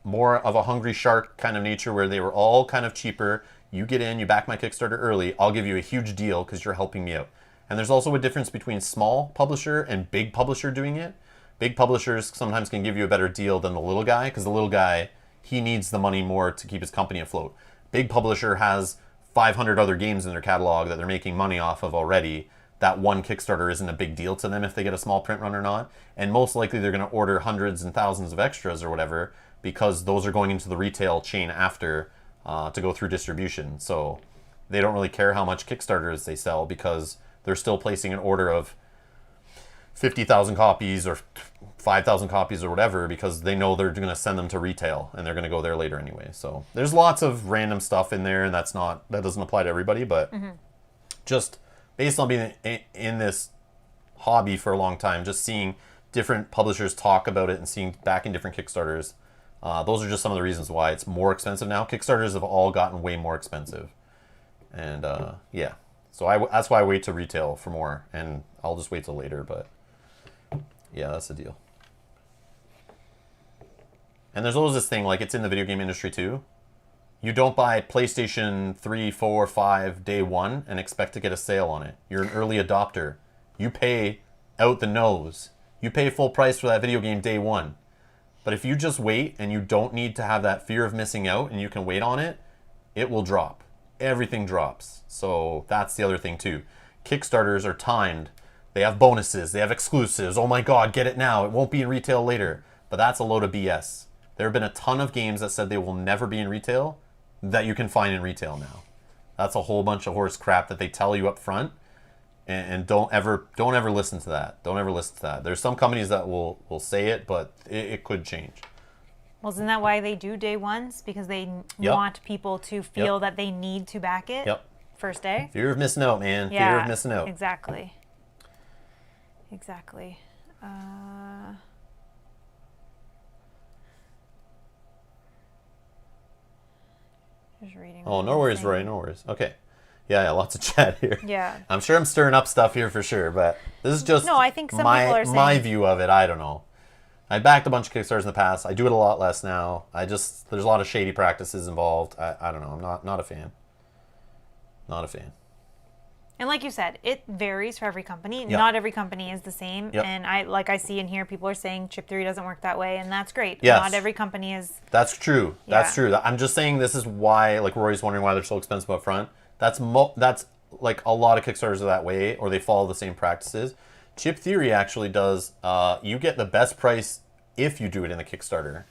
more of a hungry shark kind of nature where they were all kind of cheaper. You get in, you back my Kickstarter early, I'll give you a huge deal because you're helping me out. And there's also a difference between small publisher and big publisher doing it. Big publishers sometimes can give you a better deal than the little guy because the little guy, he needs the money more to keep his company afloat. Big publisher has 500 other games in their catalog that they're making money off of already. That one Kickstarter isn't a big deal to them if they get a small print run or not. And most likely they're going to order hundreds and thousands of extras or whatever because those are going into the retail chain after to go through distribution. So they don't really care how much Kickstarters they sell because they're still placing an order of 50,000 copies or 5,000 copies or whatever because they know they're going to send them to retail and they're going to go there later anyway. So there's lots of random stuff in there and that doesn't apply to everybody, but just based on being in this hobby for a long time, just seeing different publishers talk about it and seeing back in different Kickstarters, those are just some of the reasons why it's more expensive now. Kickstarters have all gotten way more expensive. And yeah, so that's why I wait to retail for more, and I'll just wait till later, but yeah, that's the deal. And there's always this thing, like it's in the video game industry too. You don't buy PlayStation 3, 4, 5 day one and expect to get a sale on it. You're an early adopter. You pay out the nose. You pay full price for that video game day one. But if you just wait and you don't need to have that fear of missing out and you can wait on it, it will drop. Everything drops. So that's the other thing too. Kickstarters are timed. They have bonuses. They have exclusives. Oh my God, get it now. It won't be in retail later. But that's a load of BS. There have been a ton of games that said they will never be in retail that you can find in retail now. That's a whole bunch of horse crap that they tell you up front, and don't ever listen to that. Don't ever listen to that. There's some companies that will say it, but it could change. Well, isn't that why they do day ones? Because they want people to feel that they need to back it first day? Fear of missing out, man. Yeah, fear of missing out. Exactly. Just reading. Oh, no worries, Roy. No worries. Okay. Yeah, lots of chat here. Yeah. I'm sure I'm stirring up stuff here for sure, but this is just I think some people are saying my view of it. I don't know. I backed a bunch of Kickstarters in the past. I do it a lot less now. There's a lot of shady practices involved. I don't know. I'm not a fan. Not a fan. And like you said, it varies for every company. Yep. Not every company is the same. Yep. And I see in here, people are saying chip theory doesn't work that way, and that's great. Yes. Not every company is. That's true. Yeah. That's true. I'm just saying this is why, like Rory's wondering why they're so expensive up front. That's like a lot of Kickstarters are that way, or they follow the same practices. Chip Theory actually does. You get the best price if you do it in the Kickstarter.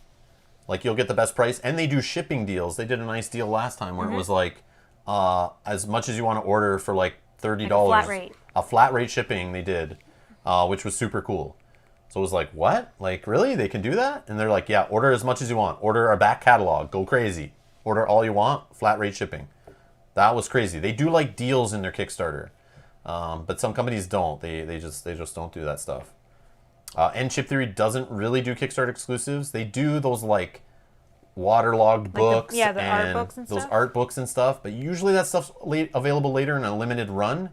Like, you'll get the best price, and they do shipping deals. They did a nice deal last time where it was like, as much as you want to order for like $30. Like a flat rate. A flat rate shipping they did, which was super cool. So it was like, what? Like, really? They can do that? And they're like, yeah, order as much as you want. Order our back catalog. Go crazy. Order all you want. Flat rate shipping. That was crazy. They do like deals in their Kickstarter. But some companies don't. They just don't do that stuff. And Chip Theory doesn't really do Kickstarter exclusives. They do those like waterlogged books, the art and books and those stuff? art books and stuff. But usually that stuff's available later in a limited run.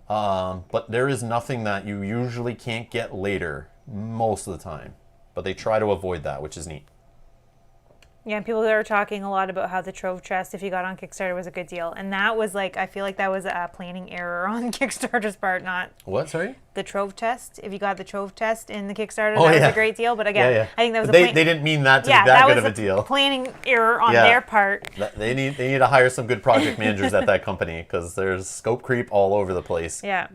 But there is nothing that you usually can't get later most of the time. But they try to avoid that, which is neat. Yeah, and people are talking a lot about how the Trove Chest, if you got on Kickstarter, was a good deal. And that was like, I feel like that was a planning error on Kickstarter's part, not What? Sorry? the Trove Chest. If you got the Trove Chest in the Kickstarter, Oh, that was yeah. a great deal. But again, I think that was they didn't mean that to be that that good was of a deal. planning error on Yeah. their part. They need to hire some good project managers at that company because there's scope creep all over the place. Yeah,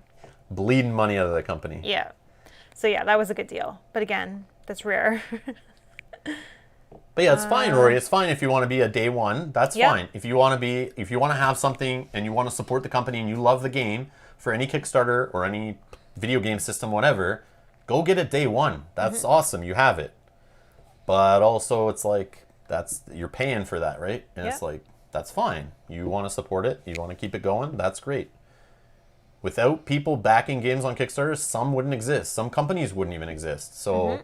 Bleeding money out of that company. yeah. So yeah, that was a good deal. But again, that's rare. But yeah, it's fine, Rory. It's fine if you want to be a day one. That's Yeah. fine. If you want to have something and you want to support the company and you love the game for any Kickstarter or any video game system, whatever, go get it day one. That's awesome. You have it. But also, it's like you're paying for that, right? And it's Yeah. like that's fine. You want to support it. You want to keep it going. That's great. Without people backing games on Kickstarter, some wouldn't exist. Some companies wouldn't even exist. So.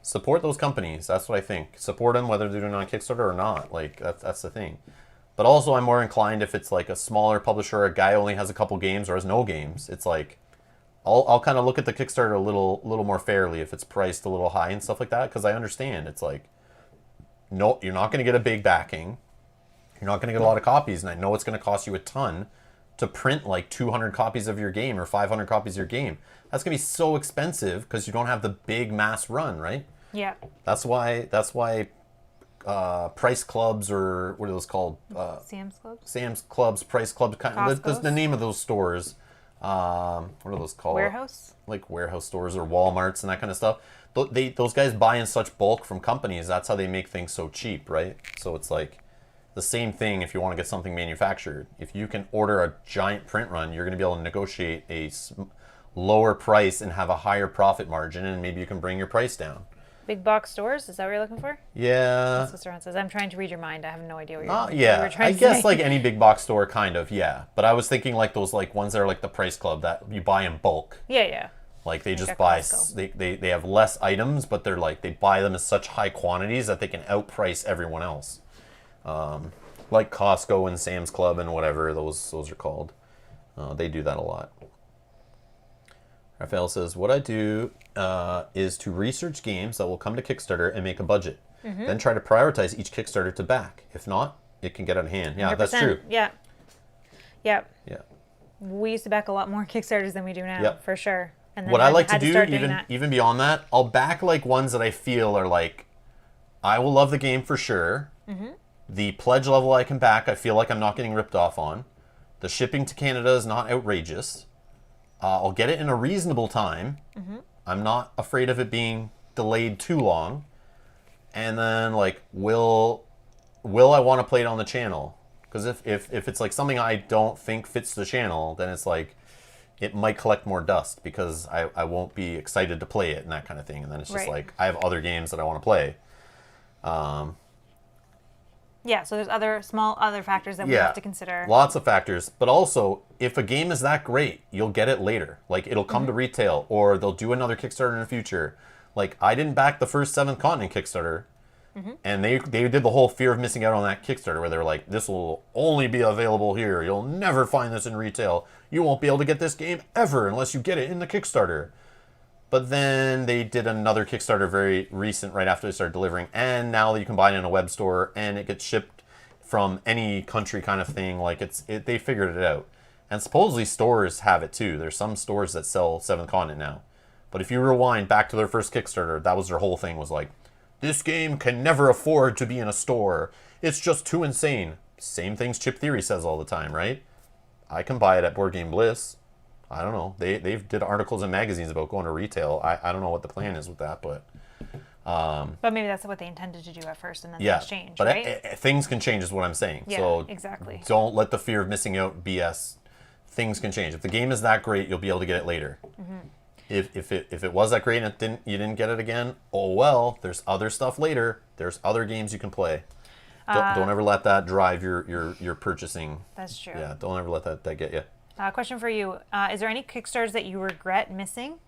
Support those companies. That's what I think. Support them whether they're doing it on Kickstarter or not. Like that's the thing. But also, I'm more inclined if it's like a smaller publisher, a guy only has a couple games or has no games. It's like I'll kind of look at the Kickstarter a little more fairly if it's priced a little high and stuff like that, because I understand it's like no, you're not going to get a big backing. You're not going to get a lot of copies, and I know it's going to cost you a ton to print like 200 copies of your game or 500 copies of your game. That's going to be so expensive because you don't have the big mass run, right? Yeah. That's why price clubs, or what are those called? Sam's Club? Sam's Clubs, price clubs, kind of Costco's? the name of those stores. What are those called? Warehouse? Like warehouse stores or Walmarts and that kind of stuff. Those guys buy in such bulk from companies. That's how they make things so cheap, right? So it's like the same thing if you want to get something manufactured. If you can order a giant print run, you're going to be able to negotiate a lower price and have a higher profit margin, and maybe you can bring your price down. Big box stores? Is that what you're looking for? Yeah. That's what Saran says. I'm trying to read your mind. I have no idea what you're Yeah, what you were trying I to guess say. like any big box store, kind of, yeah. But I was thinking like those like ones that are like the Price Club that you buy in bulk. Yeah. Like they just at buy, Costco. they have less items, but they're like, they buy them in such high quantities that they can outprice everyone else. Like Costco and Sam's Club and whatever those are called. They do that a lot. Raphael says, what I do is to research games that will come to Kickstarter and make a budget. Then try to prioritize each Kickstarter to back. If not, it can get out of hand. Yeah, that's 100%. true. Yeah. Yeah. We used to back a lot more Kickstarters than we do now, Yep. for sure. And then What I like to had do, start doing that. even beyond that, I'll back like ones that I feel are like, I will love the game for sure. The pledge level I can back, I feel like I'm not getting ripped off on. The shipping to Canada is not outrageous. I'll get it in a reasonable time. I'm not afraid of it being delayed too long. And then like, will I want to play it on the channel? Because if it's like something I don't think fits the channel, then it's like, it might collect more dust because I won't be excited to play it and that kind of thing. And then it's just Right. like, I have other games that I want to play. Yeah, so there's other factors that we have to consider. Lots of factors. But also, if a game is that great, you'll get it later. Like, it'll come to retail, or they'll do another Kickstarter in the future. Like, I didn't back the first Seventh Continent Kickstarter. And they did the whole fear of missing out on that Kickstarter where they were like, this will only be available here. You'll never find this in retail. You won't be able to get this game ever unless you get it in the Kickstarter. But then they did another Kickstarter very recent right after they started delivering. And now you can buy it in a web store and it gets shipped from any country kind of thing. Like they figured it out. And supposedly stores have it too. There's some stores that sell Seventh Continent now. But if you rewind back to their first Kickstarter, that was their whole thing, was like, this game can never afford to be in a store. It's just too insane. Same things Chip Theory says all the time, right? I can buy it at Board Game Bliss. I don't know. They've did articles in magazines about going to retail. I don't know what the plan is with that, but But maybe that's what they intended to do at first, and then yeah. things change, But right? things can change is what I'm saying. Yeah, So exactly. don't let the fear of missing out BS. Things can change. If the game is that great, you'll be able to get it later. If it was that great and you didn't get it again, oh well. There's other stuff later. There's other games you can play. Don't ever let that drive your purchasing. That's true. Yeah, don't ever let that get you. Question for you: is there any Kickstarters that you regret missing?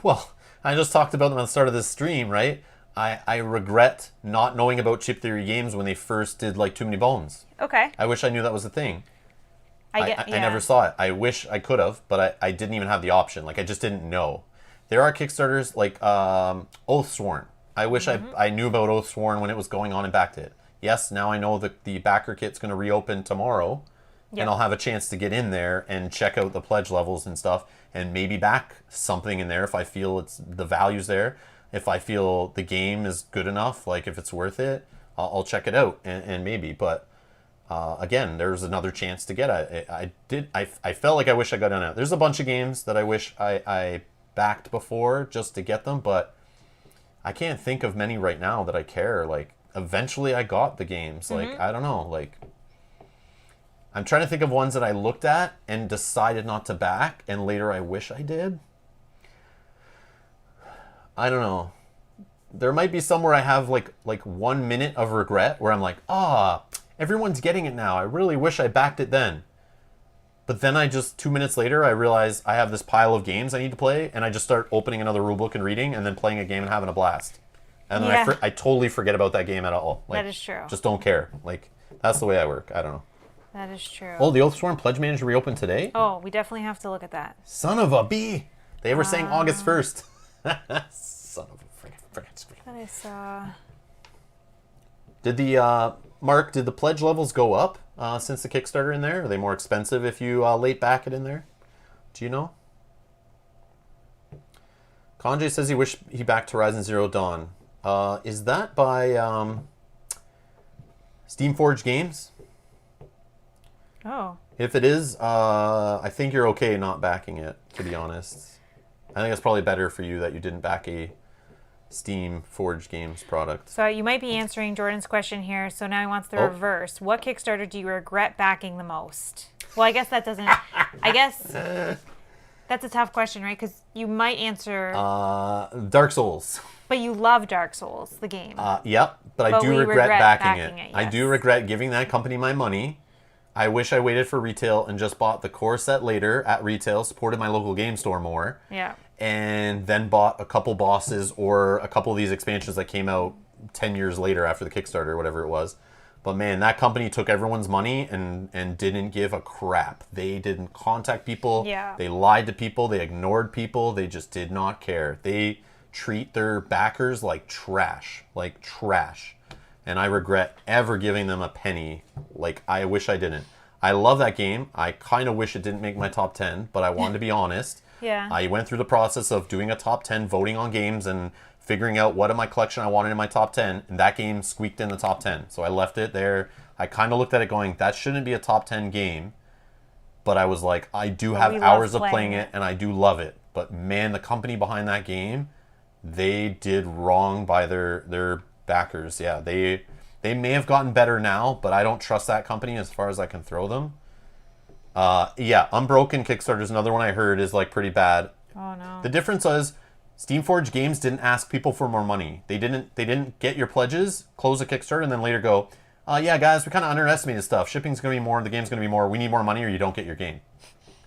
Well, I just talked about them at the start of this stream, right? I regret not knowing about Chip Theory Games when they first did like Too Many Bones. Okay. I wish I knew that was a thing. I never saw it. I wish I could have, but I didn't even have the option. Like, I just didn't know. There are Kickstarters like Oathsworn. I wish I knew about Oathsworn when it was going on and backed it. Yes, now I know that the backer kit's going to reopen tomorrow, and I'll have a chance to get in there and check out the pledge levels and stuff, and maybe back something in there if I feel the value's there. If I feel the game is good enough, like if it's worth it, I'll check it out and maybe. But again, there's another chance to get it. I felt like I wish I got in it. There's a bunch of games that I wish I backed before just to get them, but I can't think of many right now that I care. Like, eventually I got the games. Like, I don't know. Like, I'm trying to think of ones that I looked at and decided not to back, and later I wish I did. I don't know. There might be some where I have like 1 minute of regret where I'm like, everyone's getting it now. I really wish I backed it then. But then I just 2 minutes later, I realize I have this pile of games I need to play, and I just start opening another rulebook and reading, and then playing a game and having a blast. And then I totally forget about that game at all. Like, that is true. Just don't care. Like, that's the way I work. I don't know. That is true. Oh, the Oathsworn Pledge Manager reopened today? Oh, we definitely have to look at that. Son of a bee! They were saying August 1st. Son of a friggin' screen. That I saw. Did the Mark? Did the pledge levels go up since the Kickstarter in there? Are they more expensive if you late back it in there? Do you know? Kanjay says he wished he backed Horizon Zero Dawn. Is that by Steamforged Games? Oh. If it is, I think you're okay not backing it, to be honest. I think it's probably better for you that you didn't back a Steam Forged Games product. So you might be answering Jordan's question here. So now he wants the reverse. What Kickstarter do you regret backing the most? Well, I guess that doesn't... I guess that's a tough question, right? Because you might answer... Dark Souls. But you love Dark Souls, the game. Yep, but I do regret backing it. Yes. I do regret giving that company my money. I wish I waited for retail and just bought the core set later at retail, supported my local game store more. Yeah. And then bought a couple bosses or a couple of these expansions that came out 10 years later after the Kickstarter or whatever it was. But man, that company took everyone's money and didn't give a crap. They didn't contact people. Yeah. They lied to people. They ignored people. They just did not care. They treat their backers like trash. Like trash. And I regret ever giving them a penny. Like, I wish I didn't. I love that game. I kind of wish it didn't make my top 10, but I wanted to be honest. Yeah. I went through the process of doing a top 10, voting on games, and figuring out what in my collection I wanted in my top 10, and that game squeaked in the top 10. So I left it there. I kind of looked at it going, that shouldn't be a top 10 game. But I was like, I do have hours of playing it, and I do love it. But man, the company behind that game, they did wrong by their backers. Yeah, they may have gotten better now, but I don't trust that company as far as I can throw them. Yeah, Unbroken Kickstarter is another one I heard is like pretty bad. Oh no. The difference is Steamforged Games didn't ask people for more money. They didn't get your pledges, close a Kickstarter, and then later go, yeah guys, we kind of underestimated stuff. Shipping's going to be more, the game's going to be more. We need more money or you don't get your game.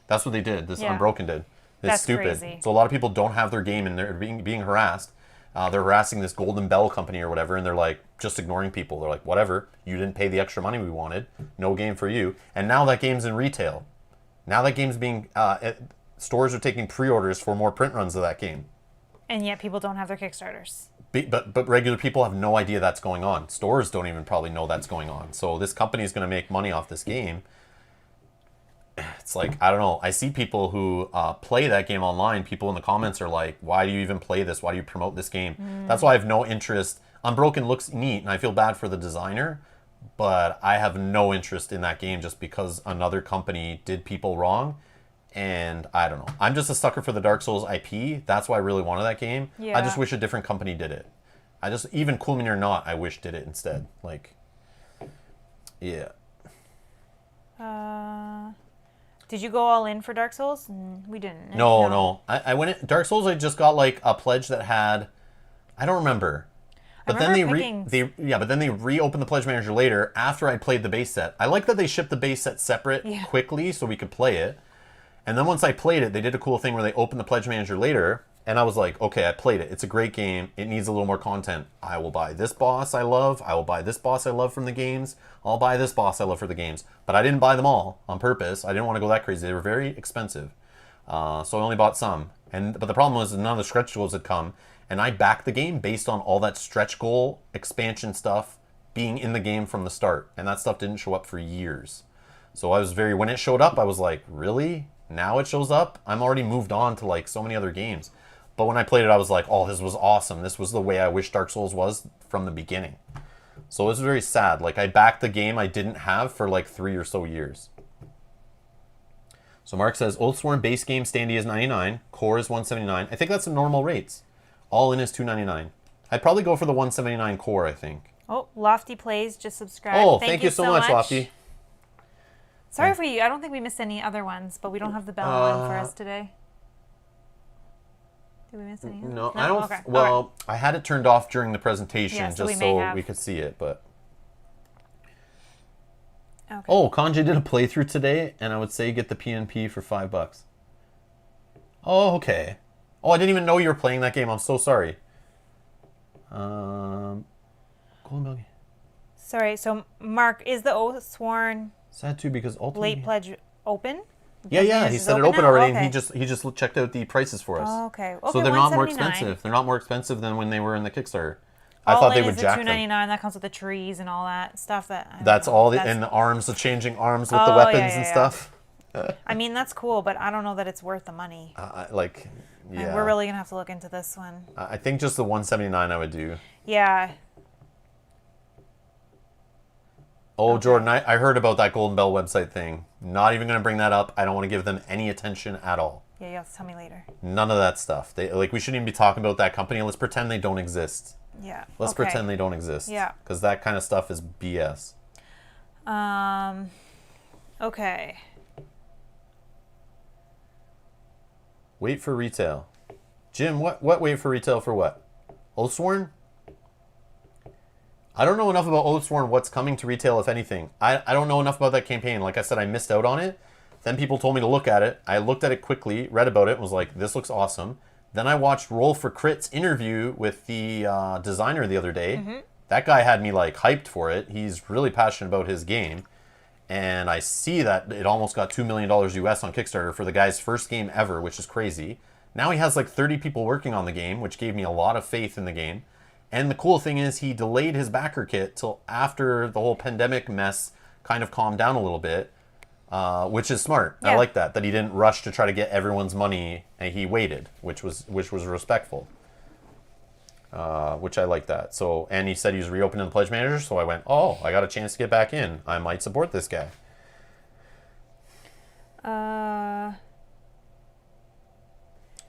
That's what they did. This Unbroken did. It's That's stupid. crazy. So a lot of people don't have their game and they're being harassed. They're harassing this Golden Bell company or whatever, and they're like just ignoring people. They're like, whatever, you didn't pay the extra money we wanted, no game for you. And now that game's in retail. Now that game's being stores are taking pre-orders for more print runs of that game. And yet people don't have their Kickstarters. But regular people have no idea that's going on. Stores don't even probably know that's going on. So this company is going to make money off this game. It's like, I don't know. I see people who play that game online. People in the comments are like, why do you even play this? Why do you promote this game? That's why I have no interest. Unbroken looks neat, and I feel bad for the designer. but I have no interest in that game just because another company did people wrong. And I don't know. I'm just a sucker for the Dark Souls IP. That's why I really wanted that game. Yeah. I just wish a different company did it. Even Cool Mini or Not, I wish did it instead. Like, yeah. Did you go all in for Dark Souls? We didn't. No. I went in, Dark Souls. I just got like a pledge that had, I don't remember. But then they reopened the pledge manager later after I played the base set. I like that they shipped the base set separate quickly so we could play it. And then once I played it, they did a cool thing where they opened the pledge manager later, and I was like, okay, I played it. It's a great game. It needs a little more content. I will buy this boss I love. I will buy this boss I love from the games. I'll buy this boss I love for the games. But I didn't buy them all on purpose. I didn't want to go that crazy. They were very expensive. So I only bought some. But the problem was none of the stretch goals had come, and I backed the game based on all that stretch goal expansion stuff being in the game from the start. And that stuff didn't show up for years. So I was when it showed up, I was like, really? Now it shows up? I'm already moved on to like so many other games. But when I played it, I was like, oh, this was awesome. This was the way I wish Dark Souls was from the beginning. So it was very sad. Like, I backed the game I didn't have for like 3 or so years. So Mark says, Oathsworn base game standee is $99. Core is $179. I think that's the normal rates. All in is $299. I'd probably go for the $179 core, I think. Oh, Lofty Plays just subscribed. Oh, thank you so much, Lofty. Sorry if I don't think we missed any other ones, but we don't have the bell on for us today. Did we miss any? No, I don't. Okay. Well, I had it turned off during the presentation Yeah, so just we may so have. we could see it, but. Okay. Oh, Kanji did a playthrough today, and I would say get the PNP for $5. Oh, okay. Oh, I didn't even know you were playing that game. I'm so sorry. Golden Bell. Sorry, so Mark, is the Oathsworn Sad too because ultimately. late pledge open? Yeah, he Is said it open open now? already, Okay. and he just checked out the prices for us. Oh, okay. So they're not more $179. expensive. They're not more expensive than when they were in the Kickstarter. I All thought they in would is jack the them. $299. That comes with the trees and all that stuff. That's all, and the arms, the changing arms with the Oh, weapons yeah, and yeah. stuff. I mean, that's cool, but I don't know that it's worth the money. Yeah. And we're really gonna have to look into this one. I think just the $179 I would do. Yeah. Oh, Okay. Jordan, I heard about that Golden Bell website thing. Not even going to bring that up. I don't want to give them any attention at all. Yeah, you have to tell me later. None of that stuff. We shouldn't even be talking about that company. Let's pretend they don't exist. Yeah. Let's okay. pretend they don't exist. Yeah. Because that kind of stuff is BS. Okay. Wait for retail. Jim, what wait for retail for what? Oathsworn? I don't know enough about Oathsworn, what's coming to retail, if anything. I don't know enough about that campaign. Like I said, I missed out on it. Then people told me to look at it. I looked at it quickly, read about it, and was like, this looks awesome. Then I watched Roll for Crit's interview with the designer the other day. Mm-hmm. That guy had me like hyped for it. He's really passionate about his game. And I see that it almost got $2 million US on Kickstarter for the guy's first game ever, which is crazy. Now he has like 30 people working on the game, which gave me a lot of faith in the game. And the cool thing is he delayed his backer kit till after the whole pandemic mess kind of calmed down a little bit, which is smart. Yeah. I like that he didn't rush to try to get everyone's money, and he waited, which was respectful. Which I like that. So, and he said he was reopening the pledge manager, so I went, oh, I got a chance to get back in. I might support this guy.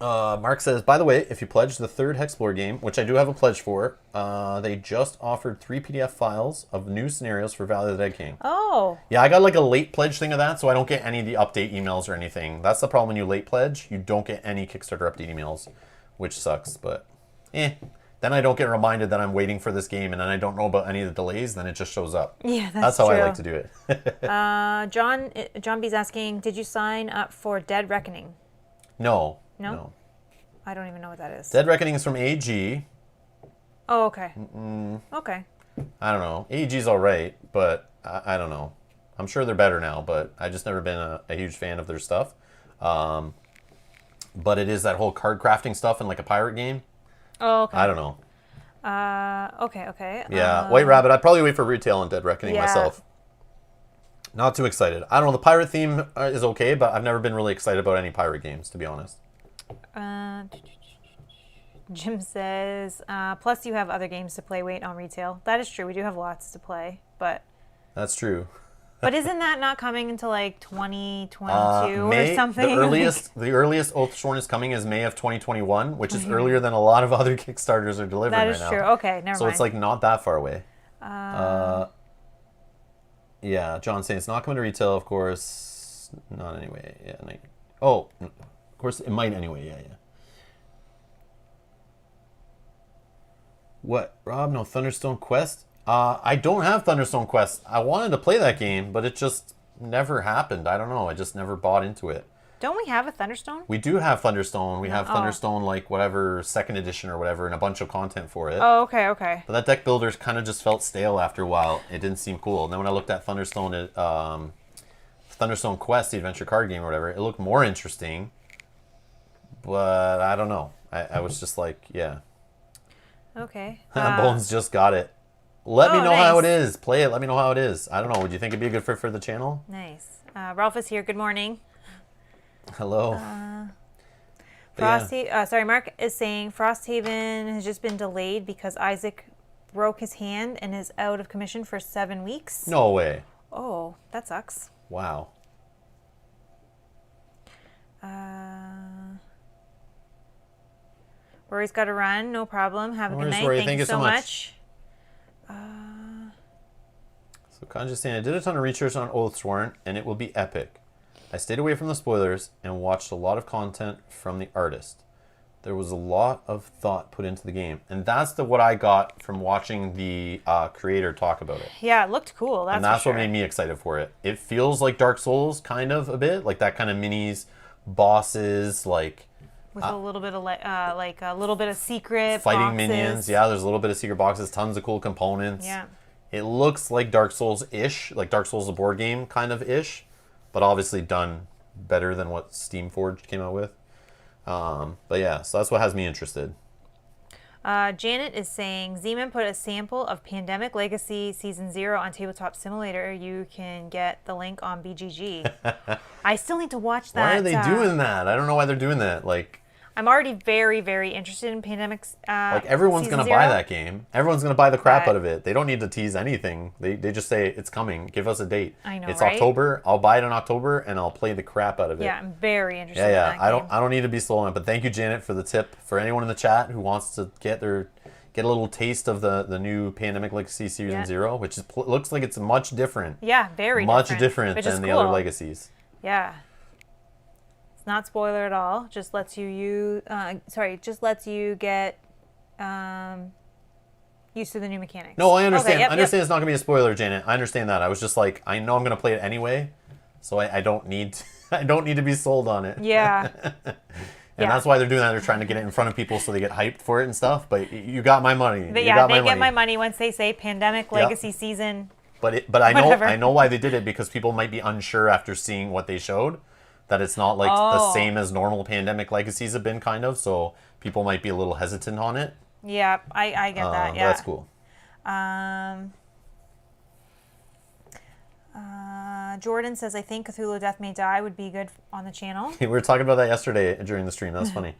Mark says, by the way, if you pledge the third Hexplore game, which I do have a pledge for, they just offered 3 PDF files of new scenarios for Valley of the Dead King. Oh. Yeah, I got like a late pledge thing of that, so I don't get any of the update emails or anything. That's the problem when you late pledge. You don't get any Kickstarter update emails, which sucks, but Then I don't get reminded that I'm waiting for this game, and then I don't know about any of the delays, then it just shows up. Yeah, That's how true. I like to do it. John B's asking, did you sign up for Dead Reckoning? No. I don't even know what that is. Dead Reckoning is from AG. Oh, okay. Okay. I don't know. AG's all right, but I don't know. I'm sure they're better now, but I've just never been a huge fan of their stuff. But it is that whole card crafting stuff in like a pirate game. Oh, okay. I don't know. Okay. Yeah, White Rabbit. I'd probably wait for retail and Dead Reckoning myself. Not too excited. I don't know. The pirate theme is okay, but I've never been really excited about any pirate games, to be honest. Jim says, plus you have other games to play. Wait on retail. That is true. We do have lots to play, but That's true. But isn't that not coming until like 2022 May, or something? The earliest Oathsworn is coming is May of 2021, which is earlier than a lot of other Kickstarters are delivering That right is now. true. Okay, never So mind. it's like not that far away. Yeah, John's saying it's not coming to retail, of course. Not anyway. Yeah. Oh, of course it might anyway. Yeah. What, Rob? No Thunderstone Quest? I don't have Thunderstone Quest. I wanted to play that game, but it just never happened. I don't know. I just never bought into it. Don't we have a Thunderstone? We do have Thunderstone. We have Thunderstone, like whatever, second edition or whatever, and a bunch of content for it. Oh, okay. But that deck builder kind of just felt stale after a while. It didn't seem cool. And then when I looked at Thunderstone Quest, the adventure card game or whatever, it looked more interesting. But I don't know. I was just like, yeah. Okay. Bones just got it. Let me Oh, know how it nice. is. Play it. Let me know how it is. I don't know. Would you think it'd be a good fit for the channel? Nice. Ralph is here. Good morning. Hello. But yeah. Mark is saying Frosthaven has just been delayed because Isaac broke his hand and is out of commission for 7 weeks. No way. Oh, that sucks. Wow. Rory's got to run. No problem. Have a No good worries, night. Rory. Thank you so much. So Kanji's saying, I did a ton of research on Oathsworn, and it will be epic. I stayed away from the spoilers and watched a lot of content from the artist. There was a lot of thought put into the game. And that's what I got from watching the creator talk about it. Yeah, it looked cool. And that's what made me excited for it. It feels like Dark Souls, kind of, a bit. Like that kind of minis, bosses, like... With a little bit of like a little bit of secret fighting boxes. minions. Yeah, there's a little bit of secret boxes, tons of cool components. Yeah. It looks like Dark Souls-ish, like Dark Souls the board game kind of ish, but obviously done better than what Steamforged came out with. But yeah, so that's what has me interested. Janet is saying, Zeman put a sample of Pandemic Legacy Season 0 on Tabletop Simulator. You can get the link on BGG. I still need to watch that. Why are they doing that? I don't know why they're doing that. Like, I'm already very, very interested in Pandemic like everyone's going to buy that game. Everyone's going to buy the crap out of it. They don't need to tease anything. They just say, it's coming. Give us a date. I know, it's right? October. I'll buy it in October, and I'll play the crap out of it. Yeah, I'm very interested in Yeah. that I don't need to be slow on it, but thank you, Janet, for the tip. For anyone in the chat who wants to get a little taste of the new Pandemic Legacy Season 0, which looks like it's much different. Yeah, very much different which than is the cool. other legacies. Yeah. It's not spoiler at all. Just lets you just lets you get used to the new mechanics. No, I understand. Okay, yep, I understand it's not going to be a spoiler, Janet. I understand that. I was just like, I know I'm going to play it anyway, so I don't need to be sold on it. Yeah. And that's why they're doing that. They're trying to get it in front of people so they get hyped for it and stuff. But you got my money. But you yeah, got they my get money. my money once they say Pandemic Legacy Season. But I whatever. know why they did it, because people might be unsure after seeing what they showed, that it's not like the same as normal Pandemic Legacies have been, kind of. So people might be a little hesitant on it. Yeah, I get that. Yeah, But that's cool. Jordan says, I think Cthulhu Death May Die would be good on the channel. We were talking about that yesterday during the stream. That was funny.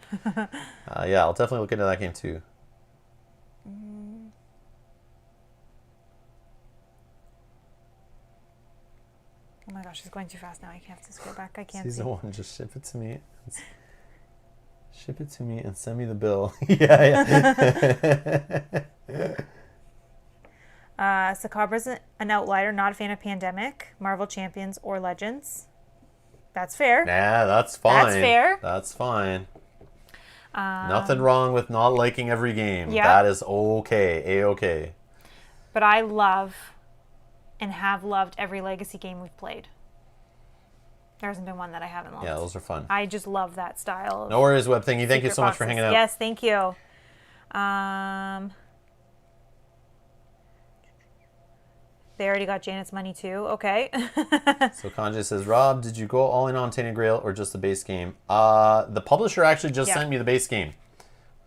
Yeah, I'll definitely look into that game too. Oh my gosh, it's going too fast now. I have to scroll back. I can't Season see. 1, just ship it to me. Ship it to me and send me the bill. Yeah. Sacabra's an outlier, not a fan of Pandemic, Marvel Champions, or Legends. That's fair. Yeah, that's fine. That's fair. That's fine. Nothing wrong with not liking every game. Yeah. That is okay. A-okay. But I love and have loved every Legacy game we've played. There hasn't been one that I haven't loved. Yeah, those are fun. I just love that style. No worries, Web Thingy. Thank you Secret so much for boxes. hanging out. Yes, thank you. They already got Janet's money too. Okay. So Kanji says, Rob, did you go all in on Tainted Grail or just the base game? The publisher actually just sent me the base game.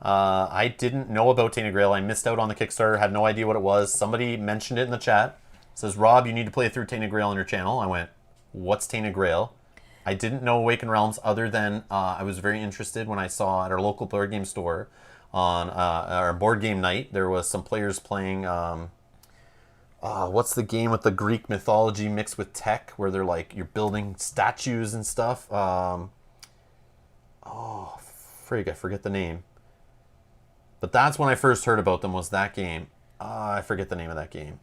I didn't know about Tainted Grail. I missed out on the Kickstarter, had no idea what it was. Somebody mentioned it in the chat. Says, Rob, you need to play through Tainted Grail on your channel. I went, what's Tainted Grail? I didn't know Awakened Realms other than I was very interested when I saw at our local board game store on our board game night, there was some players playing What's the game with the Greek mythology mixed with tech, where they're like you're building statues and stuff? I forget the name. But that's when I first heard about them. Was that game? I forget the name of that game.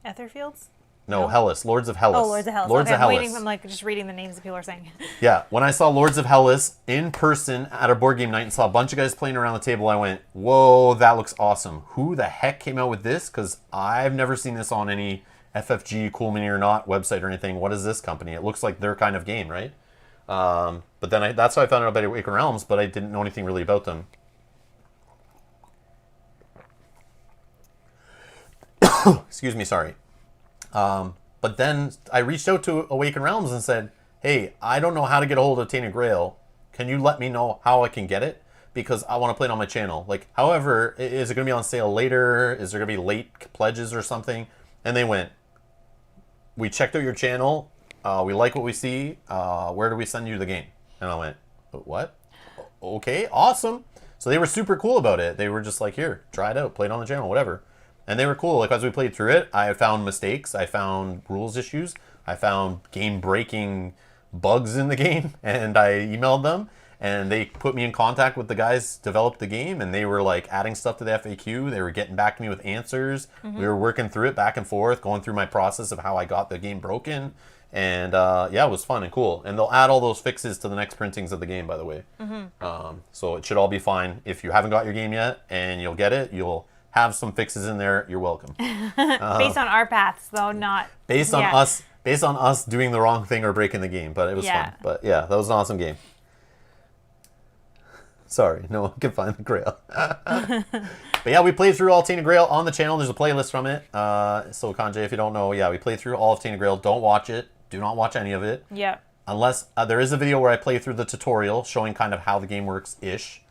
Etherfields? No, Hellas. Lords of Hellas. Oh, Lords of Hellas. Lords okay, of I'm Hellas. waiting. I'm like just reading the names that people are saying. Yeah, when I saw Lords of Hellas in person at a board game night and saw a bunch of guys playing around the table, I went, whoa, that looks awesome. Who the heck came out with this? Because I've never seen this on any FFG, Cool Mini or Not website or anything. What is this company? It looks like their kind of game, right? But then that's how I found out about Awaken Realms, but I didn't know anything really about them. Excuse me, sorry. But then I reached out to Awaken Realms and said, hey, I don't know how to get a hold of Tainted Grail. Can you let me know how I can get it? Because I want to play it on my channel. Like, however, is it going to be on sale later? Is there going to be late pledges or something? And they went, we checked out your channel. We like what we see. Where do we send you the game? And I went, what? Okay, awesome. So they were super cool about it. They were just like, here, try it out, play it on the channel, whatever. And they were cool. Like, as we played through it, I found mistakes. I found rules issues. I found game-breaking bugs in the game. And I emailed them. And they put me in contact with the guys who developed the game. And they were, like, adding stuff to the FAQ. They were getting back to me with answers. Mm-hmm. We were working through it back and forth, going through my process of how I got the game broken. And, yeah, it was fun and cool. And they'll add all those fixes to the next printings of the game, by the way. Mm-hmm. So it should all be fine. If you haven't got your game yet and you'll get it, you'll have some fixes in there. You're welcome. Based on our paths, though, not based on us doing the wrong thing or breaking the game. But it was fun. But yeah, that was an awesome game. Sorry, no one can find the Grail. But yeah, we played through all Tainted Grail on the channel. There's a playlist from it. So Kanjay, if you don't know, yeah, we played through all of Tainted Grail. Don't watch it. Do not watch any of it. Yeah. Unless there is a video where I play through the tutorial showing kind of how the game works-ish.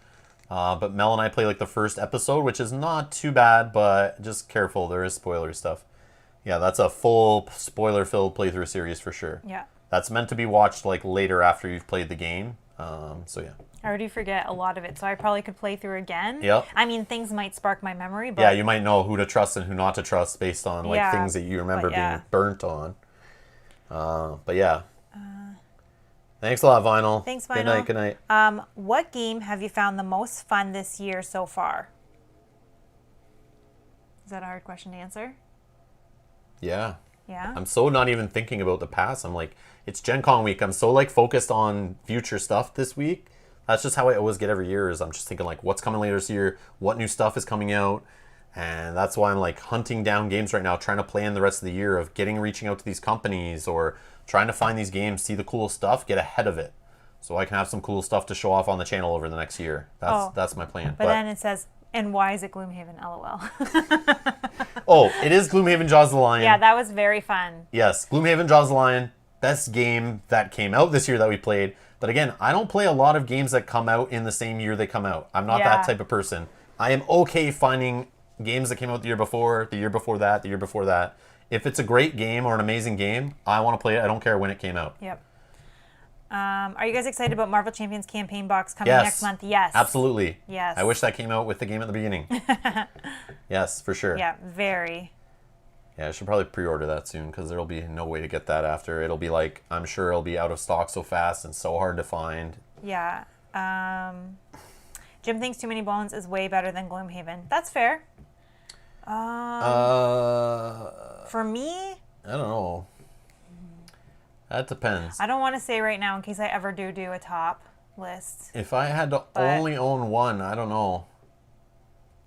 But Mel and I play like the first episode, which is not too bad, but just careful. There is spoiler stuff. Yeah, that's a full spoiler-filled playthrough series for sure. Yeah. That's meant to be watched like later after you've played the game. So yeah. I already forget a lot of it, so I probably could play through again. Yep. I mean, things might spark my memory, but... Yeah, you might know who to trust and who not to trust based on like things that you remember being burnt on. But yeah. Thanks a lot, Vinyl. Thanks, Vinyl. Good night. What game have you found the most fun this year so far? Is that a hard question to answer? Yeah. Yeah? I'm so not even thinking about the past. I'm like, it's Gen Con week. I'm so like focused on future stuff this week. That's just how I always get every year is I'm just thinking like, what's coming later this year? What new stuff is coming out? And that's why I'm like hunting down games right now, trying to plan the rest of the year of reaching out to these companies or trying to find these games, see the cool stuff, get ahead of it. So I can have some cool stuff to show off on the channel over the next year. That's my plan. But then it says, and why is it Gloomhaven? LOL. Oh, it is Gloomhaven Jaws of the Lion. Yeah, that was very fun. Yes, Gloomhaven Jaws of the Lion, best game that came out this year that we played. But again, I don't play a lot of games that come out in the same year they come out. I'm not that type of person. I am okay finding games that came out the year before that, the year before that. If it's a great game or an amazing game, I want to play it. I don't care when it came out. Yep. Are you guys excited about Marvel Champions campaign box coming next month? Yes. Absolutely. Yes. I wish that came out with the game at the beginning. Yes, for sure. Yeah, very. Yeah, I should probably pre-order that soon because there'll be no way to get that after. It'll be like, I'm sure it'll be out of stock so fast and so hard to find. Yeah. Jim thinks Too Many Bones is way better than Gloomhaven. That's fair. For me, I don't know. That depends. I don't want to say right now in case I ever do a top list. If I had to only own one, I don't know.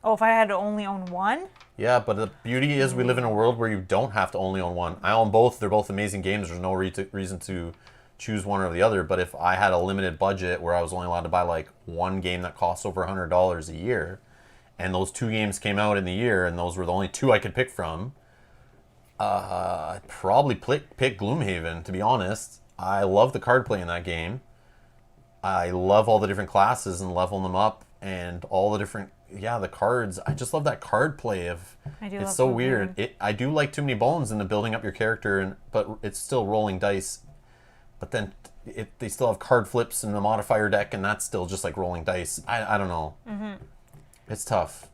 Oh, if I had to only own one? Yeah, but the beauty is we live in a world where you don't have to only own one. I own both. They're both amazing games. There's no reason to choose one or the other. But if I had a limited budget where I was only allowed to buy like one game that costs over $100 a year, and those two games came out in the year, and those were the only two I could pick from, I'd probably pick Gloomhaven, to be honest. I love the card play in that game. I love all the different classes and leveling them up and all the different, the cards. I just love that card play of, it's so weird. I do like Too Many Bones in the building up your character, but it's still rolling dice. But then they still have card flips in the modifier deck, and that's still just like rolling dice. I don't know. Mm-hmm. It's tough.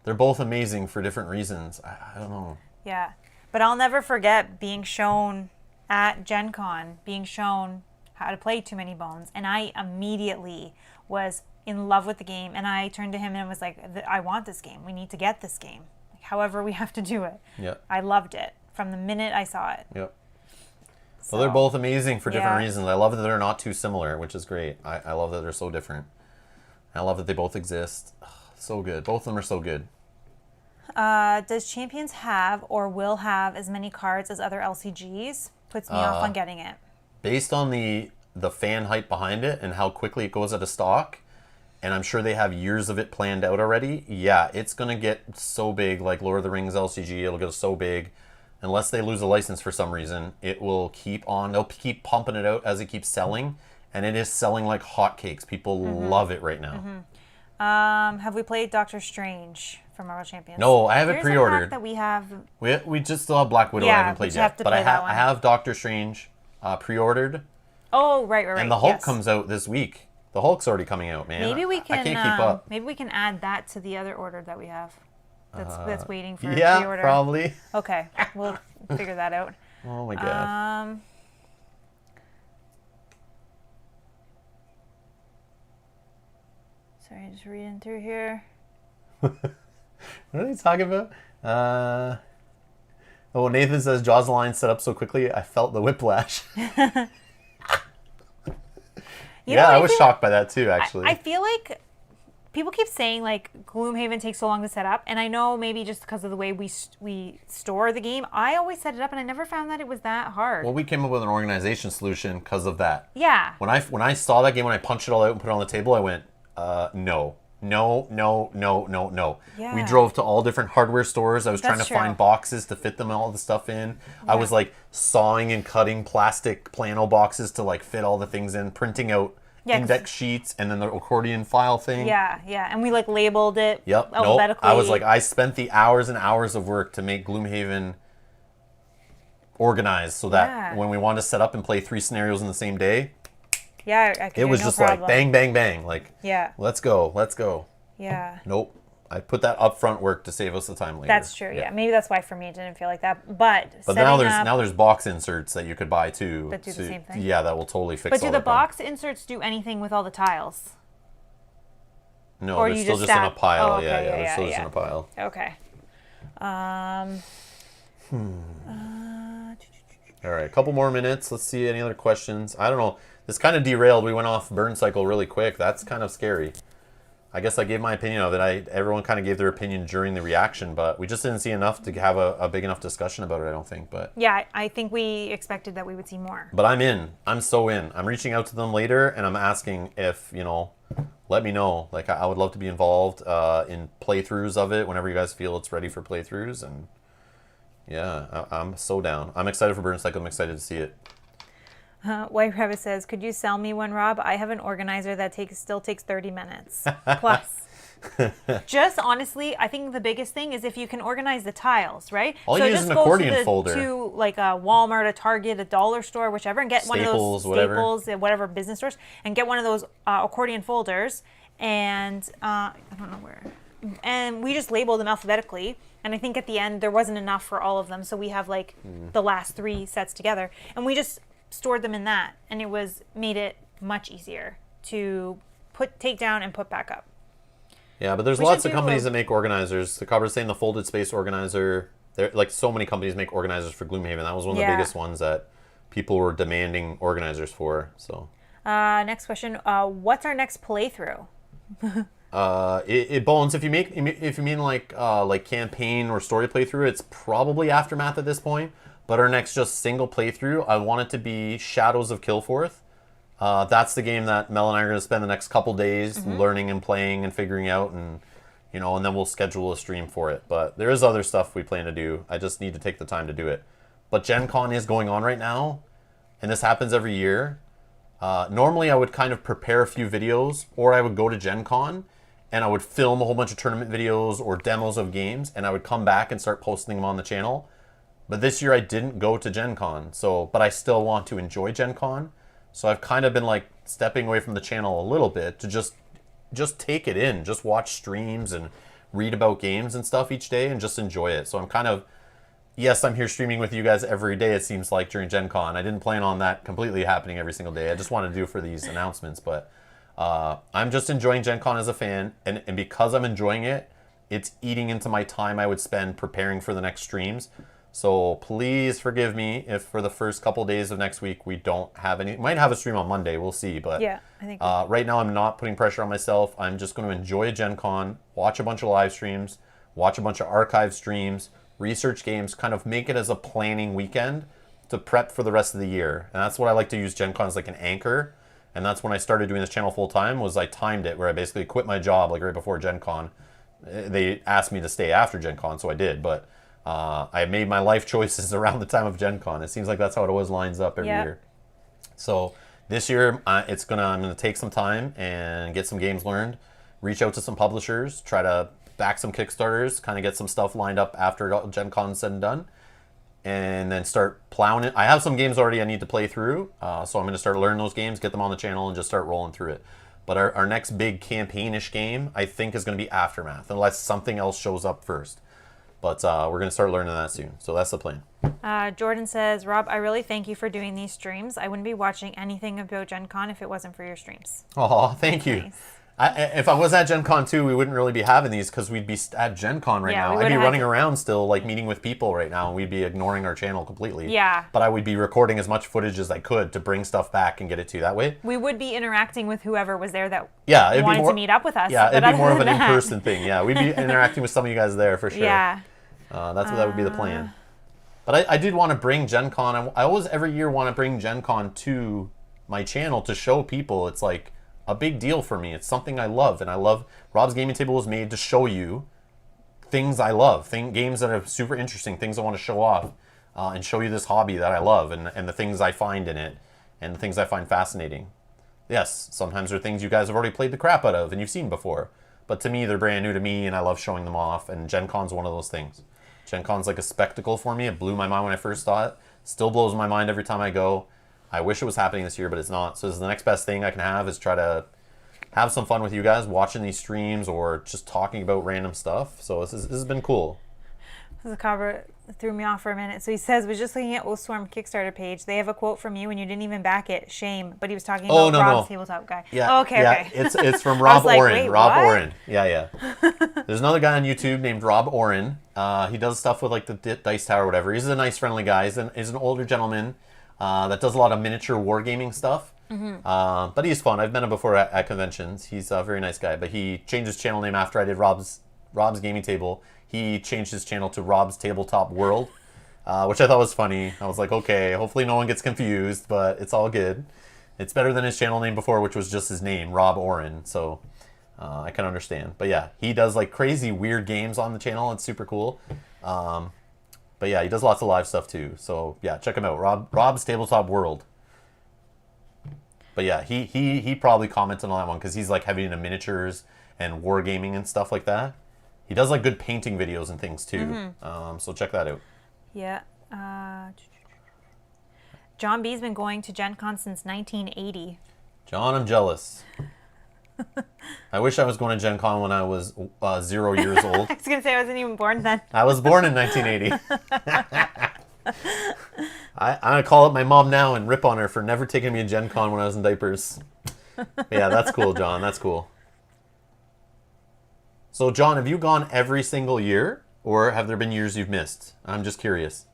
They're both amazing for different reasons. I don't know. Yeah. But I'll never forget being shown at Gen Con, being shown how to play Too Many Bones, and I immediately was in love with the game, and I turned to him and was like, I want this game. We need to get this game. Like, however we have to do it. Yep. I loved it from the minute I saw it. Yep. So, Well, they're both amazing for different yeah. reasons. I love that they're not too similar, which is great. I love that they're so different. I love that they both exist. So good. Both of them are so good. Does Champions have or will have as many cards as other LCGs? Puts me off on getting it. Based on the fan hype behind it and how quickly it goes out of stock, and I'm sure they have years of it planned out already, yeah, it's going to get so big, like Lord of the Rings LCG, it'll get so big. Unless they lose a license for some reason, it will keep on, they'll keep pumping it out as it keeps selling, and it is selling like hotcakes. People love it right now. Have we played Doctor Strange for Marvel Champions? No, I have it There's pre-ordered. A pack that we have. We just still have Black Widow. Yeah, I haven't we played just have yet, to but play that I one. have Doctor Strange pre-ordered, Oh, right. and the Hulk yes. comes out this week. The Hulk's already coming out, man. Maybe we can. I can't keep up. Maybe we can add that to the other order that we have. That's waiting for Yeah, pre-order. probably. Okay, we'll figure that out. Oh my god. Sorry, just reading through here. What are they talking about? Oh, Nathan says Jaws line set up so quickly, I felt the whiplash. You know, I was feel- shocked by that too, actually. I feel like people keep saying like Gloomhaven takes so long to set up, and I know maybe just because of the way we store the game. I always set it up, and I never found that it was that hard. Well, we came up with an organization solution because of that. Yeah. When I saw that game, when I punched it all out and put it on the table, I went, no. No. Yeah. We drove to all different hardware stores. I was trying to That's true. find boxes to fit them all the stuff in. I was like sawing and cutting plastic plano boxes to like fit all the things in, printing out Yeah, 'cause- index sheets and then the accordion file thing. Yeah, and we like labeled it Yep. Nope. alphabetically. I was like, I spent the hours and hours of work to make Gloomhaven organized so that Yeah. when we wanted to set up and play 3 scenarios in the same day, yeah, I could it was no just problem. like bang, bang, bang. Like, Yeah, let's go. yeah. Nope. I put that upfront work to save us the time later. That's true. Yeah, maybe that's why for me it didn't feel like that. But now setting up, there's box inserts that you could buy too. That do the same thing? Yeah, that will totally fix. But do all the that problem. box inserts do anything with all the tiles? No, or they're you still just just in a stack- pile. oh, okay, yeah, yeah, they're still just yeah. in a pile. Okay. All right, a couple more minutes. Let's see any other questions. I don't know. This kind of derailed. We went off burn cycle really quick. That's kind of scary. I guess I gave my opinion of it. Everyone kind of gave their opinion during the reaction, but we just didn't see enough to have a big enough discussion about it, I don't think. But Yeah, I think we expected that we would see more. But I'm in. I'm so in. I'm reaching out to them later, and I'm asking if, let me know. Like, I would love to be involved in playthroughs of it whenever you guys feel it's ready for playthroughs. And yeah, I'm so down. I'm excited for Burn Cycle. I'm excited to see it. White Rabbit says, "Could you sell me one, Rob? I have an organizer that still takes 30 minutes plus." Just honestly, I think the biggest thing is if you can organize the tiles, right? All you need is just an go accordion folder. to like a Walmart, a Target, a dollar store, whichever, and get one of those Staples, whatever. whatever business stores, and get one of those accordion folders. And I don't know where. And we just labeled them alphabetically. And I think at the end there wasn't enough for all of them, so we have like the last 3 sets together, and we just stored them in that, and it made it much easier to take down and put back up. Yeah, but there's We lots should of do companies that make organizers. The Cobra's saying the folded space organizer. Like so many companies make organizers for Gloomhaven. That was one of the Yeah. biggest ones that people were demanding organizers for. So Next question. What's our next playthrough? Bones, if you mean like campaign or story playthrough, it's probably Aftermath at this point. But our next just single playthrough, I want it to be Shadows of Kilforth. That's the game that Mel and I are going to spend the next couple days learning and playing and figuring out, and and then we'll schedule a stream for it. But there is other stuff we plan to do. I just need to take the time to do it. But Gen Con is going on right now, and this happens every year. Normally I would kind of prepare a few videos, or I would go to Gen Con and I would film a whole bunch of tournament videos or demos of games, and I would come back and start posting them on the channel. But this year I didn't go to Gen Con, but I still want to enjoy Gen Con. So I've kind of been like stepping away from the channel a little bit to just take it in, just watch streams and read about games and stuff each day and just enjoy it. So I'm kind of yes, I'm here streaming with you guys every day, it seems like, during Gen Con. I didn't plan on that completely happening every single day. I just wanted to do it for these announcements. But I'm just enjoying Gen Con as a fan. And because I'm enjoying it, it's eating into my time I would spend preparing for the next streams. So please forgive me if for the first couple days of next week we don't have any. Might have a stream on Monday. We'll see. But Yeah, I think right now I'm not putting pressure on myself. I'm just going to enjoy Gen Con, watch a bunch of live streams, watch a bunch of archive streams, research games, kind of make it as a planning weekend to prep for the rest of the year. And that's what I like to use Gen Con as like an anchor. And that's when I started doing this channel full time, was I timed it where I basically quit my job like right before Gen Con. They asked me to stay after Gen Con, so I did. But I made my life choices around the time of Gen Con. It seems like that's how it always lines up every year. So this year, I'm gonna take some time and get some games learned, reach out to some publishers, try to back some Kickstarters, kind of get some stuff lined up after Gen Con's said and done, and then start plowing it. I have some games already I need to play through, so I'm going to start learning those games, get them on the channel, and just start rolling through it. But our next big campaign-ish game, I think, is going to be Aftermath, unless something else shows up first. But we're going to start learning that soon, so that's the plan. Jordan says, Rob, I really thank you for doing these streams. I wouldn't be watching anything about Gen Con if it wasn't for your streams. Oh, thank you. Nice. If I was at Gen Con too, we wouldn't really be having these because we'd be at Gen Con right now. I'd be running around still, like meeting with people right now, and we'd be ignoring our channel completely. Yeah. But I would be recording as much footage as I could to bring stuff back and get it to you that way. We would be interacting with whoever was there that it'd wanted be more, to meet up with us. Yeah, it'd be more of an that. in-person thing. Yeah, we'd be interacting with some of you guys there for sure. Yeah. That would be the plan. But I did want to bring Gen Con. I always every year want to bring Gen Con to my channel to show people. It's like a big deal for me. It's something I love, and I love Rob's Gaming Table was made to show you things I love, games that are super interesting, things I want to show off, and show you this hobby that I love, and the things I find in it, and the things I find fascinating. Yes, sometimes they're things you guys have already played the crap out of and you've seen before, but to me they're brand new to me, and I love showing them off. And Gen Con's one of those things. Gen Con's like a spectacle for me. It blew my mind when I first saw it. Still blows my mind every time I go. I wish it was happening this year, but it's not. So this is the next best thing I can have, is try to have some fun with you guys watching these streams or just talking about random stuff. So this has been cool. The cover threw me off for a minute. So he says, was just looking at Oswarm Kickstarter page. They have a quote from you and you didn't even back it. Shame. But he was talking about Rob's tabletop guy. Yeah. Oh, okay. It's from Rob like, Oren. wait, Rob what? Oren. Yeah. There's another guy on YouTube named Rob Oren. He does stuff with like the Dice Tower or whatever. He's a nice, friendly guy. He's an older gentleman that does a lot of miniature wargaming stuff. Mm-hmm. But he's fun. I've met him before at conventions. He's a very nice guy. But he changed his channel name after I did Rob's Gaming Table. He changed his channel to Rob's Tabletop World, which I thought was funny. I was like, okay, hopefully no one gets confused, but it's all good. It's better than his channel name before, which was just his name, Rob Oren. So I can understand. But yeah, he does like crazy weird games on the channel. It's super cool. But yeah, he does lots of live stuff too. So yeah, check him out. Rob's Tabletop World. But yeah, he probably commented on that one because he's like heavy into miniatures and wargaming and stuff like that. He does like good painting videos and things too. Mm-hmm. So check that out. Yeah. John B's been going to Gen Con since 1980. John, I'm jealous. I wish I was going to Gen Con when I was 0 years old. I was going to say I wasn't even born then. I was born in 1980. I'm going to call up my mom now and rip on her for never taking me to Gen Con when I was in diapers. But yeah, that's cool, John. That's cool. So, John, have you gone every single year, or have there been years you've missed? I'm just curious.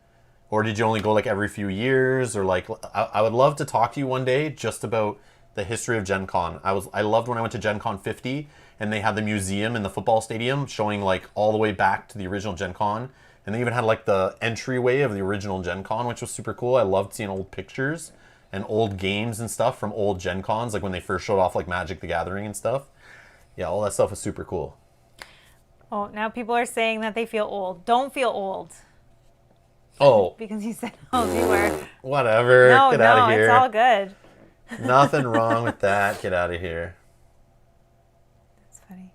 Or did you only go like every few years, or like I would love to talk to you one day just about the history of Gen Con. I loved when I went to Gen Con 50 and they had the museum in the football stadium showing like all the way back to the original Gen Con, and they even had like the entryway of the original Gen Con, which was super cool. I loved seeing old pictures and old games and stuff from old Gen Cons, like when they first showed off like Magic the Gathering and stuff. Yeah, all that stuff was super cool. Oh, now people are saying that they feel old. Don't feel old. Oh. Because you said how old you were. Whatever. Get out of here. It's all good. Nothing wrong with that. Get out of here. That's funny.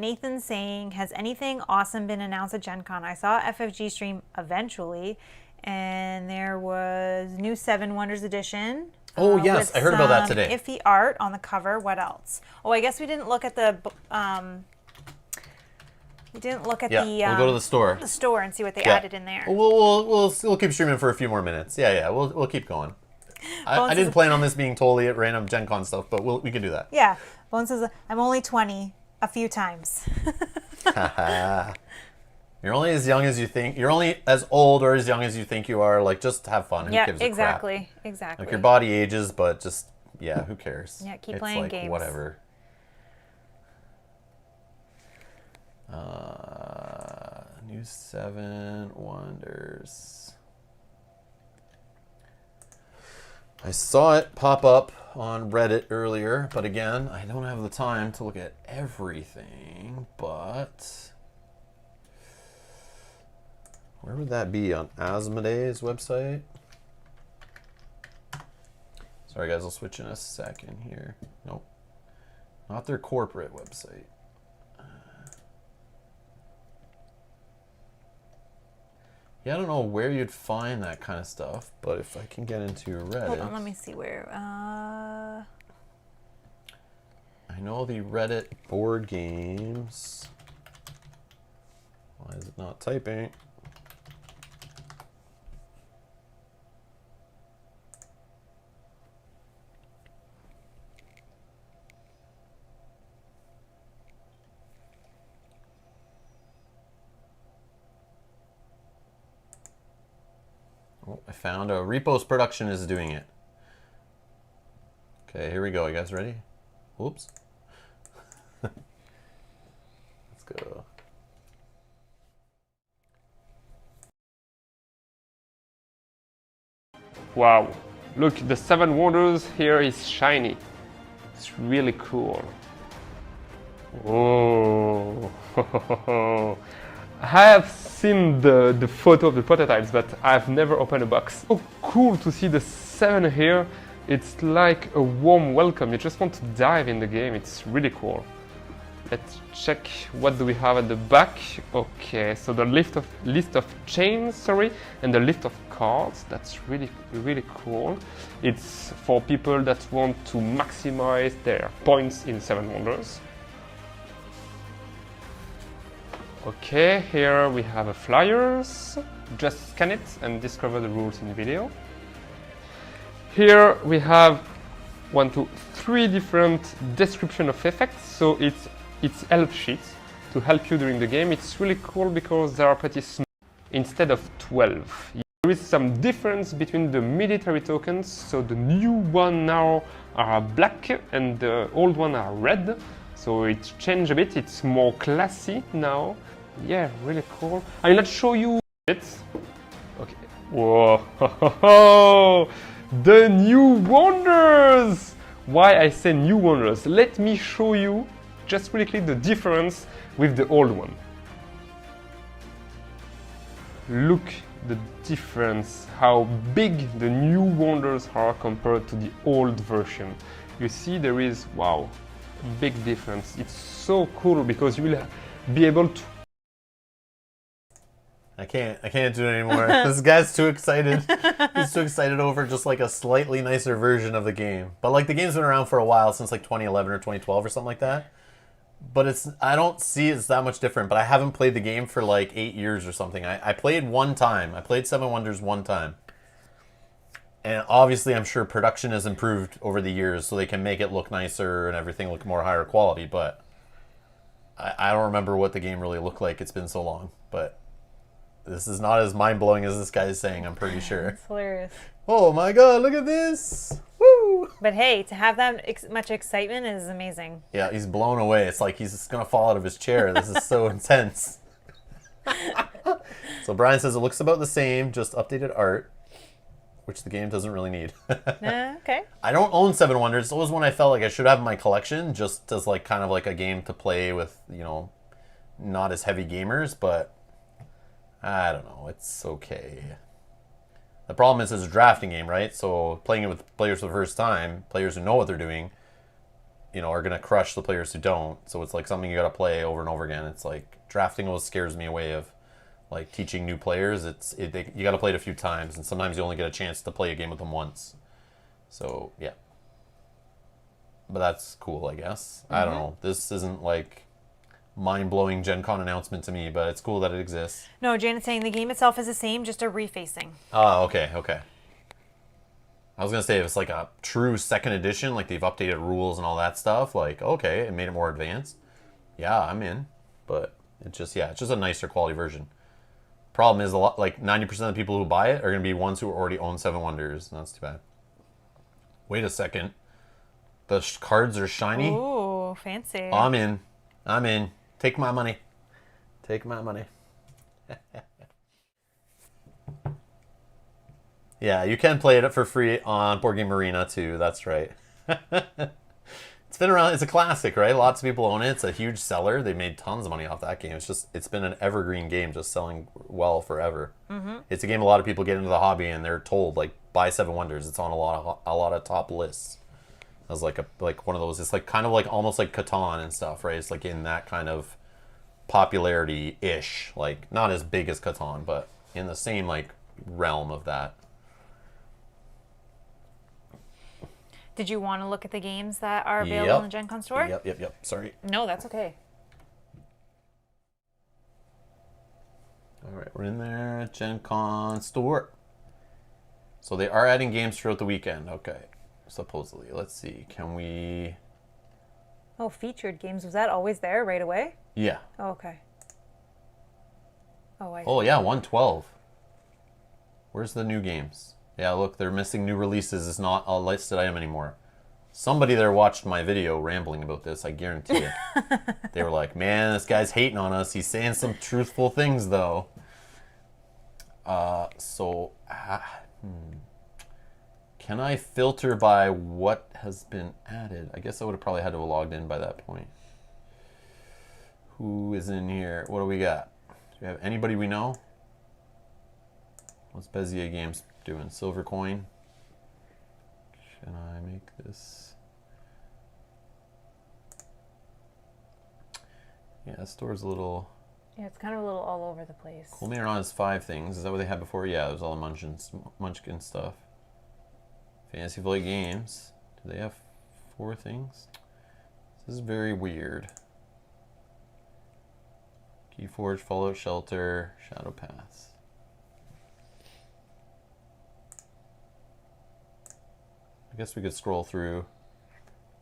Nathan's saying, has anything awesome been announced at Gen Con? I saw FFG stream eventually, and there was new Seven Wonders edition. Oh, yes. I heard about that today. Iffy art on the cover. What else? Oh, I guess we didn't look at the We didn't look at Yeah, the we'll go to the store. The store and see what they Yeah. added in there. We'll keep streaming for a few more minutes. Yeah. We'll keep going. I didn't plan on this being totally at random Gen Con stuff, but we can do that. Yeah. Bones says, I'm only 20 a few times. You're only as young as you think. You're only as old or as young as you think you are. Like, just have fun. Who Yeah, gives a crap? exactly. Like, your body ages, but just, yeah, who cares? Yeah, keep It's playing like, games. Whatever. New 7 Wonders. I saw it pop up on Reddit earlier, but again, I don't have the time to look at everything, but where would that be? On Asmodee's website? Sorry guys, I'll switch in a second here. Nope. Not their corporate website. Yeah, I don't know where you'd find that kind of stuff, but if I can get into Reddit. Hold on, let me see where. I know the Reddit board games. Why is it not typing? Oh, I found a Repos Production is doing it. Okay, here we go. You guys ready? Oops. Let's go. Wow, look, the 7 Wonders here is shiny. It's really cool. Oh, I have seen the photo of the prototypes, but I've never opened a box. So cool to see the 7 here. It's like a warm welcome. You just want to dive in the game. It's really cool. Let's check what do we have at the back. Okay, so the list of chains, sorry, and the list of cards. That's really cool. It's for people that want to maximize their points in 7 Wonders. Okay, here we have a flyers. Just scan it and discover the rules in the video. Here we have 1, 2, 3 different description of effects. So it's help sheets to help you during the game. It's really cool because they are pretty small instead of 12. There is some difference between the military tokens. So the new one now are black and the old one are red. So it's changed a bit. It's more classy now. Yeah, really cool. I'll not show you it. Okay. Whoa! The new wonders! Why I say new wonders? Let me show you just really quick the difference with the old one. Look the difference, how big the new wonders are compared to the old version. You see there is, wow, big difference. It's so cool because you will be able to. I can't do it anymore. This guy's too excited. He's too excited over just like a slightly nicer version of the game. But like the game's been around for a while, since like 2011 or 2012 or something like that. But I don't see it's that much different. But I haven't played the game for like 8 years or something. I played one time. I played 7 Wonders one time. And obviously I'm sure production has improved over the years so they can make it look nicer and everything look more higher quality. But I don't remember what the game really looked like. It's been so long. But this is not as mind-blowing as this guy is saying, I'm pretty sure. It's hilarious. Oh my god, look at this! Woo! But hey, to have that much excitement is amazing. Yeah, he's blown away. It's like he's just gonna fall out of his chair. This is so intense. So Brian says it looks about the same, just updated art, which the game doesn't really need. Okay. I don't own 7 Wonders. It's always one I felt like I should have in my collection, just as like kind of like a game to play with, you know, not as heavy gamers, but I don't know, it's okay. The problem is it's a drafting game, right? So playing it with players for the first time, players who know what they're doing, you know, are going to crush the players who don't. So it's like something you got to play over and over again. It's like drafting always scares me away of like teaching new players. You got to play it a few times, and sometimes you only get a chance to play a game with them once. So yeah, but that's cool, I guess. I don't know. This isn't like mind-blowing Gen Con announcement to me, but it's cool that it exists. No, Janet's saying the game itself is the same, just a refacing. Oh, okay. I was gonna say if it's like a true second edition, like they've updated rules and all that stuff, like okay, it made it more advanced. Yeah, I'm in. But it's just a nicer quality version. Problem is, 90% of the people who buy it are gonna be ones who already own Seven Wonders. And that's too bad. Wait a second. The cards are shiny. Ooh, fancy. I'm in. Take my money. Yeah, you can play it for free on Board Game Arena too. That's right. It's been around. It's a classic, right? Lots of people own it. It's a huge seller. They made tons of money off that game. It's been an evergreen game, just selling well forever. It's a game a lot of people get into the hobby and they're told like buy Seven Wonders. It's on a lot of top lists. As like one of those. It's like kind of like almost like Catan and stuff, right? It's like in that kind of popularity-ish. Like not as big as Catan, but in the same like realm of that. Did you want to look at the games that are available in the Gen Con store? Yep. Sorry. No, that's okay. All right, we're in there. Gen Con store. So they are adding games throughout the weekend. Okay, supposedly. Let's see. Can we... Oh, featured games. Was that always there right away? Yeah. Oh, okay. Oh, Oh, yeah, 112. Where's the new games? Yeah, look, they're missing new releases. It's not a listed item anymore. Somebody there watched my video rambling about this, I guarantee it. They were like, man, this guy's hating on us. He's saying some truthful things, though. Can I filter by what has been added? I guess I would have probably had to have logged in by that point. Who is in here? What do we got? Do we have anybody we know? What's Bezier Games doing? Silver coin. Can I make this? Yeah, the store's a little... Yeah, it's kind of a little all over the place. Cool Mayor has 5 things. Is that what they had before? Yeah, it was all the Munchkin stuff. Fantasy Flight Games. Do they have 4 things? This is very weird. Keyforge, Fallout Shelter, Shadow Paths. I guess we could scroll through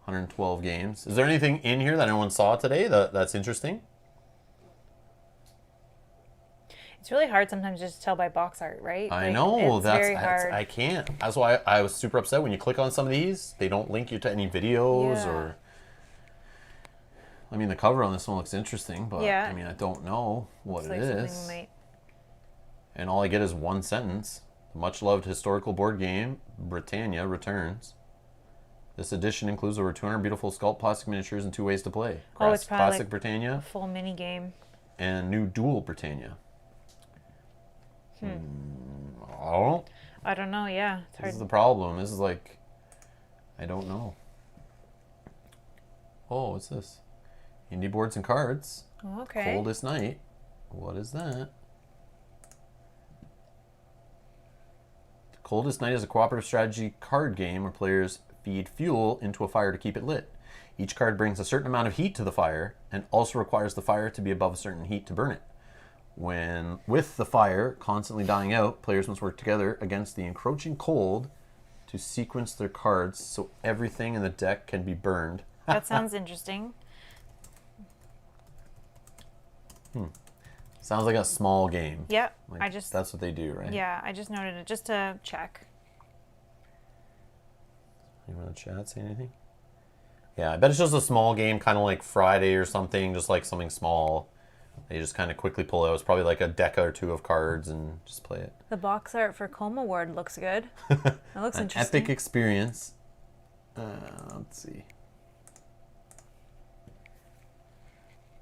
112 games. Is there anything in here that anyone saw today that's interesting? It's really hard sometimes just to tell by box art, right? I know. It's very hard. I can't. That's why I was super upset when you click on some of these. They don't link you to any videos or... I mean, the cover on this one looks interesting, but I mean, I don't know what it is. And all I get is one sentence. The much-loved historical board game, Britannia, returns. This edition includes over 200 beautiful sculpt plastic miniatures and 2 ways to play. It's probably Classic like Britannia. Full mini game. And new dual Britannia. I don't know, yeah. It's hard. This is the problem. This is like, I don't know. Oh, what's this? Indie boards and cards. Oh, okay. Coldest Night. What is that? Coldest Night is a cooperative strategy card game where players feed fuel into a fire to keep it lit. Each card brings a certain amount of heat to the fire and also requires the fire to be above a certain heat to burn it. With the fire constantly dying out, players must work together against the encroaching cold to sequence their cards so everything in the deck can be burned. That sounds interesting. Sounds like a small game. Yeah, Like, that's what they do, right? Yeah, I just noted it just to check. Anyone in the chat say anything? Yeah, I bet it's just a small game, kind of like Friday or something, just like something small. They just kind of quickly pull out. It's probably like a deck or 2 of cards and just play it. The box art for Coma Ward looks good. That looks An interesting. epic experience. Let's see.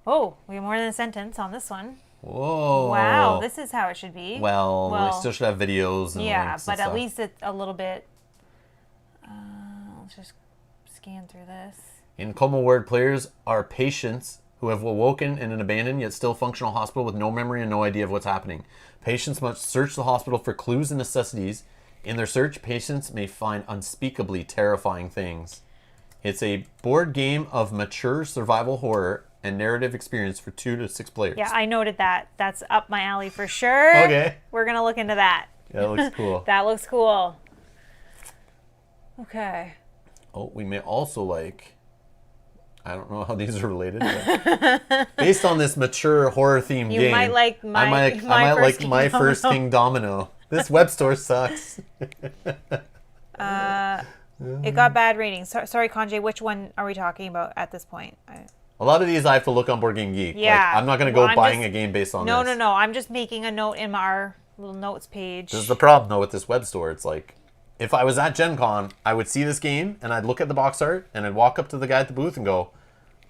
Oh, we have more than a sentence on this one. Whoa. Wow, this is how it should be. Well, they still should have videos and links but and at stuff. least it's a little bit... let's just scan through this. In Coma Ward, players are patients who have awoken in an abandoned yet still functional hospital with no memory and no idea of what's happening. Patients must search the hospital for clues and necessities. In their search, patients may find unspeakably terrifying things. It's a board game of mature survival horror and narrative experience for 2 to 6 players. Yeah, I noted that. That's up my alley for sure. Okay. We're going to look into that. Yeah, that looks cool. That looks cool. Okay. Oh, we may also like, I don't know how these are related, but based on this mature horror themed You game, might like I might like My First King Domino. This web store sucks. It got bad ratings. Sorry, Kanji, which one are we talking about at this point? A lot of these I have to look on Board Game Geek. Yeah. Like, I'm not going to go Well, buying a game based on this. No. I'm just making a note in our little notes page. This is the problem, though, with this web store. It's like, if I was at Gen Con, I would see this game, and I'd look at the box art, and I'd walk up to the guy at the booth and go,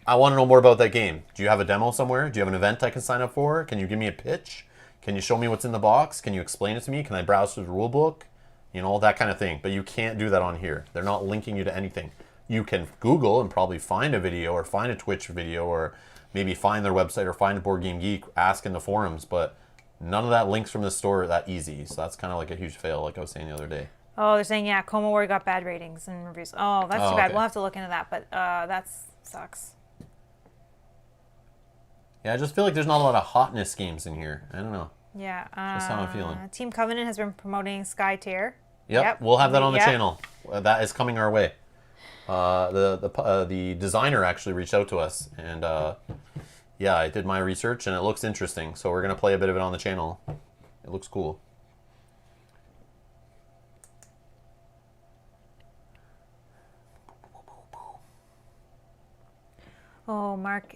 I want to know more about that game. Do you have a demo somewhere? Do you have an event I can sign up for? Can you give me a pitch? Can you show me what's in the box? Can you explain it to me? Can I browse through the rule book? You know, that kind of thing. But you can't do that on here. They're not linking you to anything. You can Google and probably find a video or find a Twitch video or maybe find their website or find a Board Game Geek, ask in the forums, but none of that links from the store that easy. So that's kind of like a huge fail, like I was saying the other day. Oh, they're saying, yeah, Coma War got bad ratings and reviews. Oh, that's too bad. Okay. We'll have to look into that, but that sucks. Yeah, I just feel like there's not a lot of hotness games in here. I don't know. Yeah. That's how I'm feeling. Team Covenant has been promoting Sky Tier. Yep, we'll have that on the Yep. channel. That is coming our way. The designer actually reached out to us, and yeah, I did my research, and it looks interesting. So we're gonna play a bit of it on the channel. It looks cool. Oh, Mark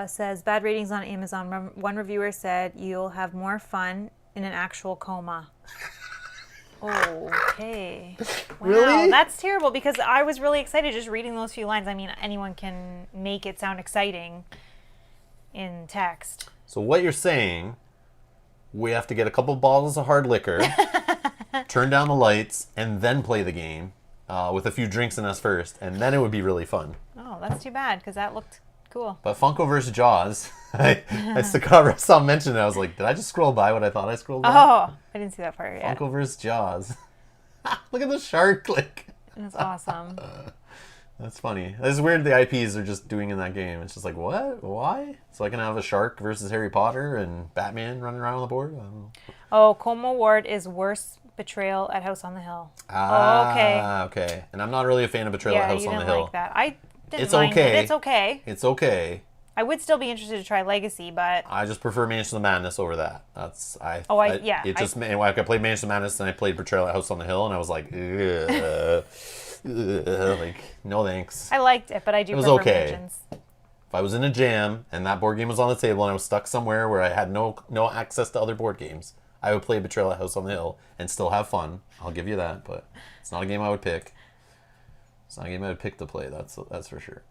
says, bad ratings on Amazon. One reviewer said, you'll have more fun in an actual coma. Okay. Wow, Really? that's terrible because I was really excited just reading those few lines. I mean, anyone can make it sound exciting in text. So what you're saying, we have to get a couple bottles of hard liquor, turn down the lights, and then play the game with a few drinks in us first, and then it would be really fun. Oh, that's too bad because that looked cool. But Funko vs. Jaws, I saw mentioned it. I was like, did I just scroll by what I thought I scrolled by? Oh, I didn't see that part yet. Funko vs. Jaws. Look at the shark click. That's awesome. That's funny. It's weird the IPs are just doing in that game. It's just like, what? Why? So I can have a shark versus Harry Potter and Batman running around on the board? I don't know. Oh, Coma Ward is worse Betrayal at House on the Hill. Ah, okay. okay. And I'm not really a fan of Betrayal Yeah, at House you on the didn't Hill. like that. I didn't It's mind okay. it. It's okay. It's okay. I would still be interested to try Legacy, but I just prefer Mansion of the Madness over that. I played Mansion of the Madness and I played Betrayal at House on the Hill and I was like, ugh, like no thanks. I liked it, but I do was prefer okay. Mansions. If I was in a jam and that board game was on the table and I was stuck somewhere where I had no access to other board games, I would play Betrayal at House on the Hill and still have fun. I'll give you that, but it's not a game I would pick. It's not a game I would pick to play. That's for sure.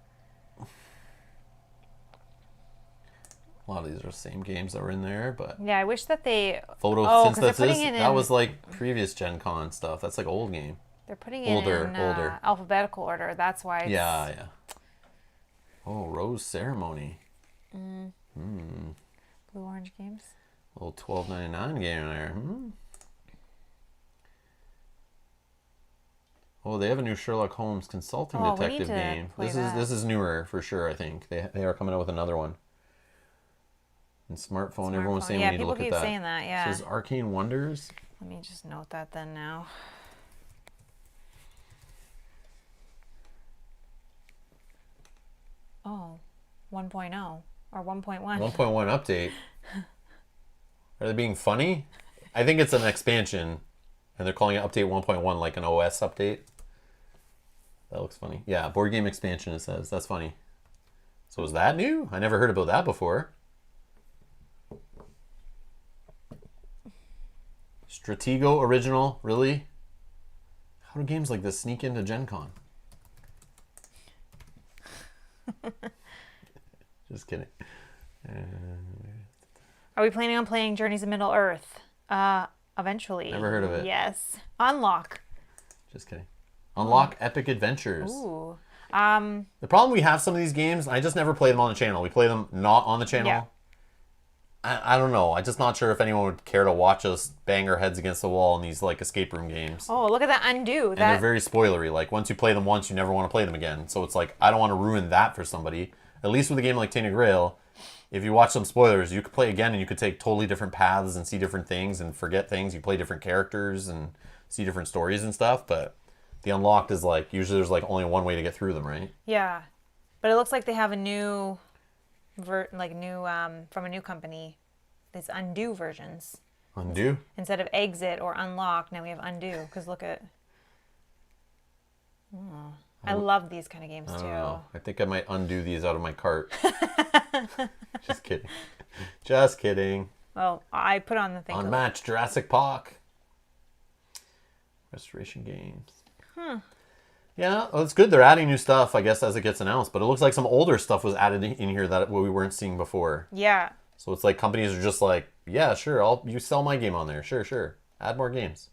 A lot of these are the same games that were in there, but Yeah, I wish that they... since that's putting this, it that in- was like previous Gen Con stuff. That's like old game. They're putting it Older, in older. alphabetical order. That's why it's... Yeah. Oh, Rose Ceremony. Blue Orange Games. Little $12.99 game in there. Oh, they have a new Sherlock Holmes consulting Oh, we need detective to game. play This that. is newer for sure. I think they are coming out with another one. And smartphone, everyone was saying Yeah, we need to people look at keep that. saying that, yeah. This is Arcane Wonders. Let me just note that then now. Oh, 1.0 or 1.1. 1.1 update. Are they being funny? I think it's an expansion, and they're calling it Update 1.1 like an OS update. That looks funny. Yeah, board game expansion, it says. That's funny. So is that new? I never heard about that before. Stratego original? Really? How do games like this sneak into Gen Con? Just kidding. Are we planning on playing Journeys of Middle Earth? Eventually. Never heard of it. Yes. Unlock. Just kidding. Unlock Epic Adventures. Ooh. The problem we have some of these games, I just never play them on the channel. We play them not on the channel. Yeah. I don't know. I'm just not sure if anyone would care to watch us bang our heads against the wall in these like escape room games. Oh, look at that undo. And they're very spoilery. Like once you play them once, you never want to play them again. So it's like I don't want to ruin that for somebody. at least with a game like Tainted Grail, if you watch some spoilers, you could play again and you could take totally different paths and see different things and forget things. You play different characters and see different stories and stuff, but the unlocked is like, usually there's like only one way to get through them, right? Yeah. But it looks like they have a new, from a new company, these undo versions. Undo? Instead of exit or unlock, now we have undo. Because look at... I love these kind of games I too. don't know. I think I might undo these out of my cart. Just kidding. Just kidding. Well, I put on the thing. Unmatched Jurassic Park. Restoration games. Yeah, well, it's good. They're adding new stuff, I guess, as it gets announced. But it looks like some older stuff was added in here that we weren't seeing before. Yeah. So it's like companies are just like, yeah, sure, you sell my game on there. Sure. Add more games.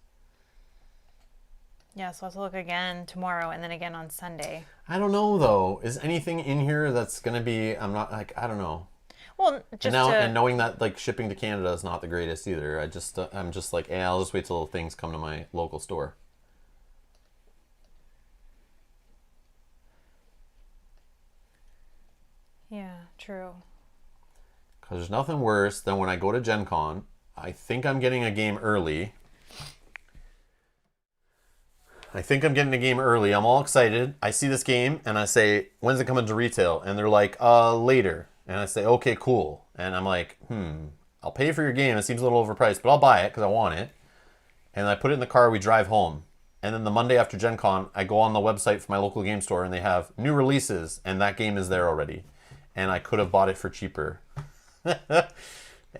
Yeah, so I'll have to look again tomorrow and then again on Sunday. I don't know, though. Is anything in here that's going to be, I don't know. Well, just and knowing that like shipping to Canada is not the greatest either. I'm just like, I'll just wait till things come to my local store. Yeah, true. Because there's nothing worse than when I go to Gen Con, I think I'm getting a game early. I'm all excited. I see this game and I say, when's it coming to retail? And they're like, later. And I say, okay, cool. And I'm like, I'll pay for your game. It seems a little overpriced, but I'll buy it because I want it. And I put it in the car, we drive home. And then the Monday after Gen Con, I go on the website for my local game store and they have new releases and that game is there already. And I could have bought it for cheaper.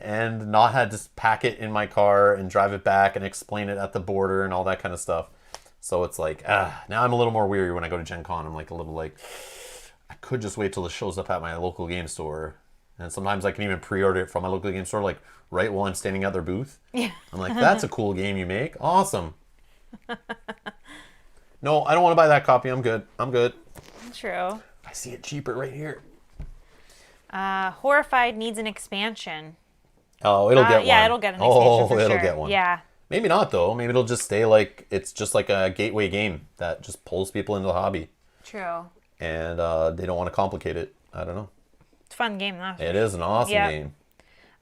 And not had to pack it in my car and drive it back and explain it at the border and all that kind of stuff. So it's like, now I'm a little more weary when I go to Gen Con. I'm like a little like, I could just wait till it shows up at my local game store. And sometimes I can even pre-order it from my local game store, like right while I'm standing at their booth. Yeah. I'm like, that's a cool game you make. Awesome. No, I don't want to buy that copy. I'm good. True. I see it cheaper right here. Horrified needs an expansion. Oh, it'll get one. Yeah, it'll get an expansion for it'll sure. get one. Yeah. Maybe not, though. Maybe it'll just stay like, it's just like a gateway game that just pulls people into the hobby. True. And they don't want to complicate it. I don't know. It's a fun game, though. It is an awesome game.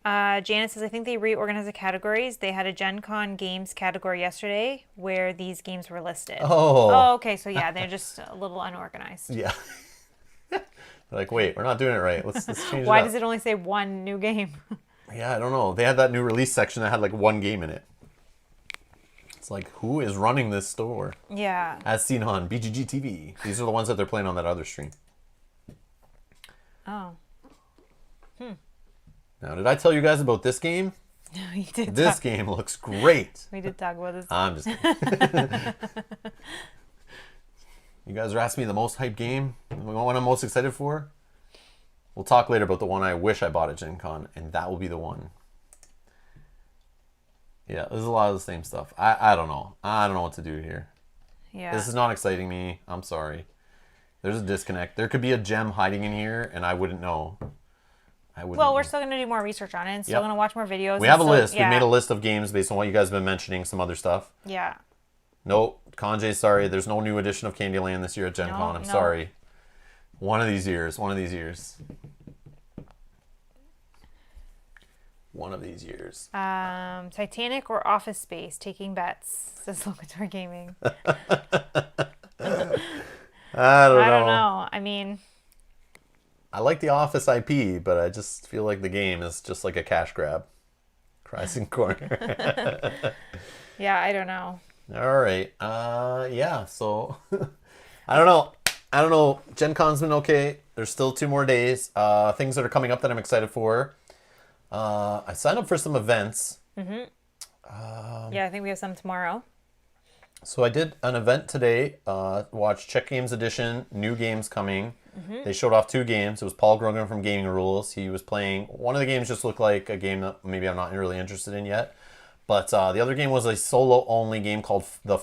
Janet says, I think they reorganized the categories. They had a Gen Con games category yesterday where these games were listed. Oh, okay. So, yeah, they're just a little unorganized. Yeah. They're like, wait, we're not doing it right. Let's change it up. Why does it only say one new game? Yeah, I don't know. They had that new release section that had like one game in it. It's like, who is running this store? Yeah. As seen on BGG TV. These are the ones that they're playing on that other stream. Oh. Now, did I tell you guys about this game? No, you did. This game looks great. We did talk about this. I'm just kidding. You guys are asking me the most hyped game, the one I'm most excited for? We'll talk later about the one I wish I bought at Gen Con, and that will be the one. Yeah, there's a lot of the same stuff. I don't know. I don't know what to do here. Yeah. This is not exciting me. I'm sorry. There's a disconnect. There could be a gem hiding in here, and I wouldn't know. Well, we're still going to do more research on it and still going to watch more videos. We have a list. Yeah. We made a list of games based on what you guys have been mentioning, some other stuff. Yeah. Nope. Kanjay, sorry. There's no new edition of Candyland this year at Gen Con. I'm sorry. One of these years. One of these years. Titanic or Office Space? Taking bets, says Locator Gaming. I don't know. I mean... I like the Office IP, but I just feel like the game is just like a cash grab. Chrysler Corner. Yeah, I don't know. All right. Yeah, so I don't know. Gen Con's been okay. There's still 2 more days. Things that are coming up that I'm excited for. I signed up for some events. Yeah, I think we have some tomorrow. So I did an event today. Watched Czech Games Edition, new games coming. They showed off 2 games. It was Paul Grogan from Gaming Rules. He was playing. One of the games just looked like a game that maybe I'm not really interested in yet. But the other game was a solo-only game called The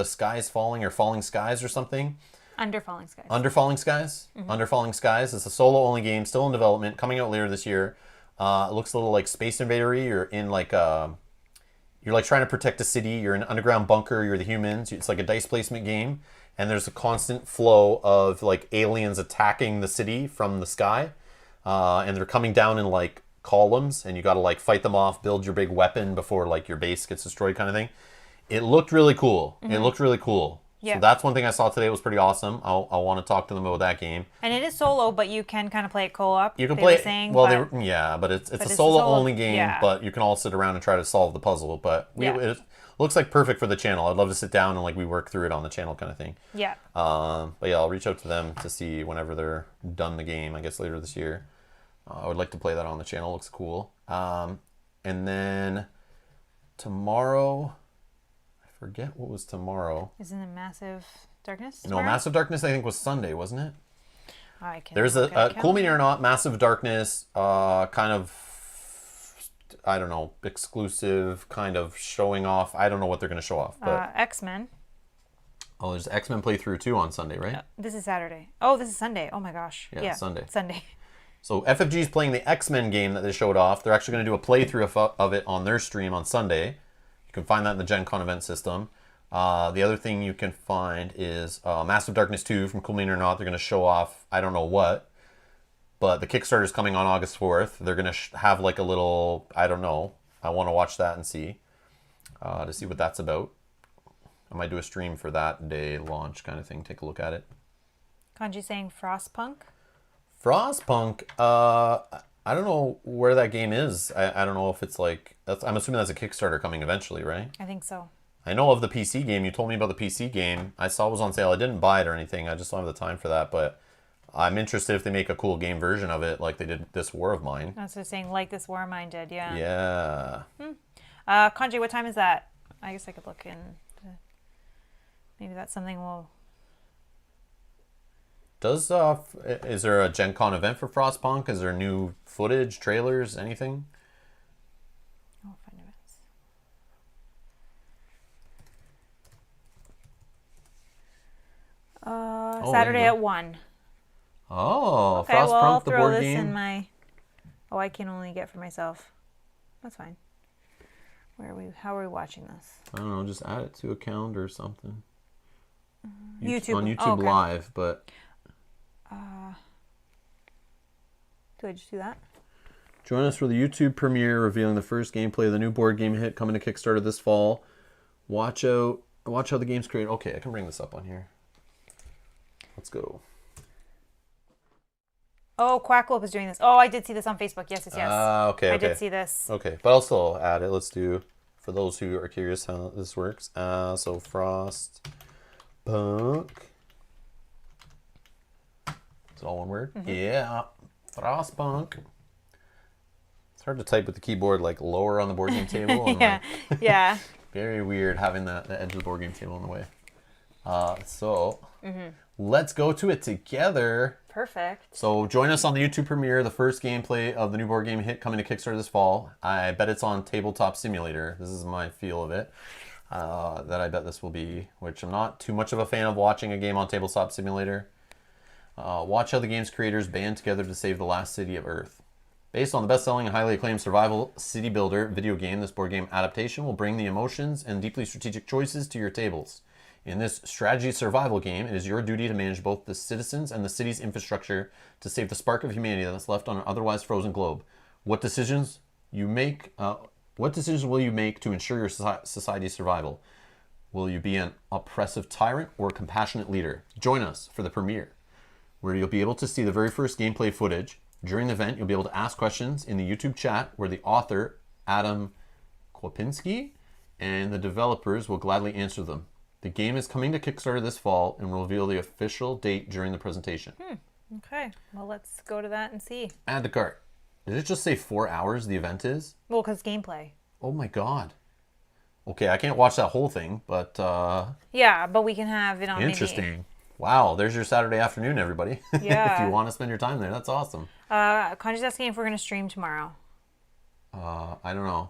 Skies Falling, or Falling Skies or something. Under Falling Skies. Under Falling Skies? Under Falling Skies. It's a solo-only game, still in development, coming out later this year. It looks a little like Space Invader-y. You're in like you're like trying to protect a city. You're in an underground bunker. You're the humans. It's like a dice placement game, and there's a constant flow of like aliens attacking the city from the sky, and they're coming down in like columns, and you got to like fight them off, build your big weapon before like your base gets destroyed, kind of thing. It looked really cool. It looked really cool. Yeah. So that's one thing I saw today. Was pretty awesome. I want to talk to them about that game. And it is solo, but you can kind of play it co-op. You can they play were it. saying, Well, but, but it's a it's solo only game. yeah. But you can all sit around and try to solve the puzzle. But Yeah. it looks like perfect for the channel. I'd love to sit down and like we work through it on the channel, kind of thing. Yeah. But yeah, I'll reach out to them to see whenever they're done the game. I guess later this year. I would like to play that on the channel. Looks cool. And then tomorrow, I forget what was tomorrow. Isn't it Massive Darkness? No, tomorrow? Massive Darkness I think was Sunday, wasn't it? I can There's look at a it. Cool Mini or Not, Massive Darkness, kind of, I don't know, exclusive, kind of showing off. I don't know what they're going to show off. But X-Men. oh, there's X-Men playthrough too on Sunday, right? This is Saturday. Oh, this is Sunday. Oh my gosh. Yeah, Sunday. Sunday. So FFG is playing the X-Men game that they showed off. They're actually going to do a playthrough of it on their stream on Sunday. You can find that in the Gen Con event system. The other thing you can find is Massive Darkness 2 from Cool Mini or Not. They're going to show off, I don't know what, but the Kickstarter is coming on August 4th. They're going to have like a little, I don't know. I want to watch that and see, to see what that's about. I might do a stream for that day launch kind of thing. Take a look at it. Kanji saying Frostpunk. Frostpunk, I don't know where that game is. I don't know if it's like, I'm assuming that's a Kickstarter coming eventually, right? I think so. I know of the PC game. You told me about the PC game. I saw it was on sale. I didn't buy it or anything. I just don't have the time for that. But I'm interested if they make a cool game version of it like they did this War of Mine. That's what saying, like this War of Mine did, yeah. Yeah. Kanji, what time is that? I guess I could look in. Maybe that's something we'll... Is there a Gen Con event for Frostpunk? Is there new footage, trailers, anything? I'll find events. Saturday at 1. Oh, Okay, Frostpunk, well, I'll the throw board this game. in my... Oh, I can only get for myself. That's fine. How are we watching this? I don't know, just add it to a calendar or something. YouTube. On YouTube Oh, okay. Live, but... Do I just do that? Join us for the YouTube premiere revealing the first gameplay of the new board game hit coming to Kickstarter this fall. Watch how the game's created. Okay, I can bring this up on here. Let's go. Oh, Quacklope is doing this. Oh, I did see this on Facebook. Yes. Okay. I did see this. Okay, but I'll still add it. Let's do, for those who are curious how this works. So Frostpunk. Is it all one word? Mm-hmm. Yeah, Frostpunk. It's hard to type with the keyboard like lower on the board game table. And, Yeah. like, Yeah. very weird having the edge of the board game table in the way. Let's go to it together. Perfect. So join us on the YouTube premiere, the first gameplay of the new board game hit coming to Kickstarter this fall. I bet it's on Tabletop Simulator. This is my feel of it. That I bet this will be, which I'm not too much of a fan of watching a game on Tabletop Simulator. Watch how the game's creators band together to save the last city of Earth. Based on the best-selling and highly acclaimed survival city builder video game, this board game adaptation will bring the emotions and deeply strategic choices to your tables. In this strategy survival game, it is your duty to manage both the citizens and the city's infrastructure to save the spark of humanity that's left on an otherwise frozen globe. What decisions will you make to ensure your society's survival? Will you be an oppressive tyrant or a compassionate leader? Join us for the premiere, where you'll be able to see the very first gameplay footage. During the event, you'll be able to ask questions in the YouTube chat where the author, Adam Kwapinski, and the developers will gladly answer them. The game is coming to Kickstarter this fall and will reveal the official date during the presentation. Okay. Well, let's go to that and see. Add to cart. Did it just say 4 hours the event is? Well, because gameplay. Oh my god. Okay, I can't watch that whole thing, but Yeah, but we can have it on interesting. Wow, there's your Saturday afternoon, everybody. Yeah. If you want to spend your time there, that's awesome. Kanji's asking if we're going to stream tomorrow. I don't know.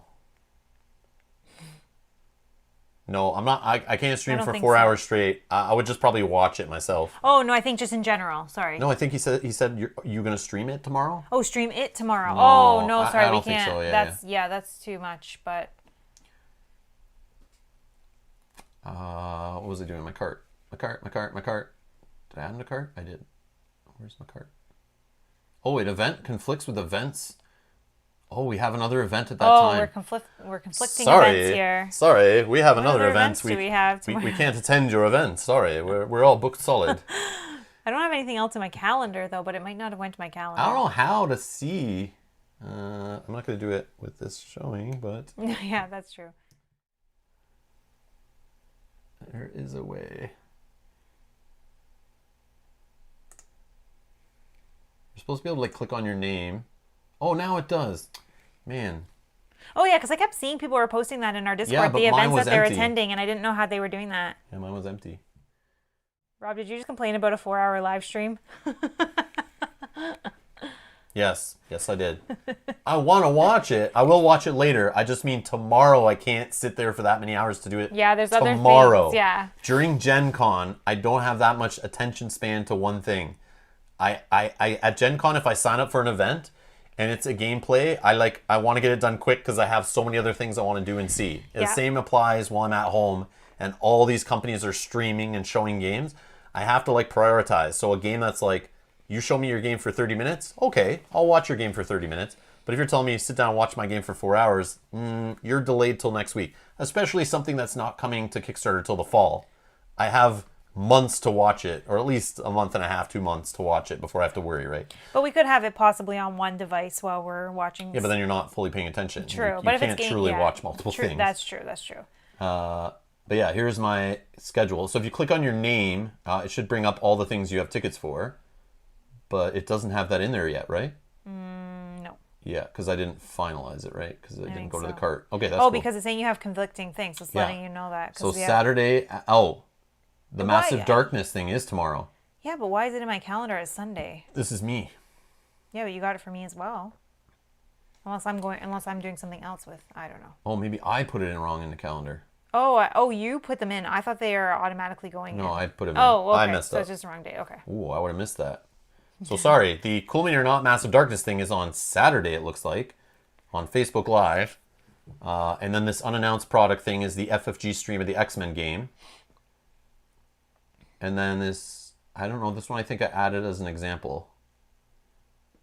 No, I'm not. I can't stream don't for think 4 so. hours straight. I would just probably watch it myself. Oh, no, I think just in general. Sorry. No, I think he said you're gonna stream it tomorrow. Oh, stream it tomorrow. No, oh, no, I sorry, we don't think can't. so, yeah, that's too much, but What was I doing? My cart. My cart. Did I add in a cart? I did. Where's my cart? Oh, wait, event conflicts with events. Oh, we have another event at that time. We're conflicting events here. Sorry, we have another other event. events do we have we can't attend your event. Sorry, we're all booked solid. I don't have anything else in my calendar though, but it might not have went to my calendar. I don't know how to see. I'm not going to do it with this showing, but yeah, that's true. there is a way. You're supposed to be able to like click on your name. Oh, now it does. Man. Oh yeah, because I kept seeing people were posting that in our Discord, Yeah, but the mine events was that they're empty. attending, and I didn't know how they were doing that. Yeah, mine was empty. Rob, did you just complain about a 4-hour live stream? Yes, I did. I want to watch it. I will watch it later. I just mean tomorrow I can't sit there for that many hours to do it. Yeah, there's other tomorrow. things. Yeah. During Gen Con, I don't have that much attention span to one thing. I at Gen Con, if I sign up for an event and it's a gameplay, I want to get it done quick because I have so many other things I want to do and see. The same applies while I'm at home and all these companies are streaming and showing games. I have to like prioritize. So a game that's like, you show me your game for 30 minutes, okay, I'll watch your game for 30 minutes. But if you're telling me sit down and watch my game for 4 hours, you're delayed till next week. Especially something that's not coming to Kickstarter till the fall. I have months to watch it, or at least a month and a half, 2 months to watch it before I have to worry, right? But we could have it possibly on one device while we're watching. Yeah, but then you're not fully paying attention. True, You but if can't it's truly watch multiple things. That's true. But yeah, here's my schedule. So if you click on your name, it should bring up all the things you have tickets for. But it doesn't have that in there yet, right? No. Yeah, because I didn't finalize it, right? Because I didn't go to the so. cart. Okay, that's cool. Because it's saying you have conflicting things. It's letting you know that. So Saturday, the Massive Darkness thing is tomorrow. Yeah, but why is it in my calendar as Sunday? This is me. Yeah, but you got it for me as well. Unless I'm doing something else with, I don't know. Oh, maybe I put it in wrong in the calendar. Oh, you put them in. I thought they are automatically going in. No, I put them in. Okay. I messed up. So it's just the wrong day. Okay. Ooh, I would have missed that. So sorry, the Cool Mini or Not Massive Darkness thing is on Saturday, it looks like, on Facebook Live. And then this unannounced product thing is the FFG stream of the X-Men game. And then this, I don't know, this one I think I added as an example.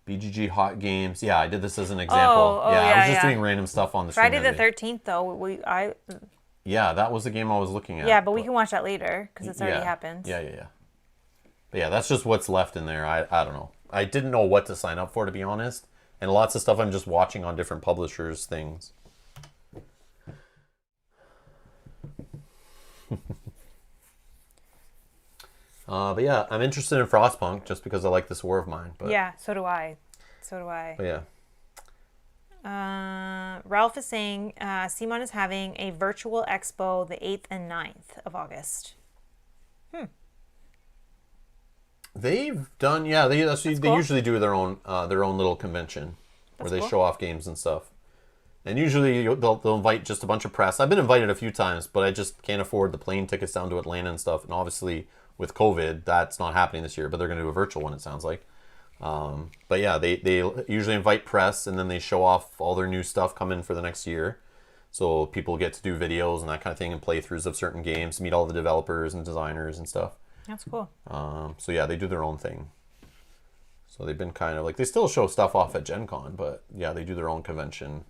BGG Hot Games. Yeah, I did this as an example. I was just doing random stuff on the stream. Friday the 13th, though, Yeah, that was the game I was looking at. Yeah, but we can watch that later because it's already happened. Yeah. But yeah, that's just what's left in there. I don't know. I didn't know what to sign up for, to be honest. And lots of stuff I'm just watching on different publishers' things. But yeah, I'm interested in Frostpunk just because I like this war of mine. But yeah, so do I. But yeah. Ralph is saying Simon is having a virtual expo the 8th and 9th of August. They've done, they cool. usually do their own little convention where they show off games and stuff. And usually they'll invite just a bunch of press. I've been invited a few times, but I just can't afford the plane tickets down to Atlanta and stuff. And obviously with COVID, that's not happening this year, but they're going to do a virtual one, it sounds like. But yeah, they usually invite press and then they show off all their new stuff coming for the next year. So people get to do videos and that kind of thing and playthroughs of certain games, meet all the developers and designers and stuff. That's cool. So yeah, they do their own thing. So they've been kind of like, they still show stuff off at Gen Con, but yeah, they do their own convention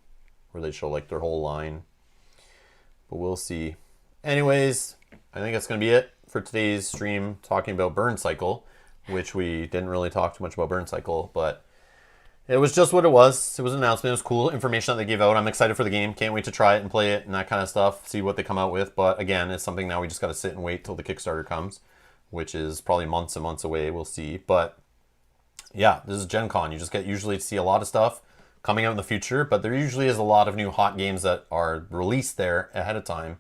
where they show like their whole line. But we'll see. Anyways, I think that's going to be it for today's stream talking about Burn Cycle, which we didn't really talk too much about Burn Cycle, but it was just what it was. It was an announcement. It was cool information that they gave out. I'm excited for the game. Can't wait to try it and play it and that kind of stuff. See what they come out with. But again, it's something now we just got to sit and wait till the Kickstarter comes, which is probably months and months away. We'll see. But yeah, this is Gen Con. You just get usually to see a lot of stuff coming out in the future, but there usually is a lot of new hot games that are released there ahead of time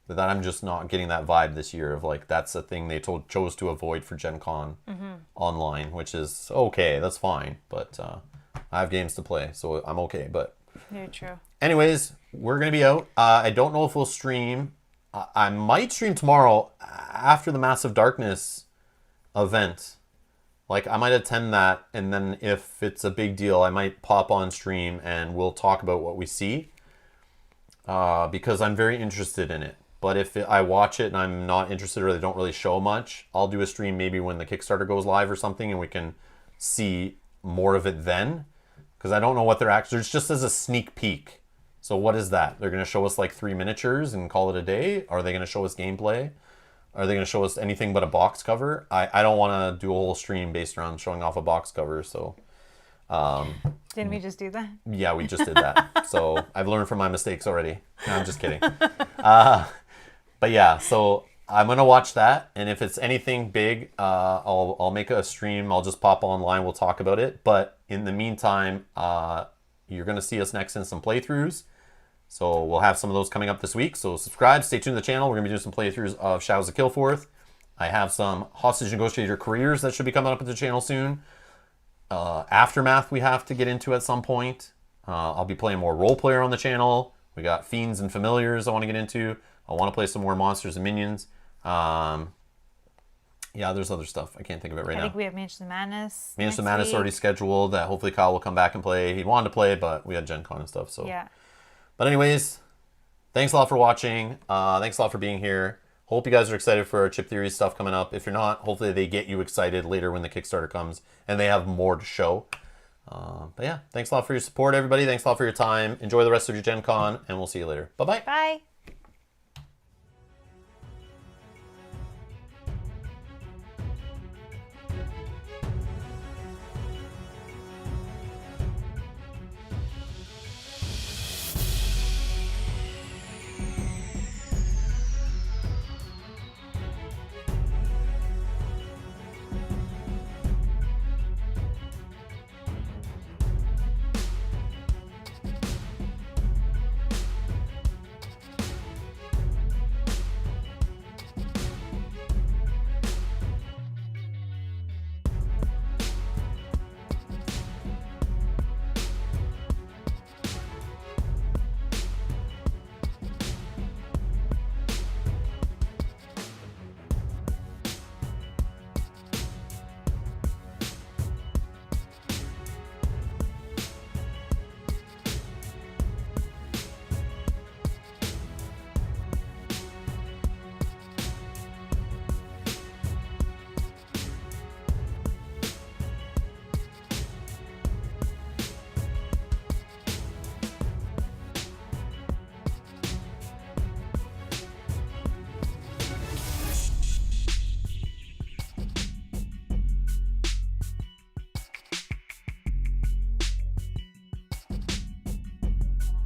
that I'm just not getting that vibe this year of like, that's a thing they chose to avoid for Gen Con online, which is okay. That's fine. But I have games to play, so I'm okay. But very true. Anyways, we're going to be out. I don't know if we'll stream. I might stream tomorrow after the Massive Darkness event. Like, I might attend that, and then if it's a big deal, I might pop on stream and we'll talk about what we see. Because I'm very interested in it. But if I watch it and I'm not interested or they don't really show much, I'll do a stream maybe when the Kickstarter goes live or something, and we can see more of it then. Because I don't know what they're actually... It's just as a sneak peek. So what is that? They're going to show us like 3 miniatures and call it a day? Are they going to show us gameplay? Are they going to show us anything but a box cover? I don't want to do a whole stream based around showing off a box cover, so... Didn't we just do that? Yeah, we just did that. So I've learned from my mistakes already. No, I'm just kidding. But yeah, so I'm gonna watch that, and if it's anything big, I'll make a stream. I'll just pop online. We'll talk about it. But in the meantime, you're gonna see us next in some playthroughs. So we'll have some of those coming up this week. So subscribe, stay tuned to the channel. We're gonna be doing some playthroughs of Shadows of Kilforth. I have some hostage negotiator careers that should be coming up at the channel soon. Aftermath we have to get into at some point. I'll be playing more role player on the channel. We got Fiends and Familiars I want to get into. I want to play some more Monsters and Minions. Yeah, there's other stuff. I can't think of it right now. I think we have Mansion of Madness. Mansion of Madness already scheduled. That hopefully Kyle will come back and play. He wanted to play, but we had Gen Con and stuff. So yeah. But anyways, thanks a lot for watching. Thanks a lot for being here. Hope you guys are excited for our Chip Theory stuff coming up. If you're not, hopefully they get you excited later when the Kickstarter comes and they have more to show. But yeah, thanks a lot for your support, everybody. Thanks a lot for your time. Enjoy the rest of your Gen Con, and we'll see you later. Bye-bye. Bye.